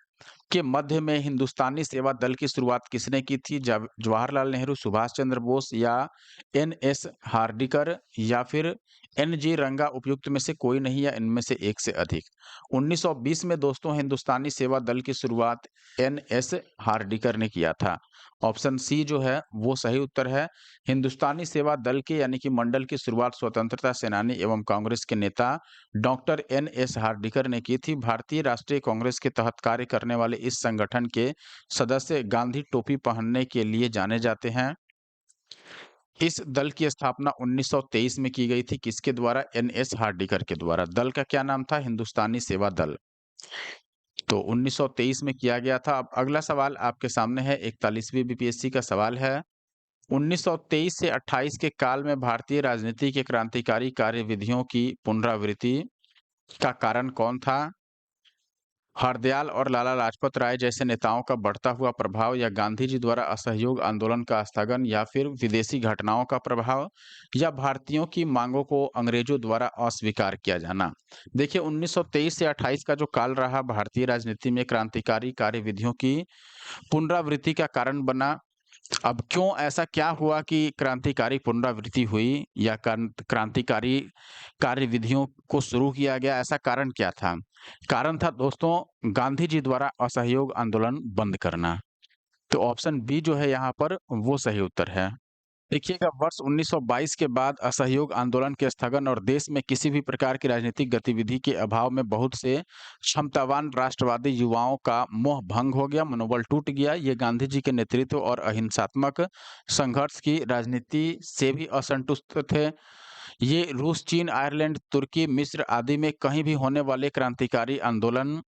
के मध्य में हिंदुस्तानी सेवा दल की शुरुआत किसने की थी? जवाहरलाल नेहरू, सुभाष चंद्र बोस या एन.एस. हार्डिकर या फिर एन.जी. रंगा? उपयुक्त में से कोई नहीं या इनमें से एक से अधिक? 1920 में दोस्तों हिंदुस्तानी सेवा दल की शुरुआत एन.एस. हार्डिकर ने किया था। ऑप्शन सी जो है वो सही उत्तर है। हिंदुस्तानी सेवा दल के यानी कि मंडल की शुरुआत स्वतंत्रता सेनानी एवं कांग्रेस के नेता डॉक्टर एन.एस. हार्डिकर ने की थी। भारतीय राष्ट्रीय कांग्रेस के तहत कार्य करने वाले इस संगठन के सदस्य गांधी टोपी पहनने के लिए जाने जाते हैं। इस दल की स्थापना 1923 में की गई थी, किसके द्वारा? एन.एस. हार्डिकर के द्वारा। दल का क्या नाम था? हिंदुस्तानी सेवा दल। तो 1923 में किया गया था। अब अगला सवाल आपके सामने है, 41वीं बीपीएससी का सवाल है। 1923 से 28 के काल में भारतीय राजनीति के क्रांतिकारी कार्यविधियों की पुनरावृत्ति का कारण कौन था? हरदयाल और लाला लाजपत राय जैसे नेताओं का बढ़ता हुआ प्रभाव या गांधी जी द्वारा असहयोग आंदोलन का स्थगन या फिर विदेशी घटनाओं का प्रभाव या भारतीयों की मांगों को अंग्रेजों द्वारा अस्वीकार किया जाना? देखिए 1923 से 28 का जो काल रहा भारतीय राजनीति में क्रांतिकारी कार्यविधियों की पुनरावृत्ति का कारण बना। अब क्यों ऐसा क्या हुआ कि क्रांतिकारी पुनरावृत्ति हुई या क्रांतिकारी कार्यविधियों को शुरू किया गया, ऐसा कारण क्या था? कारण था दोस्तों गांधी जी द्वारा असहयोग आंदोलन बंद करना। तो ऑप्शन बी जो है यहाँ पर वो सही उत्तर है। देखिएगा वर्ष 1922 के बाद असहयोग आंदोलन के स्थगन और देश में किसी भी प्रकार की राजनीतिक गतिविधि के अभाव में बहुत से क्षमतावान राष्ट्रवादी युवाओं का मोह भंग हो गया, मनोबल टूट गया। ये गांधी जी के नेतृत्व और अहिंसात्मक संघर्ष की राजनीति से भी असंतुष्ट थे। ये रूस, चीन, आयरलैंड, तुर्की, मिस्र आदि में कहीं भी होने वाले क्रांतिकारी आंदोलन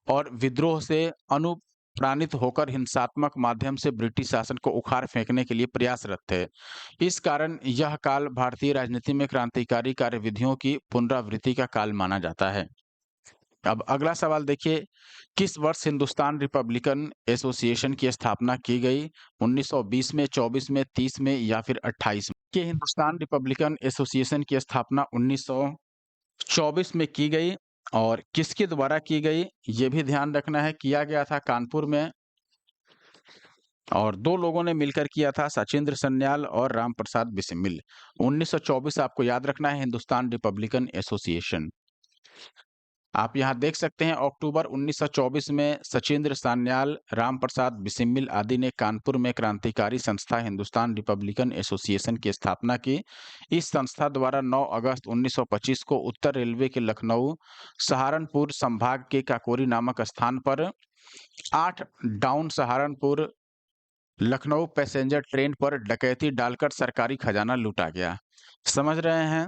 और विद्रोह से अनुप्राणित होकर हिंसात्मक माध्यम से ब्रिटिश शासन को उखाड़ फेंकने के लिए प्रयासरत थे। इस कारण यह काल भारतीय राजनीति में क्रांतिकारी कार्यविधियों की पुनरावृत्ति का काल माना जाता है। अब अगला सवाल देखिए, किस वर्ष हिंदुस्तान रिपब्लिकन एसोसिएशन की स्थापना की गई? 1920 में, 24 में, 30 में या फिर 28 में? कि हिंदुस्तान रिपब्लिकन एसोसिएशन की स्थापना 1924 में की गई और किसके द्वारा की गई ये भी ध्यान रखना है। किया गया था कानपुर में और दो लोगों ने मिलकर किया था, सचिंद्र सन्याल और रामप्रसाद बिस्मिल। 1924 आपको याद रखना है, हिंदुस्तान रिपब्लिकन एसोसिएशन। आप यहाँ देख सकते हैं अक्टूबर 1924 में सचिंद्र सान्याल, रामप्रसाद बिस्मिल आदि ने कानपुर में क्रांतिकारी संस्था हिंदुस्तान रिपब्लिकन एसोसिएशन की स्थापना की। इस संस्था द्वारा 9 अगस्त 1925 को उत्तर रेलवे के लखनऊ सहारनपुर संभाग के काकोरी नामक स्थान पर 8 down Saharanpur Lucknow passenger train पर डकैती डालकर सरकारी खजाना लूटा गया। समझ रहे हैं?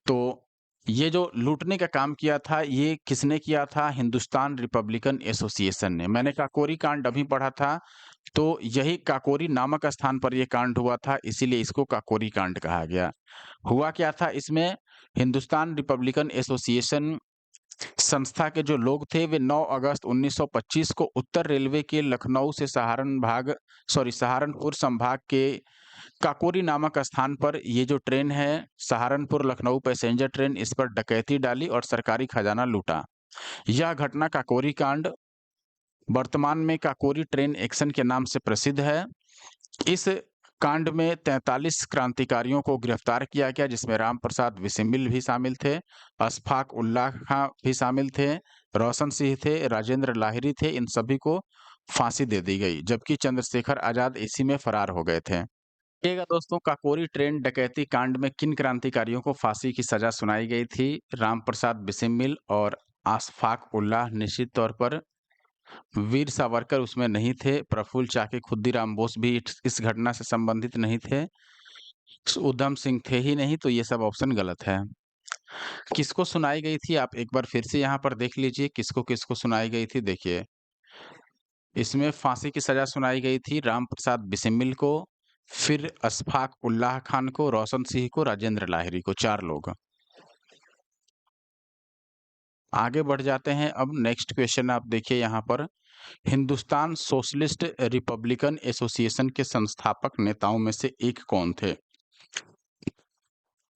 तो ये जो लूटने का काम किया था, ये किसने किया था? हिंदुस्तान रिपब्लिकन एसोसिएशन ने। मैंने काकोरी कांड अभी पढ़ा था, तो यही काकोरी नामक स्थान पर ये कांड हुआ था, इसीलिए इसको काकोरी कांड कहा गया। हुआ क्या था इसमें? हिंदुस्तान रिपब्लिकन एसोसिएशन संस्था के जो लोग थे, वे 9 अगस्त 1925 को उत्तर रेलवे के लखनऊ से सहारनपुर संभाग के काकोरी नामक स्थान पर ये जो ट्रेन है, सहारनपुर लखनऊ पैसेंजर ट्रेन, इस पर डकैती डाली और सरकारी खजाना लूटा। यह घटना काकोरी कांड वर्तमान में काकोरी ट्रेन एक्शन के नाम से प्रसिद्ध है। इस कांड में 43 क्रांतिकारियों को गिरफ्तार किया गया, जिसमें राम प्रसाद बिस्मिल भी शामिल थे, अशफाक उल्लाह खां भी शामिल थे, रोशन सिंह थे, राजेंद्र लाहिरी थे। इन सभी को फांसी दे दी गई, जबकि चंद्रशेखर आजाद इसी में फरार हो गए थे। देखिएगा दोस्तों, काकोरी ट्रेन डकैती कांड में किन क्रांतिकारियों को फांसी की सजा सुनाई गई थी? राम प्रसाद बिस्मिल और अशफाक उल्लाह। निश्चित तौर पर वीर सावरकर उसमें नहीं थे, प्रफुल्ल चाकी, खुद्दीराम बोस भी इस घटना से संबंधित नहीं थे, उधम सिंह थे ही नहीं, तो ये सब ऑप्शन गलत है। किसको सुनाई गई थी? आप एक बार फिर से यहाँ पर देख लीजिए, किसको-किसको सुनाई गई थी। देखिए, इसमें फांसी की सजा सुनाई गई थी राम प्रसाद बिस्मिल को, फिर अशफाक उल्लाह खान को, रोशन सिंह को, राजेंद्र लाहिरी को, 4 लोग। आगे बढ़ जाते हैं। अब नेक्स्ट क्वेश्चन आप देखिए यहाँ पर, हिंदुस्तान सोशलिस्ट रिपब्लिकन एसोसिएशन के संस्थापक नेताओं में से एक कौन थे?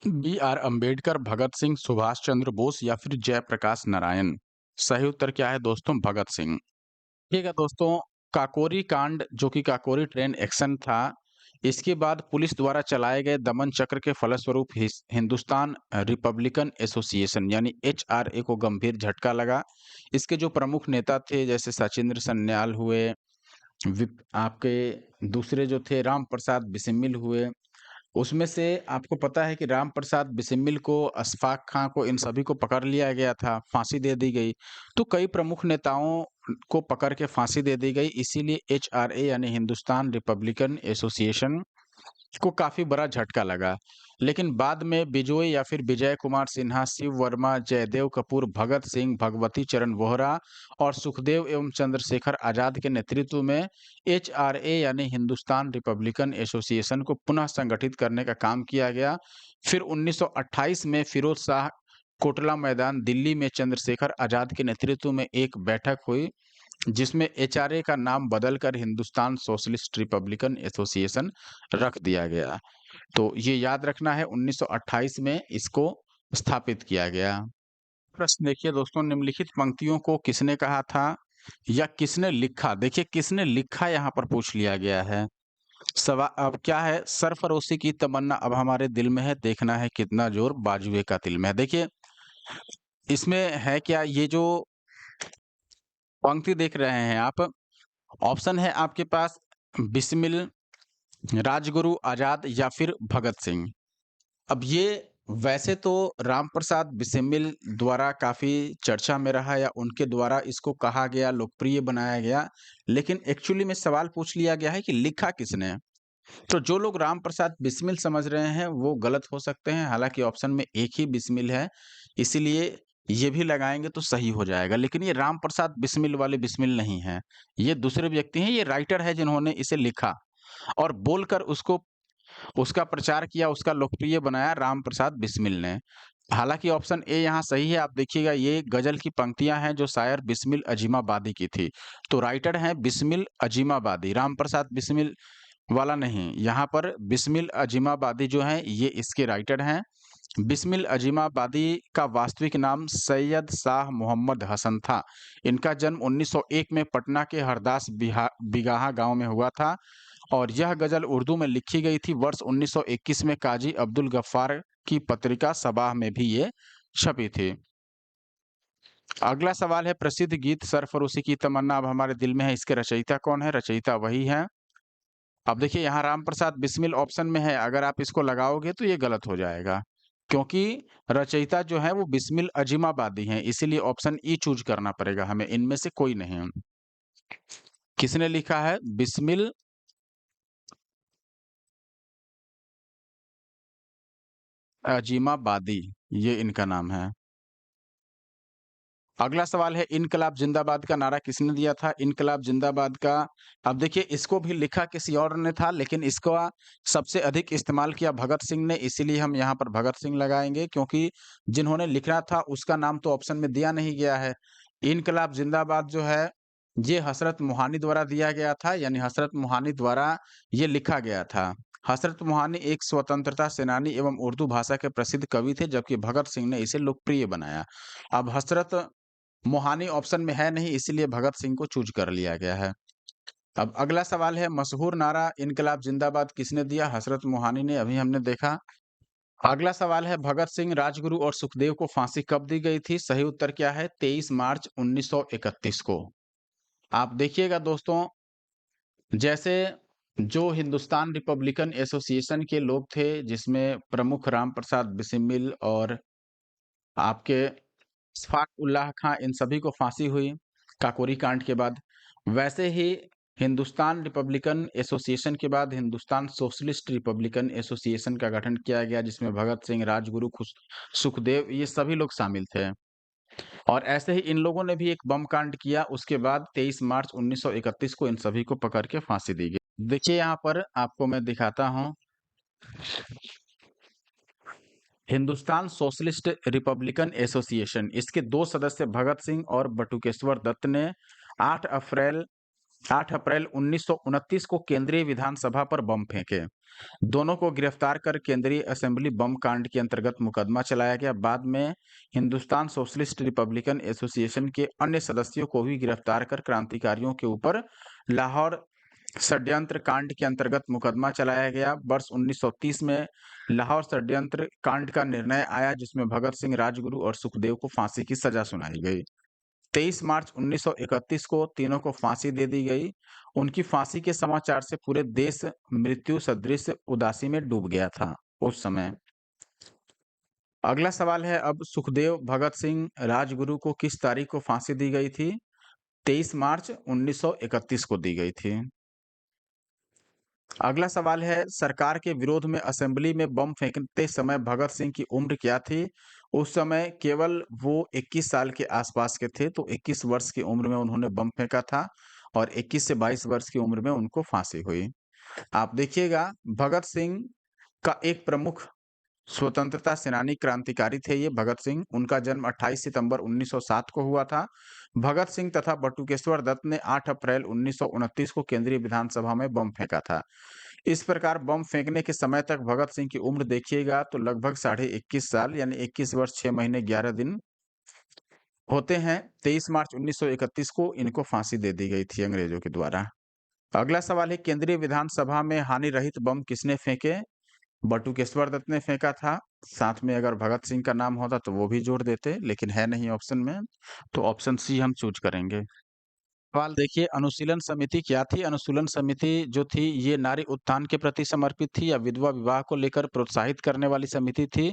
बी आर अंबेडकर, भगत सिंह, सुभाष चंद्र बोस या फिर जयप्रकाश नारायण? सही उत्तर क्या है दोस्तों? भगत सिंह। ठीक है दोस्तों, काकोरी कांड जो कि काकोरी ट्रेन एक्शन था, इसके बाद पुलिस द्वारा चलाए गए दमन चक्र के फलस्वरूप हिंदुस्तान रिपब्लिकन एसोसिएशन यानी एचआरए को गंभीर झटका लगा। इसके जो प्रमुख नेता थे, जैसे सचिंद्र सन्याल हुए, आपके दूसरे जो थे राम प्रसाद बिस्मिल हुए, उसमें से आपको पता है कि राम प्रसाद बिस्मिल को, अशफाक खां को, इन सभी को पकड़ लिया गया था, फांसी दे दी गई। तो कई प्रमुख नेताओं को पकड़ के फांसी दे दी गई, इसीलिए एचआरए यानी हिंदुस्तान रिपब्लिकन एसोसिएशन को काफ़ी बड़ा झटका लगा। लेकिन बाद में बिजोय या फिर विजय कुमार सिन्हा, शिव वर्मा, जयदेव कपूर, भगत सिंह, भगवती चरण वोहरा और सुखदेव एवं चंद्रशेखर आजाद के नेतृत्व में एचआरए यानी हिंदुस्तान रिपब्लिकन एसोसिएशन को पुनः संगठित करने का काम किया गया। फिर 1928 में फिरोज शाह कोटला मैदान दिल्ली में चंद्रशेखर आजाद के नेतृत्व में एक बैठक हुई, जिसमें एचआरए का नाम बदलकर हिंदुस्तान सोशलिस्ट रिपब्लिकन एसोसिएशन रख दिया गया। तो ये याद रखना है, 1928 में इसको स्थापित किया गया। प्रश्न देखिए दोस्तों, निम्नलिखित पंक्तियों को किसने कहा था या किसने लिखा? देखिए, किसने लिखा यहाँ पर पूछ लिया गया है। अब क्या है? सरफरोशी की तमन्ना अब हमारे दिल में है, देखना है कितना जोर बाजुए का तिल में है। देखिए, इसमें है क्या? ये जो पंक्ति देख रहे हैं आप, ऑप्शन है आपके पास बिस्मिल, राजगुरु, आजाद या फिर भगत सिंह। अब ये वैसे तो राम प्रसाद बिस्मिल द्वारा काफ़ी चर्चा में रहा या उनके द्वारा इसको कहा गया, लोकप्रिय बनाया गया, लेकिन एक्चुअली में सवाल पूछ लिया गया है कि लिखा किसने? तो जो लोग राम प्रसाद बिस्मिल समझ रहे हैं, वो गलत हो सकते हैं, हालाँकि ऑप्शन में एक ही बिस्मिल है, इसीलिए ये भी लगाएँगे तो सही हो जाएगा। लेकिन ये राम प्रसाद बिस्मिल वाले बिस्मिल नहीं हैं, ये दूसरे व्यक्ति हैं, ये राइटर है जिन्होंने इसे लिखा और बोलकर उसका प्रचार किया, उसका लोकप्रिय बनाया राम प्रसाद बिस्मिल ने। हालाँकि ऑप्शन ए यहाँ सही है, आप देखिएगा ये गज़ल की पंक्तियाँ हैं जो शायर बिस्मिल अजीमाबादी की थी। तो राइटर हैं बिस्मिल अजीमाबादी, राम प्रसाद बिस्मिल वाला नहीं। यहाँ पर बिस्मिल अजीमाबादी जो हैं, ये इसके राइटर हैं। बिस्मिल अजीमाबादी का वास्तविक नाम सैयद शाह मोहम्मद हसन था। इनका जन्म 1901 में पटना के हरदास बिगाहा गाँव में हुआ था और यह गज़ल उर्दू में लिखी गई थी। वर्ष 1921 में काजी अब्दुल गफ्फार की पत्रिका सबाह में भी ये छपी थी। अगला सवाल है, प्रसिद्ध गीत सरफरोशी की तमन्ना अब हमारे दिल में है, इसके रचयिता कौन है? रचयिता वही हैं। अब देखिए, यहाँ राम प्रसाद बिस्मिल ऑप्शन में है, अगर आप इसको लगाओगे तो ये गलत हो जाएगा, क्योंकि रचयिता जो है वो बिस्मिल अजीमाबादी हैं, इसीलिए ऑप्शन ई चूज़ करना पड़ेगा हमें, इनमें से कोई नहीं। किसने लिखा है? बिस्मिल अजीमाबादी। ये इनका नाम है। अगला सवाल है, इनकलाब जिंदाबाद का नारा किसने दिया था? इनकलाब जिंदाबाद का, अब देखिए इसको भी लिखा किसी और ने था, लेकिन इसका सबसे अधिक इस्तेमाल किया भगत सिंह ने, इसीलिए हम यहाँ पर भगत सिंह लगाएँगे, क्योंकि जिन्होंने लिखना था उसका नाम तो ऑप्शन में दिया नहीं गया है। इनकलाब जिंदाबाद जो है, ये हज़रत मोहानी द्वारा दिया गया था, यानी हज़रत मोहानी द्वारा ये लिखा गया था। हज़रत मोहानी एक स्वतंत्रता सेनानी एवं उर्दू भाषा के प्रसिद्ध कवि थे, जबकि भगत सिंह ने इसे लोकप्रिय बनाया। अब हज़रत मोहानी ऑप्शन में है नहीं, इसीलिए भगत सिंह को चूज़ कर लिया गया है। अब अगला सवाल है, मशहूर नारा इनकलाब जिंदाबाद किसने दिया? हज़रत मोहानी ने, अभी हमने देखा। अगला सवाल है, भगत सिंह, राजगुरु और सुखदेव को फांसी कब दी गई थी? सही उत्तर क्या है? 23 मार्च 1931 को। आप देखिएगा दोस्तों, जैसे जो हिंदुस्तान रिपब्लिकन एसोसिएशन के लोग थे, जिसमें प्रमुख राम प्रसाद बिस्मिल और आपके इशफाक उल्लाह खां, इन सभी को फांसी हुई काकोरी कांड के बाद। वैसे ही हिंदुस्तान रिपब्लिकन एसोसिएशन के बाद हिंदुस्तान सोशलिस्ट रिपब्लिकन एसोसिएशन का गठन किया गया, जिसमें भगत सिंह, राजगुरु, सुखदेव, ये सभी लोग शामिल थे। और ऐसे ही इन लोगों ने भी एक बम कांड किया, उसके बाद 23 मार्च 1931 को इन सभी को पकड़ के फांसी दी गई। देखिए यहाँ पर आपको मैं दिखाता हूँ, हिंदुस्तान सोशलिस्ट रिपब्लिकन एसोसिएशन, इसके 2 सदस्य भगत सिंह और बटुकेश्वर दत्त ने 8 अप्रैल 8 अप्रैल 1929 को केंद्रीय विधानसभा पर बम फेंके। दोनों को गिरफ्तार कर केंद्रीय असेंबली बम कांड के अंतर्गत मुकदमा चलाया गया। बाद में हिंदुस्तान सोशलिस्ट रिपब्लिकन एसोसिएशन के अन्य सदस्यों को भी गिरफ्तार कर क्रांतिकारियों के ऊपर लाहौर षड्यंत्र कांड के अंतर्गत मुकदमा चलाया गया। वर्ष 1930 में लाहौर षड्यंत्र कांड का निर्णय आया, जिसमें भगत सिंह, राजगुरु और सुखदेव को फांसी की सजा सुनाई गई। 23 मार्च 1931 को तीनों को फांसी दे दी गई। उनकी फांसी के समाचार से पूरे देश मृत्यु सदृश उदासी में डूब गया था उस समय। अगला सवाल है, अब सुखदेव, भगत सिंह, राजगुरु को किस तारीख को फांसी दी गई थी? 23 मार्च 1931 को दी गई थी। अगला सवाल है, सरकार के विरोध में असेंबली में बम फेंकते समय भगत सिंह की उम्र क्या थी? उस समय केवल वो 21 साल के आसपास के थे, तो 21 वर्ष की उम्र में उन्होंने बम फेंका था और 21 से 22 वर्ष की उम्र में उनको फांसी हुई। आप देखिएगा, भगत सिंह का एक प्रमुख स्वतंत्रता सेनानी क्रांतिकारी थे ये भगत सिंह। उनका जन्म 28 सितंबर 1907 को हुआ था। भगत सिंह तथा बटुकेश्वर दत्त ने 8 अप्रैल 1929 को केंद्रीय विधानसभा में बम फेंका था। इस प्रकार बम फेंकने के समय तक भगत सिंह की उम्र देखिएगा तो लगभग साढ़े 21 साल, यानी 21 वर्ष 6 महीने 11 दिन होते हैं। 23 मार्च 1931 को इनको फांसी दे दी गई थी अंग्रेजों के द्वारा। अगला सवाल है, केंद्रीय विधानसभा में हानि रहित बम किसने फेंके? बटुकेश्वर दत्त ने फेंका था। साथ में अगर भगत सिंह का नाम होता तो वो भी जोड़ देते, लेकिन है नहीं ऑप्शन में, तो ऑप्शन सी हम चूज करेंगे। सवाल देखिए, अनुशीलन समिति क्या थी? अनुशीलन समिति जो थी, ये नारी उत्थान के प्रति समर्पित थी, या विधवा विवाह को लेकर प्रोत्साहित करने वाली समिति थी,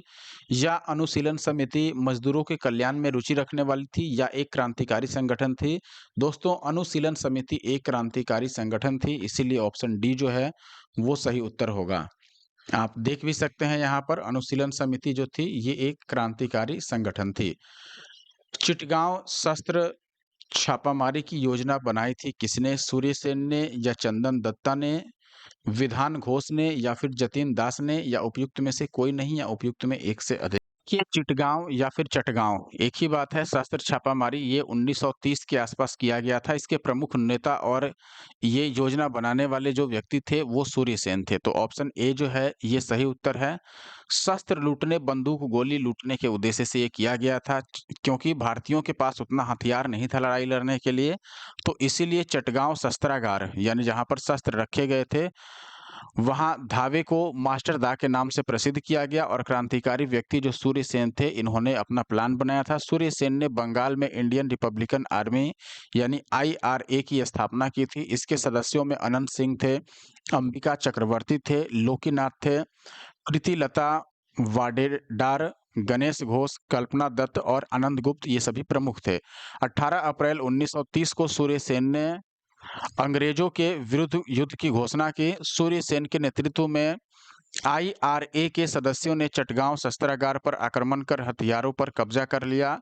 या अनुशीलन समिति मजदूरों के कल्याण में रुचि रखने वाली थी, या एक क्रांतिकारी संगठन थी? दोस्तों, अनुशीलन समिति एक क्रांतिकारी संगठन थी, इसीलिए ऑप्शन डी जो है वो सही उत्तर होगा। आप देख भी सकते हैं यहाँ पर, अनुशीलन समिति जो थी ये एक क्रांतिकारी संगठन थी। चिटगांव शस्त्र छापामारी की योजना बनाई थी किसने? सूर्यसेन ने, या चंदन दत्ता ने, विधान घोष ने, या फिर जतीन दास ने, या उपयुक्त में से कोई नहीं, या उपयुक्त में एक से अधिक? ये चिटगांव या फिर चटगांव एक ही बात है। शस्त्र छापामारी ये 1930 के आसपास किया गया था। इसके प्रमुख नेता और ये योजना बनाने वाले जो व्यक्ति थे वो सूर्यसेन थे। तो ऑप्शन ए जो है ये सही उत्तर है। शस्त्र लूटने, बंदूक गोली लूटने के उद्देश्य से ये किया गया था, क्योंकि भारतीयों के पास उतना हथियार नहीं था लड़ाई लड़ने के लिए। तो इसीलिए चटगांव शस्त्रागार, यानी जहां पर शस्त्र रखे गए थे, वहां धावे को मास्टर दा के नाम से प्रसिद्ध किया गया। और क्रांतिकारी व्यक्ति जो सूर्यसेन थे, इन्होंने अपना प्लान बनाया था। सूर्यसेन ने बंगाल में इंडियन रिपब्लिकन आर्मी यानी IRA की स्थापना की थी। इसके सदस्यों में अनंत सिंह थे, अंबिका चक्रवर्ती थे, लोकीनाथ थे, प्रीतिलता वाडेदार, गणेश घोष, कल्पना दत्त और आनंद गुप्त, ये सभी प्रमुख थे। 18 अप्रैल 1930 को सूर्यसेन ने अंग्रेजों के विरुद्ध युद्ध की घोषणा की। सूर्यसेन के नेतृत्व में आईआरए के सदस्यों ने चटगांव शस्त्रागार पर आक्रमण कर हथियारों पर कब्जा कर लिया।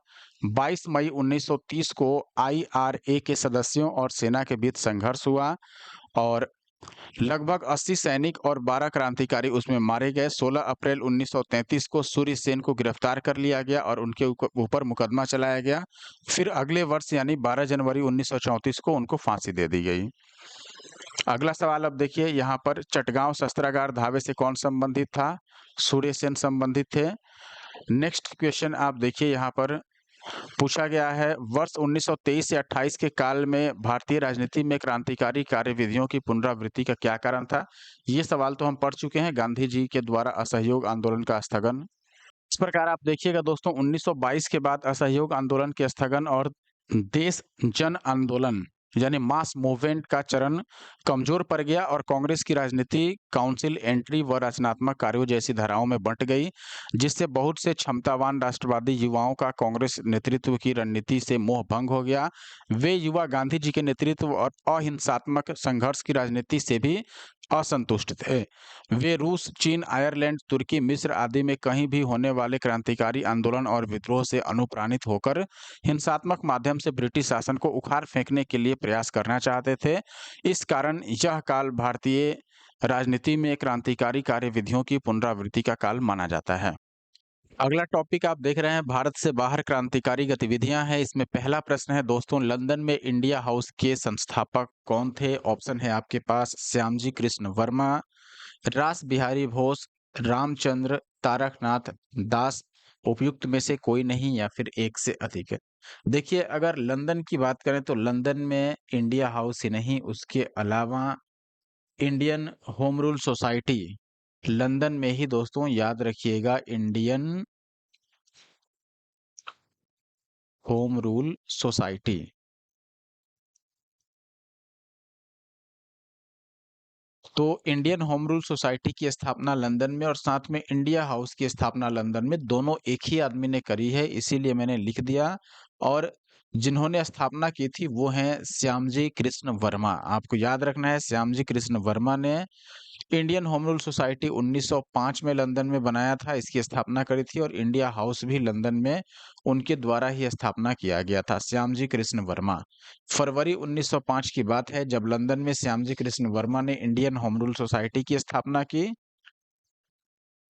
22 मई 1930 को आईआरए के सदस्यों और सेना के बीच संघर्ष हुआ और लगभग 80 सैनिक और 12 क्रांतिकारी उसमें मारे गए। 16 अप्रैल 1933 को सूर्य सेन को गिरफ्तार कर लिया गया और उनके ऊपर मुकदमा चलाया गया। फिर अगले वर्ष यानी 12 जनवरी 1934 को उनको फांसी दे दी गई। अगला सवाल अब देखिए, यहाँ पर चटगांव शस्त्रागार धावे से कौन संबंधित था? सूर्य सेन संबंधित थे। नेक्स्ट क्वेश्चन आप देखिए, यहाँ पर पूछा गया है, वर्ष 1923 से 28 के काल में भारतीय राजनीति में क्रांतिकारी कार्यविधियों की पुनरावृत्ति का क्या कारण था? ये सवाल तो हम पढ़ चुके हैं, गांधी जी के द्वारा असहयोग आंदोलन का स्थगन। इस प्रकार आप देखिएगा दोस्तों, 1922 के बाद असहयोग आंदोलन के स्थगन और देश जन आंदोलन यानी मास मूवमेंट का चरण कमजोर पड़ गया और कांग्रेस की राजनीति काउंसिल एंट्री व रचनात्मक कार्यों जैसी धाराओं में बंट गई, जिससे बहुत से क्षमतावान राष्ट्रवादी युवाओं का कांग्रेस नेतृत्व की रणनीति से मोह भंग हो गया। वे युवा गांधी जी के नेतृत्व और अहिंसात्मक संघर्ष की राजनीति से भी असंतुष्ट थे। वे रूस, चीन, आयरलैंड, तुर्की, मिस्र आदि में कहीं भी होने वाले क्रांतिकारी आंदोलन और विद्रोह से अनुप्राणित होकर हिंसात्मक माध्यम से ब्रिटिश शासन को उखाड़ फेंकने के लिए प्रयास करना चाहते थे। इस कारण यह काल भारतीय राजनीति में क्रांतिकारी कार्यविधियों की पुनरावृत्ति का काल माना जाता है। अगला टॉपिक आप देख रहे हैं, भारत से बाहर क्रांतिकारी गतिविधियां हैं। इसमें पहला प्रश्न है दोस्तों, लंदन में इंडिया हाउस के संस्थापक कौन थे? ऑप्शन है आपके पास श्यामजी कृष्ण वर्मा, रास बिहारी बोस, रामचंद्र तारकनाथ दास, उपयुक्त में से कोई नहीं या फिर एक से अधिक है। देखिए, अगर लंदन की बात करें तो लंदन में इंडिया हाउस ही नहीं, उसके अलावा Indian home rule society London में ही दोस्तों, याद रखिएगा, इंडियन होम रूल सोसाइटी। तो इंडियन होम रूल सोसाइटी की स्थापना लंदन में और साथ में इंडिया हाउस की स्थापना लंदन में, दोनों एक ही आदमी ने करी है, इसीलिए मैंने लिख दिया। और जिन्होंने स्थापना की थी वो हैं श्यामजी कृष्ण वर्मा। आपको याद रखना है, श्यामजी कृष्ण वर्मा ने इंडियन होम रूल सोसाइटी 1905 में लंदन में बनाया था, इसकी स्थापना करी थी और इंडिया हाउस भी लंदन में उनके द्वारा ही स्थापना किया गया था, श्यामजी कृष्ण वर्मा। फरवरी 1905 की बात है जब लंदन में श्यामजी कृष्ण वर्मा ने इंडियन होम रूल सोसाइटी की स्थापना की।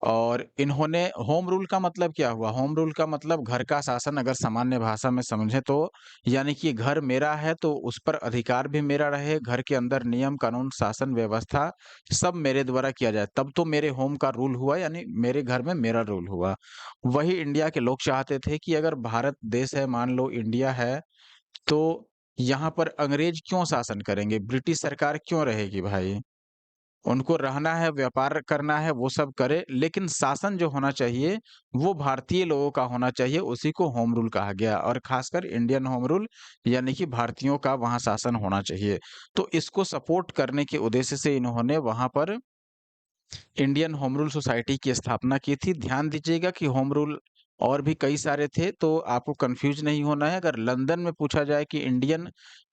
और इन्होंने, होम रूल का मतलब क्या हुआ? होम रूल का मतलब घर का शासन, अगर सामान्य भाषा में समझे तो, यानी कि घर मेरा है तो उस पर अधिकार भी मेरा रहे, घर के अंदर नियम कानून शासन व्यवस्था सब मेरे द्वारा किया जाए, तब तो मेरे होम का रूल हुआ, यानी मेरे घर में मेरा रूल हुआ। वही इंडिया के लोग चाहते थे कि अगर भारत देश है, मान लो इंडिया है, तो यहाँ पर अंग्रेज क्यों शासन करेंगे, ब्रिटिश सरकार क्यों रहेगी भाई? उनको रहना है, व्यापार करना है, वो सब करे, लेकिन शासन जो होना चाहिए वो भारतीय लोगों का होना चाहिए, उसी को होम रूल कहा गया और खासकर इंडियन होम रूल, यानी कि भारतीयों का वहाँ शासन होना चाहिए। तो इसको सपोर्ट करने के उद्देश्य से इन्होंने वहाँ पर इंडियन होम रूल सोसाइटी की स्थापना की थी। ध्यान दीजिएगा कि होम रूल और भी कई सारे थे, तो आपको कंफ्यूज नहीं होना है। अगर लंदन में पूछा जाए कि इंडियन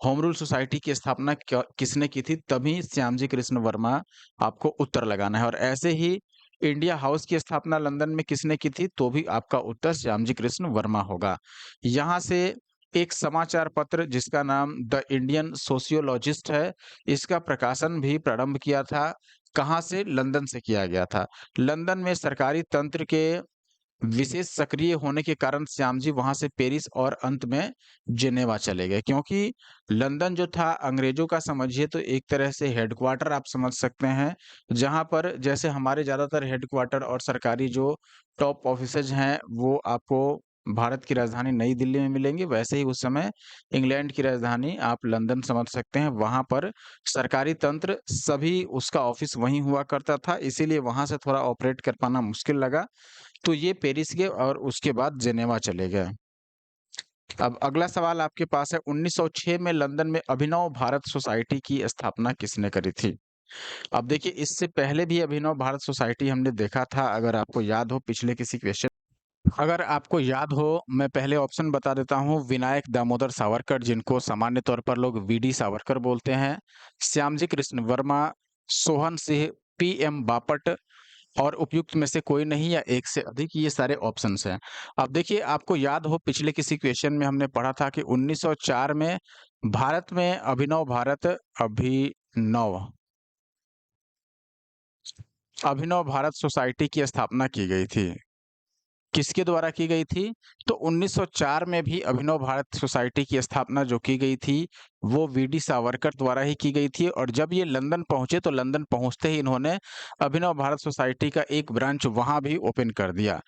होम रूल सोसाइटी की स्थापना किसने की थी, तभी श्यामजी कृष्ण वर्मा आपको उत्तर लगाना है। और ऐसे ही इंडिया हाउस की स्थापना लंदन में किसने की थी, तो भी आपका उत्तर श्यामजी कृष्ण वर्मा होगा। यहाँ से एक समाचार पत्र जिसका नाम द इंडियन सोशियोलॉजिस्ट है, इसका प्रकाशन भी प्रारंभ किया था। कहाँ से? लंदन से किया गया था। लंदन में सरकारी तंत्र के विशेष सक्रिय होने के कारण श्यामजी वहां से पेरिस और अंत में जेनेवा चले गए, क्योंकि लंदन जो था अंग्रेजों का, समझिए तो एक तरह से हेडक्वार्टर आप समझ सकते हैं, जहां पर जैसे हमारे ज्यादातर हेडक्वार्टर और सरकारी जो टॉप ऑफिसेज हैं वो आपको भारत की राजधानी नई दिल्ली में मिलेंगे, वैसे ही उस समय इंग्लैंड की राजधानी आप लंदन समझ सकते हैं। वहां पर सरकारी तंत्र सभी, उसका ऑफिस वहीं हुआ करता था, इसीलिए वहां से थोड़ा ऑपरेट कर पाना मुश्किल लगा, तो ये पेरिस गए और उसके बाद जेनेवा चले गए। अब अगला सवाल आपके पास है, 1906 में लंदन में अभिनव भारत सोसाइटी की स्थापना किसने करी थी? अब देखिए, इससे पहले भी अभिनव भारत सोसाइटी हमने देखा था, अगर आपको याद हो पिछले किसी क्वेश्चन, अगर आपको याद हो, मैं पहले ऑप्शन बता देता हूँ, विनायक दामोदर सावरकर, जिनको सामान्य तौर पर लोग वीडी सावरकर बोलते हैं, श्यामजी कृष्ण वर्मा, सोहन सिंह, पीएम बापट, और उपयुक्त में से कोई नहीं या एक से अधिक, ये सारे ऑप्शंस हैं। अब देखिए, आपको याद हो पिछले किसी क्वेश्चन में हमने पढ़ा था कि 1904 में भारत में अभिनव अभिनव भारत सोसाइटी की स्थापना की गई थी। किसके द्वारा की गई थी? तो 1904 में भी अभिनव भारत सोसाइटी की स्थापना जो की गई थी, वो वीडी सावरकर द्वारा ही की गई थी और जब ये लंदन पहुँचे तो लंदन पहुँचते ही इन्होंने अभिनव भारत सोसाइटी का एक ब्रांच वहाँ भी ओपन कर दिया।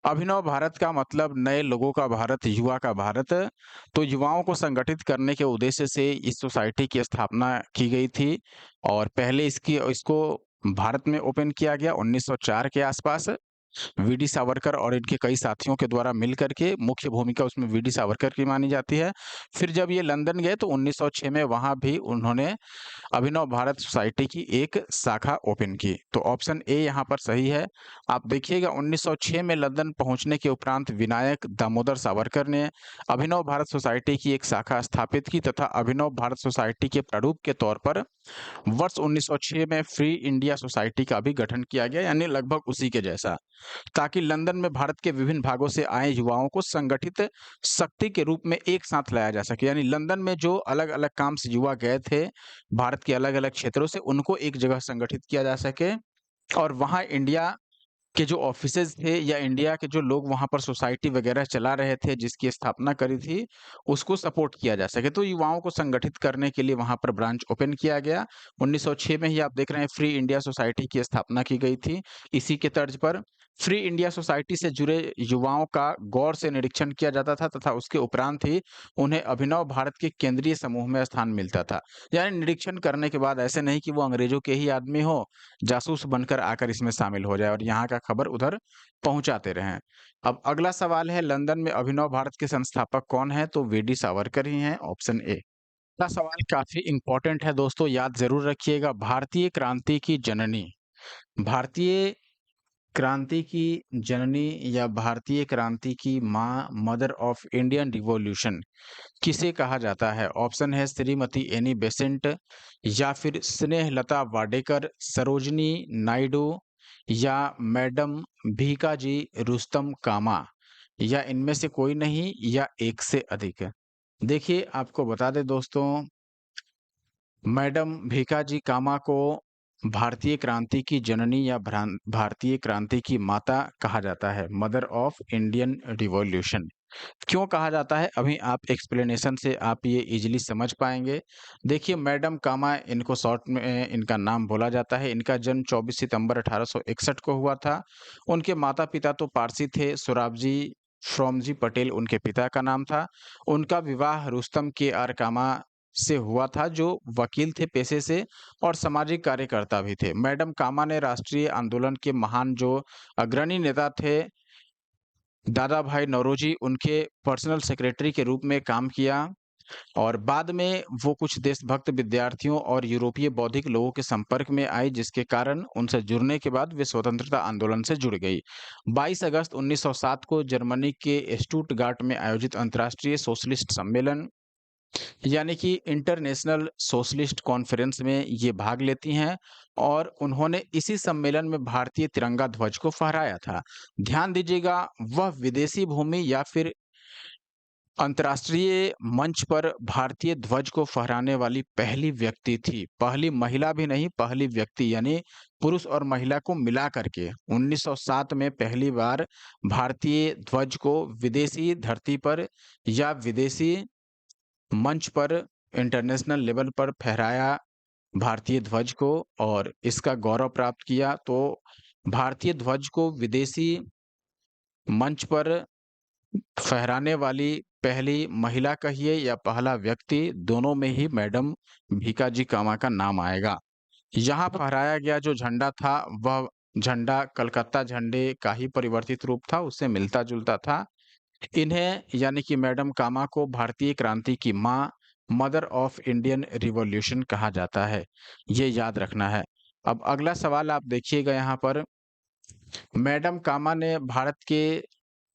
अभिनव भारत का मतलब नए लोगों का भारत, युवा का भारत। तो युवाओं को संगठित करने के उद्देश्य से इस सोसाइटी की स्थापना की गई थी और पहले इसको भारत में ओपन किया गया 1904 के आसपास। वीडी सावरकर और इनके कई साथियों के द्वारा मिल करके मुख्य भूमिका उसमें वीडी सावरकर की मानी जाती है। फिर जब ये लंदन गए तो 1906 में वहाँ भी उन्होंने अभिनव भारत सोसाइटी की एक शाखा ओपन की। तो ऑप्शन ए यहाँ पर सही है। आप देखिएगा 1906 में लंदन पहुँचने के उपरांत विनायक दामोदर सावरकर ने अभिनव भारत सोसाइटी की एक शाखा स्थापित की तथा अभिनव भारत सोसाइटी के प्रारूप के तौर पर वर्ष 1906 में फ्री इंडिया सोसाइटी का भी गठन किया गया, यानी लगभग उसी के जैसा। ताकि लंदन में भारत के विभिन्न भागों से आए युवाओं को संगठित शक्ति के रूप में एक साथ लाया जा सके। यानी लंदन में जो अलग-अलग काम से युवा गए थे, भारत के अलग-अलग क्षेत्रों से, उनको एक जगह संगठित किया जा सके और वहाँ इंडिया के जो ऑफिसेज़ थे या इंडिया के जो लोग वहाँ पर सोसाइटी वगैरह चला रहे थे, जिसकी स्थापना करी थी, उसको सपोर्ट किया जा सके। तो युवाओं को संगठित करने के लिए वहाँ पर ब्रांच ओपन किया गया। 1906 में ही आप देख रहे हैं फ्री इंडिया सोसाइटी की स्थापना की गई थी। इसी के तर्ज पर फ्री इंडिया सोसाइटी से जुड़े युवाओं का गौर से निरीक्षण किया जाता था तथा उसके उपरांत ही उन्हें अभिनव भारत के केंद्रीय समूह में स्थान मिलता था। यानी निरीक्षण करने के बाद ऐसे नहीं कि वो अंग्रेज़ों के ही आदमी हों, जासूस बनकर आकर इसमें शामिल हो जाए और यहाँ का खबर उधर पहुँचाते रहें। अब अगला सवाल है, लंदन में अभिनव भारत के संस्थापक कौन हैं? तो वीडी सावरकर ही हैं, ऑप्शन ए। अगला सवाल काफ़ी इम्पोर्टेंट है दोस्तों, याद ज़रूर रखिएगा। भारतीय क्रांति की जननी, भारतीय क्रांति की जननी या भारतीय क्रांति की माँ, मदर ऑफ इंडियन रिवॉल्यूशन किसे कहा जाता है? ऑप्शन है श्रीमती एनी बेसेंट या फिर स्नेहलता वाडेकर, सरोजिनी नायडू या मैडम भीकाजी रुस्तम कामा या इनमें से कोई नहीं या एक से अधिक। देखिए, आपको बता दें दोस्तों, मैडम भीकाजी कामा को भारतीय क्रांति की जननी या भारतीय क्रांति की माता कहा जाता है, मदर ऑफ इंडियन रिवॉल्यूशन। क्यों कहा जाता है? अभी आप एक्सप्लेनेशन से आप ये इजीली समझ पाएँगे। देखिए, मैडम कामा, इनको शॉर्ट में इनका नाम बोला जाता है। इनका जन्म 24 सितंबर 1861 को हुआ था। उनके माता-पिता तो पारसी थे, सोराबजी फ्रॉमजी पटेल उनके पिता का नाम था। उनका विवाह रुस्तम के आर कामा से हुआ था, जो वकील थे पेशे से और सामाजिक कार्यकर्ता भी थे। मैडम कामा ने राष्ट्रीय आंदोलन के महान जो अग्रणी नेता थे, दादा भाई नौरोजी, उनके पर्सनल सेक्रेटरी के रूप में काम किया और बाद में वो कुछ देशभक्त विद्यार्थियों और यूरोपीय बौद्धिक लोगों के संपर्क में आई, जिसके कारण उनसे जुड़ने के बाद वे स्वतंत्रता आंदोलन से जुड़ गई। 22 अगस्त 1907 को जर्मनी के स्टुटगार्ट में आयोजित अंतर्राष्ट्रीय सोशलिस्ट सम्मेलन यानी कि इंटरनेशनल सोशलिस्ट कॉन्फ्रेंस में ये भाग लेती हैं और उन्होंने इसी सम्मेलन में भारतीय तिरंगा ध्वज को फहराया था। ध्यान दीजिएगा, वह विदेशी भूमि या फिर अंतर्राष्ट्रीय मंच पर भारतीय ध्वज को फहराने वाली पहली व्यक्ति थी। पहली महिला भी नहीं, पहली व्यक्ति, यानी पुरुष और महिला को मिला करके 1907 में पहली बार भारतीय ध्वज को विदेशी धरती पर या विदेशी मंच पर इंटरनेशनल लेवल पर फहराया भारतीय ध्वज को और इसका गौरव प्राप्त किया। तो भारतीय ध्वज को विदेशी मंच पर फहराने वाली पहली महिला कहिए या पहला व्यक्ति, दोनों में ही मैडम भीकाजी कामा का नाम आएगा। यहाँ फहराया गया जो झंडा था, वह झंडा कलकत्ता झंडे का ही परिवर्तित रूप था, उससे मिलता-जुलता था। इन्हें यानी कि मैडम कामा को भारतीय क्रांति की माँ, मदर ऑफ इंडियन रिवॉल्यूशन कहा जाता है। ये याद रखना है। अब अगला सवाल आप देखिएगा यहाँ पर, मैडम कामा ने भारत के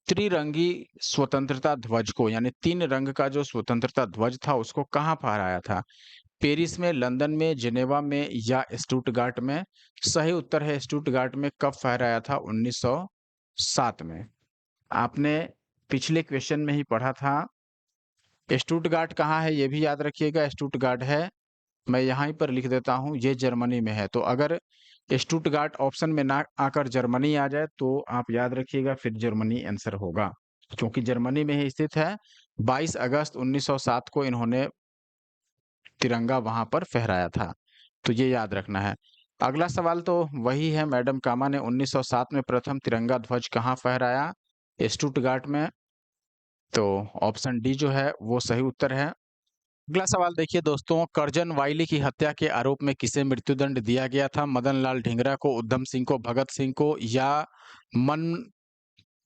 त्रिरंगी स्वतंत्रता ध्वज को, यानी 3 रंग का जो स्वतंत्रता ध्वज था, उसको कहाँ फहराया था? पेरिस में, लंदन में, जेनेवा में या स्टुटगार्ट में? सही उत्तर है स्टुटगार्ट में। कब फहराया था? 1907 में। आपने पिछले क्वेश्चन में ही पढ़ा था। स्टुटगार्ट कहाँ है ये भी याद रखिएगा। स्टुटगार्ट है, मैं यहाँ ही पर लिख देता हूँ, ये जर्मनी में है। तो अगर स्टुटगार्ट ऑप्शन में ना आकर जर्मनी आ जाए तो आप याद रखिएगा फिर जर्मनी आंसर होगा, क्योंकि जर्मनी में ही स्थित है। 22 अगस्त 1907 को इन्होंने तिरंगा वहां पर फहराया था, तो ये याद रखना है। अगला सवाल तो वही है, मैडम कामा ने 1907 में प्रथम तिरंगा ध्वज कहाँ फहराया? स्टुटगार्ट में। तो ऑप्शन डी जो है वो सही उत्तर है। अगला सवाल देखिए दोस्तों, करजन वाइली की हत्या के आरोप में किसे मृत्युदंड दिया गया था? मदन लाल ढींगरा को, उधम सिंह को, भगत सिंह को या मन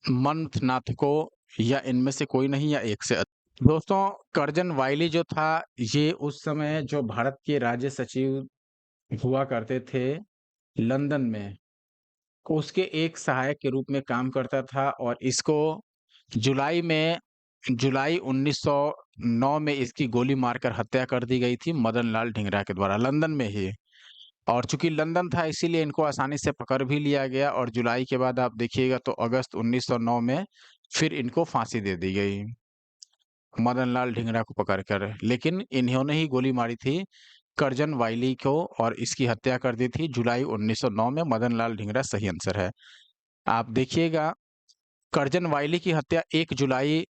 मंथनाथ को, या इनमें से कोई नहीं, या एक से दोस्तों करजन वाइली जो था ये उस समय जो भारत के राज्य सचिव हुआ करते थे लंदन में, उसके एक सहायक के रूप में काम करता था, और इसको जुलाई में जुलाई 1909 में इसकी गोली मारकर हत्या कर दी गई थी मदन लाल ढींगरा के द्वारा, लंदन में ही। और चूंकि लंदन था इसीलिए इनको आसानी से पकड़ भी लिया गया, और जुलाई के बाद आप देखिएगा तो अगस्त 1909 में फिर इनको फांसी दे दी गई मदन लाल ढींगरा को पकड़कर। लेकिन इन्होंने ही गोली मारी थी करजन वाइली को, और इसकी हत्या कर दी थी जुलाई 1909 में। मदन लाल ढींगरा सही आंसर है। आप देखिएगा करजन वाइली की हत्या 1 जुलाई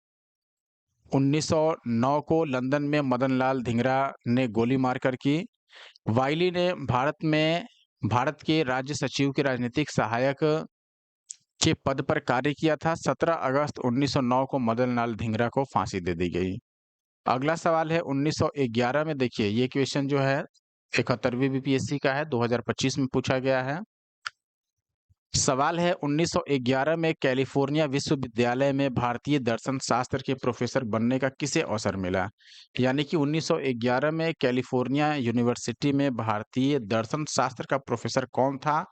1909 को लंदन में मदन लाल ढींगरा ने गोली मारकर की। वाइली ने भारत के राज्य सचिव के राजनीतिक सहायक के पद पर कार्य किया था। 17 अगस्त 1909 को मदन लाल ढींगरा को फांसी दे दी गई। अगला सवाल है 1911 में, देखिए ये क्वेश्चन जो है 71वीं बीपीएससी का है, 2025 में पूछा गया है। सवाल है 1911 में कैलिफोर्निया विश्वविद्यालय में भारतीय दर्शन शास्त्र के प्रोफेसर बनने का किसे अवसर मिला? यानी कि 1911 में कैलिफोर्निया यूनिवर्सिटी में भारतीय दर्शन शास्त्र का प्रोफेसर कौन था?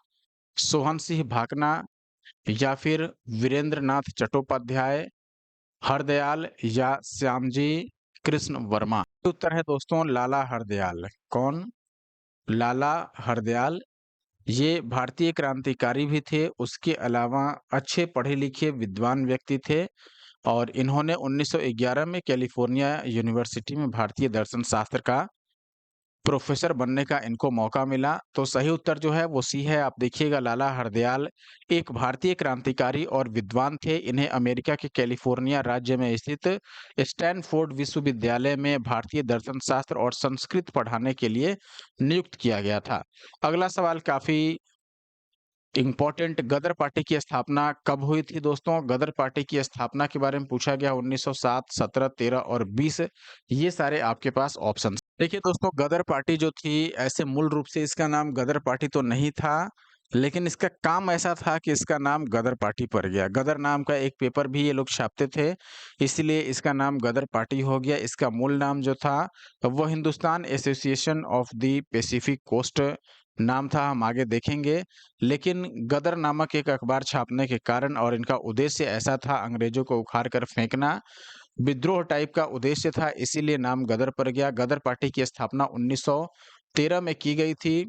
सोहन सिंह भाकना, या फिर वीरेंद्र नाथ चट्टोपाध्याय, हरदयाल, या श्यामजी कृष्ण वर्मा? उत्तर है दोस्तों लाला हरदयाल। कौन? लाला हरदयाल। ये भारतीय क्रांतिकारी भी थे, उसके अलावा अच्छे पढ़े-लिखे विद्वान व्यक्ति थे, और इन्होंने 1911 में कैलिफोर्निया यूनिवर्सिटी में भारतीय दर्शन शास्त्र का प्रोफेसर बनने का इनको मौका मिला। तो सही उत्तर जो है वो सी है। आप देखिएगा लाला हरदयाल एक भारतीय क्रांतिकारी और विद्वान थे। इन्हें अमेरिका के कैलिफोर्निया राज्य में स्थित स्टैनफोर्ड विश्वविद्यालय में भारतीय दर्शन शास्त्र और संस्कृत पढ़ाने के लिए नियुक्त किया गया था। अगला सवाल काफी इंपॉर्टेंट, गदर पार्टी की स्थापना कब हुई थी दोस्तों? गदर पार्टी की स्थापना के बारे में पूछा गया 1907, 17, 13 और 20। ये सारे आपके पास ऑप्शन। देखिए दोस्तों गदर पार्टी जो थी, ऐसे मूल रूप से इसका नाम गदर पार्टी तो नहीं था, लेकिन इसका काम ऐसा था कि इसका नाम गदर पार्टी पड़ गया। गदर नाम का एक पेपर भी ये लोग छापते थे, इसलिए इसका नाम गदर पार्टी हो गया। इसका मूल नाम जो था वो Hindustan Association of the Pacific Coast नाम था, हम आगे देखेंगे। लेकिन गदर नामक एक अखबार छापने के कारण, और इनका उद्देश्य ऐसा था अंग्रेजों को उखाड़ कर फेंकना, विद्रोह टाइप का उद्देश्य था, इसीलिए नाम गदर पड़ गया। गदर पार्टी की स्थापना 1913 में की गई थी।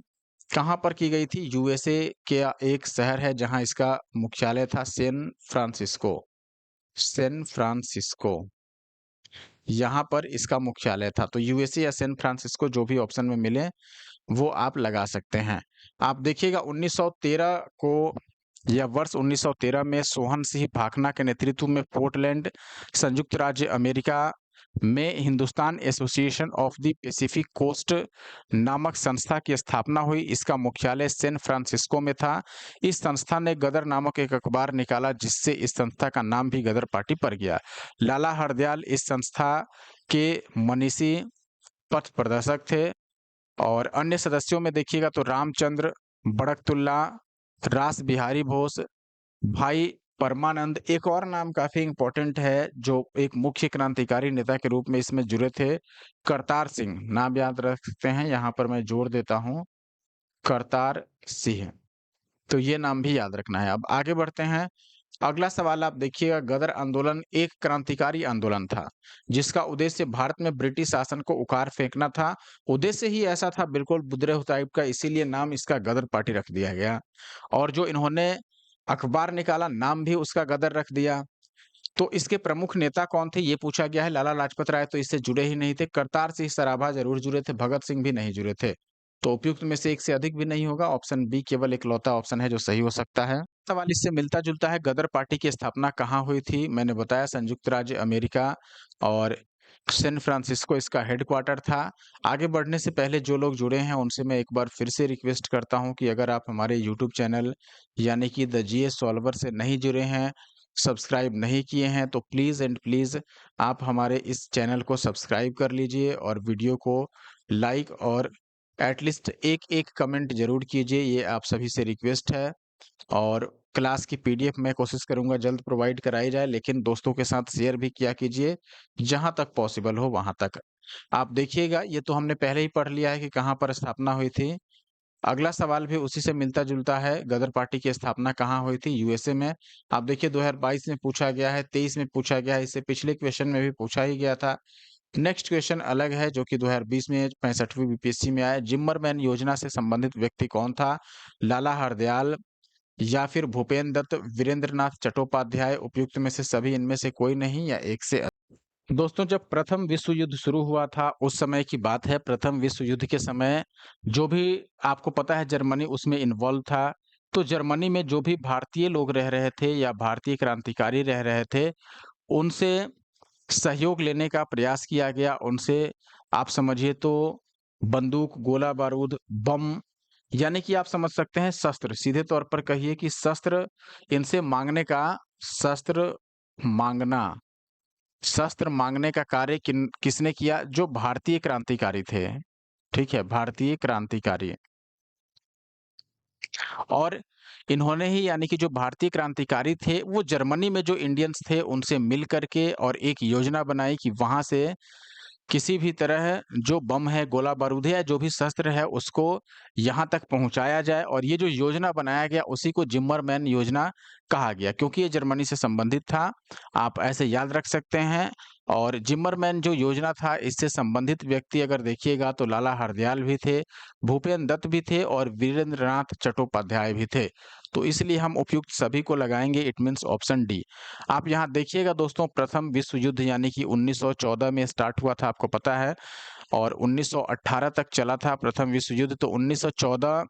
कहाँ पर की गई थी? यूएसए के एक शहर है जहाँ इसका मुख्यालय था, सैन फ्रांसिस्को। सैन फ्रांसिस्को, यहाँ पर इसका मुख्यालय था। तो यूएसए या सैन फ्रांसिस्को जो भी ऑप्शन में मिले वो आप लगा सकते हैं। आप देखिएगा 1913 को, या वर्ष 1913 में सोहन सिंह भाकना के नेतृत्व में पोर्टलैंड, संयुक्त राज्य अमेरिका में Hindustan Association of the Pacific Coast नामक संस्था की स्थापना हुई। इसका मुख्यालय सैन फ्रांसिस्को में था। इस संस्था ने गदर नामक एक अखबार निकाला, जिससे इस संस्था का नाम भी गदर पार्टी पड़ गया। लाला हरदयाल इस संस्था के मनीषी पथ प्रदर्शक थे, और अन्य सदस्यों में देखिएगा तो रामचंद्र बड़कतुल्ला, रास बिहारी बोस, भाई परमानंद। एक और नाम काफी इंपॉर्टेंट है जो एक मुख्य क्रांतिकारी नेता के रूप में इसमें जुड़े थे, करतार सिंह। नाम याद रख सकते हैं, यहाँ पर मैं जोड़ देता हूँ, करतार सिंह। तो ये नाम भी याद रखना है। अब आगे बढ़ते हैं अगला सवाल आप देखिएगा, गदर आंदोलन एक क्रांतिकारी आंदोलन था, जिसका उद्देश्य भारत में ब्रिटिश शासन को उखाड़ फेंकना था। उद्देश्य ही ऐसा था, बिल्कुल बुद्रेहु टाइप का, इसीलिए नाम इसका गदर पार्टी रख दिया गया। और जो इन्होंने अखबार निकाला, नाम भी उसका गदर रख दिया। तो इसके प्रमुख नेता कौन थे, ये पूछा गया है। लाला लाजपत राय तो इससे जुड़े ही नहीं थे। करतार सिंह सराभा जरूर जुड़े थे, भगत सिंह भी नहीं जुड़े थे। तो उपयुक्त में से एक से अधिक भी नहीं होगा। ऑप्शन बी केवल इकलौता ऑप्शन है जो सही हो सकता है। सवाल इससे मिलता जुलता है, गदर पार्टी की स्थापना कहाँ हुई थी? मैंने बताया संयुक्त राज्य अमेरिका और सैन फ्रांसिस्को इसका हेडक्वार्टर था। आगे बढ़ने से पहले जो लोग जुड़े हैं उनसे मैं एक बार फिर से रिक्वेस्ट करता हूं कि अगर आप हमारे यूट्यूब चैनल यानी कि द जीएस सॉल्वर से नहीं जुड़े हैं, सब्सक्राइब नहीं किए हैं, तो प्लीज़ एंड प्लीज़ आप हमारे इस चैनल को सब्सक्राइब कर लीजिए और वीडियो को लाइक और एटलीस्ट एक-एक कमेंट ज़रूर कीजिए, ये आप सभी से रिक्वेस्ट है। और क्लास की पीडीएफ मैं कोशिश करूँगा जल्द प्रोवाइड कराई जाए, लेकिन दोस्तों के साथ शेयर भी किया कीजिए, जहाँ तक पॉसिबल हो वहाँ तक। आप देखिएगा, ये तो हमने पहले ही पढ़ लिया है कि कहाँ पर स्थापना हुई थी। अगला सवाल भी उसी से मिलता-जुलता है, गदर पार्टी की स्थापना कहाँ हुई थी? यूएसए में। आप देखिए 2022 में पूछा गया है, 23 में पूछा गया है, इससे पिछले क्वेश्चन में भी पूछा ही गया था। नेक्स्ट क्वेश्चन अलग है जो कि 2020 में 65वीं बीपीएससी में आया। जिम्मरमैन योजना से संबंधित व्यक्ति कौन था? लाला हरदयाल या फिर भूपेन्द्र दत्त, वीरेंद्रनाथ चट्टोपाध्याय, उपयुक्त में से सभी इनमें से कोई नहीं या एक से दोस्तों, जब प्रथम विश्व युद्ध शुरू हुआ था, उस समय की बात है। प्रथम विश्व युद्ध के समय जो भी आपको पता है जर्मनी उसमें इन्वॉल्व था। तो जर्मनी में जो भी भारतीय लोग रह रहे थे या भारतीय क्रांतिकारी रह रहे थे, उनसे सहयोग लेने का प्रयास किया गया। उनसे आप समझिए तो बंदूक, गोला बारूद, बम यानी कि आप समझ सकते हैं शस्त्र, सीधे तौर पर कहिए कि शस्त्र इनसे माँगने का शस्त्र माँगना शस्त्र माँगने का कार्य किसने किया? जो भारतीय क्रांतिकारी थे, ठीक है? भारतीय क्रांतिकारी। और इन्होंने ही यानी कि जो भारतीय क्रांतिकारी थे, वो जर्मनी में जो इंडियंस थे, उनसे मिल कर के और एक योजना बनाई कि वहाँ से किसी भी तरह जो बम है, गोला बारूद है या जो भी शस्त्र है, उसको यहाँ तक पहुँचाया जाए। और ये जो योजना बनाया गया, उसी को जिम्मरमैन योजना कहा गया, क्योंकि ये जर्मनी से संबंधित था। आप ऐसे याद रख सकते हैं। और जिम्मरमैन जो योजना था, इससे संबंधित व्यक्ति अगर देखिएगा तो लाला हरदयाल भी थे, भूपेन दत्त भी थे और वीरेंद्रनाथ चट्टोपाध्याय भी थे। तो इसलिए हम उपयुक्त सभी को लगाएँगे, इट मीन्स ऑप्शन डी। आप यहाँ देखिएगा दोस्तों, प्रथम विश्व युद्ध यानी कि 1914 में स्टार्ट हुआ था, आपको पता है, और 1918 तक चला था प्रथम विश्व युद्ध। तो 1914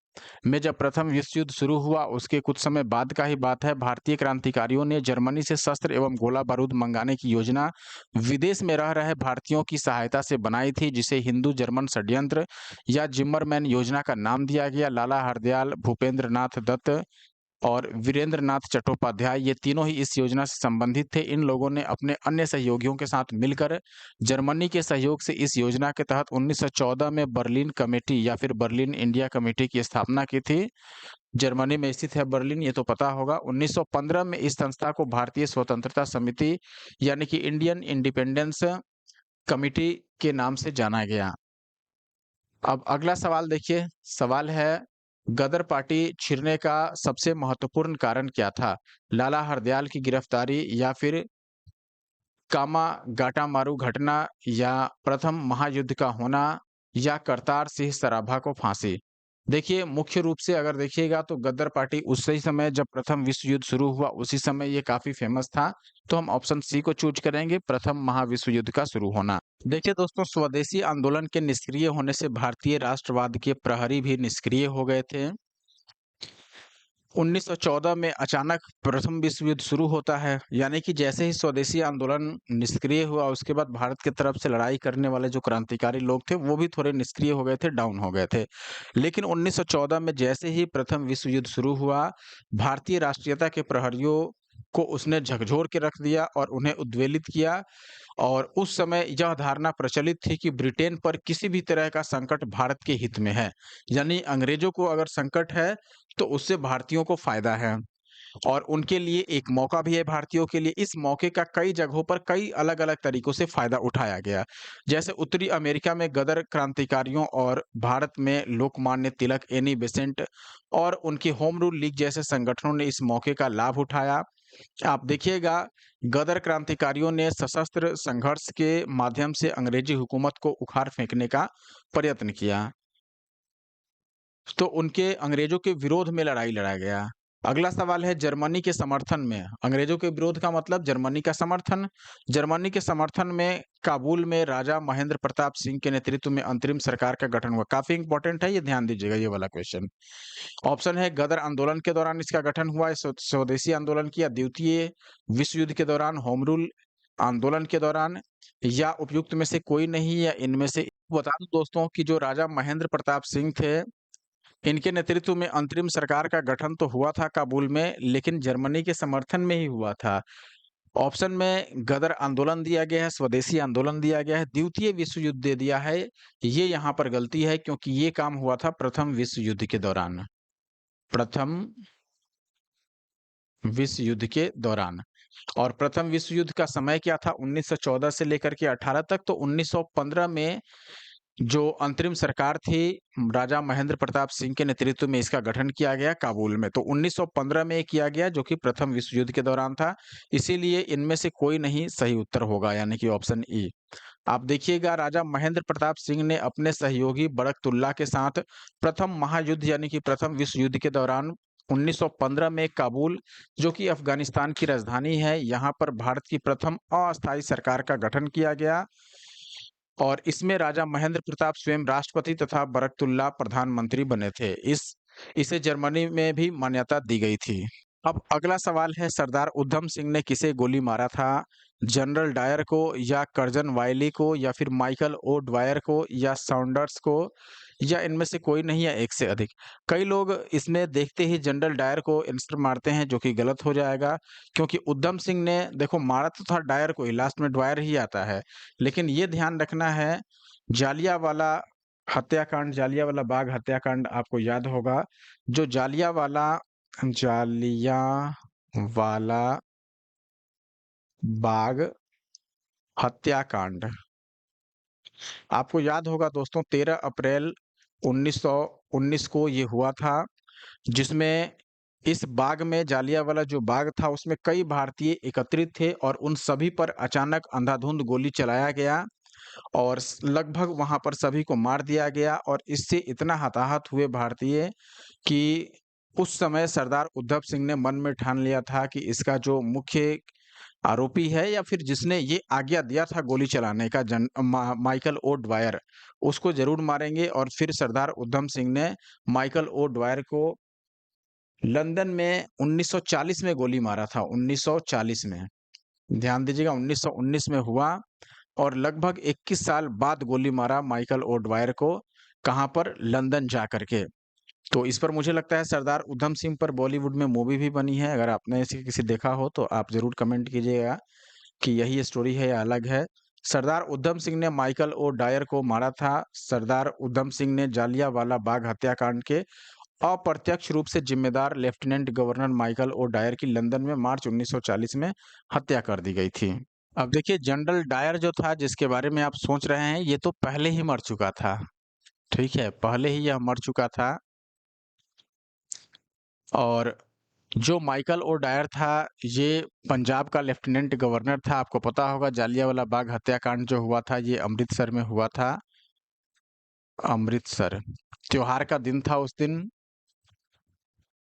में जब प्रथम विश्व युद्ध शुरू हुआ, उसके कुछ समय बाद का ही बात है, भारतीय क्रांतिकारियों ने जर्मनी से शस्त्र एवं गोला बारूद मंगाने की योजना विदेश में रह रहे भारतीयों की सहायता से बनाई थी, जिसे हिंदू जर्मन षड्यंत्र या जिम्मरमैन योजना का नाम दिया गया। लाला हरदयाल, भूपेंद्र नाथ दत्त और वीरेंद्रनाथ चट्टोपाध्याय, ये तीनों ही इस योजना से संबंधित थे। इन लोगों ने अपने अन्य सहयोगियों के साथ मिलकर जर्मनी के सहयोग से इस योजना के तहत 1914 में बर्लिन कमेटी या फिर बर्लिन इंडिया कमेटी की स्थापना की थी। जर्मनी में स्थित है बर्लिन, ये तो पता होगा। 1915 में इस संस्था को भारतीय स्वतंत्रता समिति यानी कि इंडियन इंडिपेंडेंस कमिटी के नाम से जाना गया। अब अगला सवाल देखिए, सवाल है, गदर पार्टी छिड़ने का सबसे महत्वपूर्ण कारण क्या था? लाला हरदयाल की गिरफ्तारी या फिर कामागाटामारू घटना या प्रथम महायुद्ध का होना या करतार सिंह सराभा को फांसी? देखिए, मुख्य रूप से अगर देखिएगा तो गदर पार्टी उसी समय जब प्रथम विश्व युद्ध शुरू हुआ, उसी समय ये काफ़ी फ़ेमस था। तो हम ऑप्शन सी को चूज़ करेंगे, प्रथम महाविश्व युद्ध का शुरू होना। देखिए दोस्तों, स्वदेशी आंदोलन के निष्क्रिय होने से भारतीय राष्ट्रवाद के प्रहरी भी निष्क्रिय हो गए थे। 1914 में अचानक प्रथम विश्व युद्ध शुरू होता है, यानी कि जैसे ही स्वदेशी आंदोलन निष्क्रिय हुआ, उसके बाद भारत की तरफ से लड़ाई करने वाले जो क्रांतिकारी लोग थे, वो भी थोड़े निष्क्रिय हो गए थे, डाउन हो गए थे। लेकिन 1914 में जैसे ही प्रथम विश्व युद्ध शुरू हुआ, भारतीय राष्ट्रीयता के प्रहरियों को उसने झकझोर के रख दिया और उन्हें उद्वेलित किया। और उस समय यह धारणा प्रचलित थी कि ब्रिटेन पर किसी भी तरह का संकट भारत के हित में है। यानी अंग्रेजों को अगर संकट है, तो उससे भारतीयों को फ़ायदा है और उनके लिए एक मौका भी है भारतीयों के लिए। इस मौके का कई जगहों पर कई अलग-अलग तरीकों से फ़ायदा उठाया गया। जैसे उत्तरी अमेरिका में गदर क्रांतिकारियों और भारत में लोकमान्य तिलक, एनी बेसेंट और उनकी होम रूल लीग जैसे संगठनों ने इस मौके का लाभ उठाया। आप देखिएगा, गदर क्रांतिकारियों ने सशस्त्र संघर्ष के माध्यम से अंग्रेजी हुकूमत को उखाड़ फेंकने का प्रयत्न किया। तो उनके अंग्रेजों के विरोध में लड़ाई लड़ा गया। अगला सवाल है जर्मनी के समर्थन में। अंग्रेजों के विरोध का मतलब जर्मनी का समर्थन। जर्मनी के समर्थन में काबुल में राजा महेंद्र प्रताप सिंह के नेतृत्व में अंतरिम सरकार का गठन हुआ। काफी इंपॉर्टेंट है, ये ध्यान दीजिएगा ये वाला क्वेश्चन। ऑप्शन है गदर आंदोलन के दौरान इसका गठन हुआ, स्वदेशी आंदोलन किया, द्वितीय विश्व युद्ध के दौरान, होम रूल आंदोलन के दौरान, या उपयुक्त में से कोई नहीं, या इनमें से। बता दूं दोस्तों कि जो राजा महेंद्र प्रताप सिंह थे, इनके नेतृत्व में अंतरिम सरकार का गठन तो हुआ था काबुल में, लेकिन जर्मनी के समर्थन में ही हुआ था। ऑप्शन में गदर आंदोलन दिया गया है, स्वदेशी आंदोलन दिया गया है, द्वितीय विश्व युद्ध दे दिया है। ये यहाँ पर गलती है, क्योंकि ये काम हुआ था प्रथम विश्व युद्ध के दौरान। प्रथम विश्व युद्ध के दौरान। और प्रथम विश्व युद्ध का समय क्या था? 1914 से लेकर के 18 तक। तो 1915 में जो अंतरिम सरकार थी, राजा महेंद्र प्रताप सिंह के नेतृत्व में इसका गठन किया गया काबुल में। तो 1915 में ये किया गया, जो कि प्रथम विश्व युद्ध के दौरान था। इसीलिए इनमें से कोई नहीं सही उत्तर होगा, यानी कि ऑप्शन ई। आप देखिएगा, राजा महेंद्र प्रताप सिंह ने अपने सहयोगी बड़कतुल्ला के साथ प्रथम महायुद्ध यानी कि प्रथम विश्व युद्ध के दौरान 1915 में काबुल, जो कि अफगानिस्तान की राजधानी है, यहाँ पर भारत की प्रथम अस्थायी सरकार का गठन किया गया। और इसमें राजा महेंद्र प्रताप स्वयं राष्ट्रपति तथा बरकतुल्ला प्रधानमंत्री बने थे। इसे जर्मनी में भी मान्यता दी गई थी। अब अगला सवाल है, सरदार उधम सिंह ने किसे गोली मारा था? जनरल डायर को, या कर्जन वायली को, या फिर माइकल ओ ड्वायर को, या साउंडर्स को, या इनमें से कोई नहीं, या एक से अधिक। कई लोग इसमें देखते ही जनरल डायर को आंसर मारते हैं, जो कि गलत हो जाएगा, क्योंकि उधम सिंह ने देखो मारा तो था डायर को ही, लास्ट में ड्वायर ही आता है। लेकिन ये ध्यान रखना है, जालियांवाला हत्याकांड, जालियांवाला बाग हत्याकांड आपको याद होगा। जो जालियांवाला बाग हत्याकांड आपको याद होगा दोस्तों, 13 अप्रैल 1919 को ये हुआ था, जिसमें इस बाग में, जालियांवाला जो बाग था, उसमें कई भारतीय एकत्रित थे और उन सभी पर अचानक अंधाधुंध गोली चलाया गया और लगभग वहां पर सभी को मार दिया गया। और इससे इतना हताहत हुए भारतीय कि उस समय सरदार उधम सिंह ने मन में ठान लिया था कि इसका जो मुख्य आरोपी है, या फिर जिसने ये आज्ञा दिया था गोली चलाने का, माइकल ओ ड्वायर, उसको जरूर मारेंगे। और फिर सरदार उधम सिंह ने माइकल ओ ड्वायर को लंदन में 1940 में गोली मारा था। 1940 में, ध्यान दीजिएगा, 1919 में हुआ। और लगभग 21 साल बाद गोली मारा माइकल ओ ड्वायर को, कहां पर? लंदन जा करके। तो इस पर मुझे लगता है सरदार उधम सिंह पर बॉलीवुड में मूवी भी बनी है। अगर आपने इसे किसी देखा हो तो आप जरूर कमेंट कीजिएगा कि यही स्टोरी है या अलग है। सरदार उधम सिंह ने माइकल ओ डायर को मारा था। सरदार उधम सिंह ने जालियांवाला बाग हत्याकांड के अप्रत्यक्ष रूप से जिम्मेदार lieutenant governor Michael O'Dwyer की लंदन में मार्च 1940 में हत्या कर दी गई थी। अब देखिए, जनरल डायर जो था, जिसके बारे में आप सोच रहे हैं, ये तो पहले ही मर चुका था। ठीक है, पहले ही यह मर चुका था। और जो माइकल ओ डायर था, ये पंजाब का लेफ्टिनेंट गवर्नर था। आपको पता होगा जालियांवाला बाग हत्याकांड जो हुआ था, ये अमृतसर में हुआ था। अमृतसर, त्योहार का दिन था उस दिन,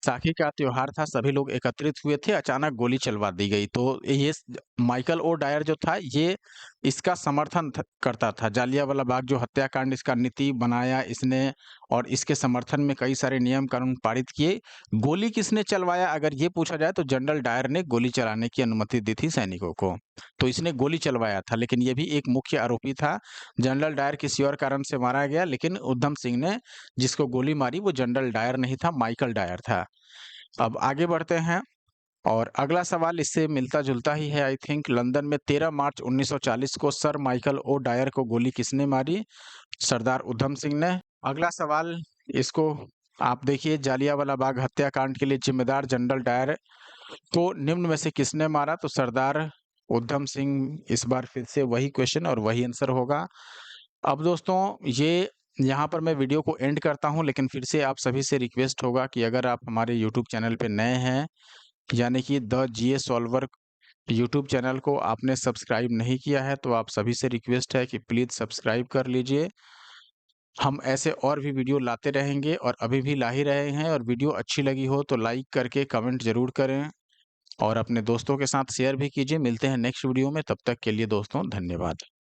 साखी का त्योहार था, सभी लोग एकत्रित हुए थे, अचानक गोली चलवा दी गई। तो ये माइकल ओ डायर जो था, ये इसका समर्थन करता था। जालियांवाला बाग जो हत्याकांड, इसका नीति बनाया इसने, और इसके समर्थन में कई सारे नियम कानून पारित किए। गोली किसने चलवाया अगर ये पूछा जाए, तो जनरल डायर ने गोली चलाने की अनुमति दी थी सैनिकों को, तो इसने गोली चलवाया था। लेकिन ये भी एक मुख्य आरोपी था। जनरल डायर किसी और कारण से मारा गया, लेकिन उधम सिंह ने जिसको गोली मारी वो जनरल डायर नहीं था, माइकल डायर था। अब आगे बढ़ते हैं, और अगला सवाल इससे मिलता-जुलता ही है आई थिंक। लंदन में 13 मार्च 1940 को सर माइकल ओ डायर को गोली किसने मारी? सरदार उधम सिंह ने। अगला सवाल, इसको आप देखिए, जालियांवाला बाग हत्याकांड के लिए जिम्मेदार जनरल डायर को निम्न में से किसने मारा? तो सरदार उधम सिंह। इस बार फिर से वही क्वेश्चन और वही आंसर होगा। अब दोस्तों, ये यहाँ पर मैं वीडियो को एंड करता हूँ, लेकिन फिर से आप सभी से रिक्वेस्ट होगा कि अगर आप हमारे यूट्यूब चैनल पे नए हैं यानी कि the GS solver YouTube channel को आपने सब्सक्राइब नहीं किया है, तो आप सभी से रिक्वेस्ट है कि प्लीज़ सब्सक्राइब कर लीजिए। हम ऐसे और भी वीडियो लाते रहेंगे और अभी भी ला ही रहे हैं, और वीडियो अच्छी लगी हो तो लाइक करके कमेंट ज़रूर करें और अपने दोस्तों के साथ शेयर भी कीजिए। मिलते हैं नेक्स्ट वीडियो में, तब तक के लिए दोस्तों धन्यवाद।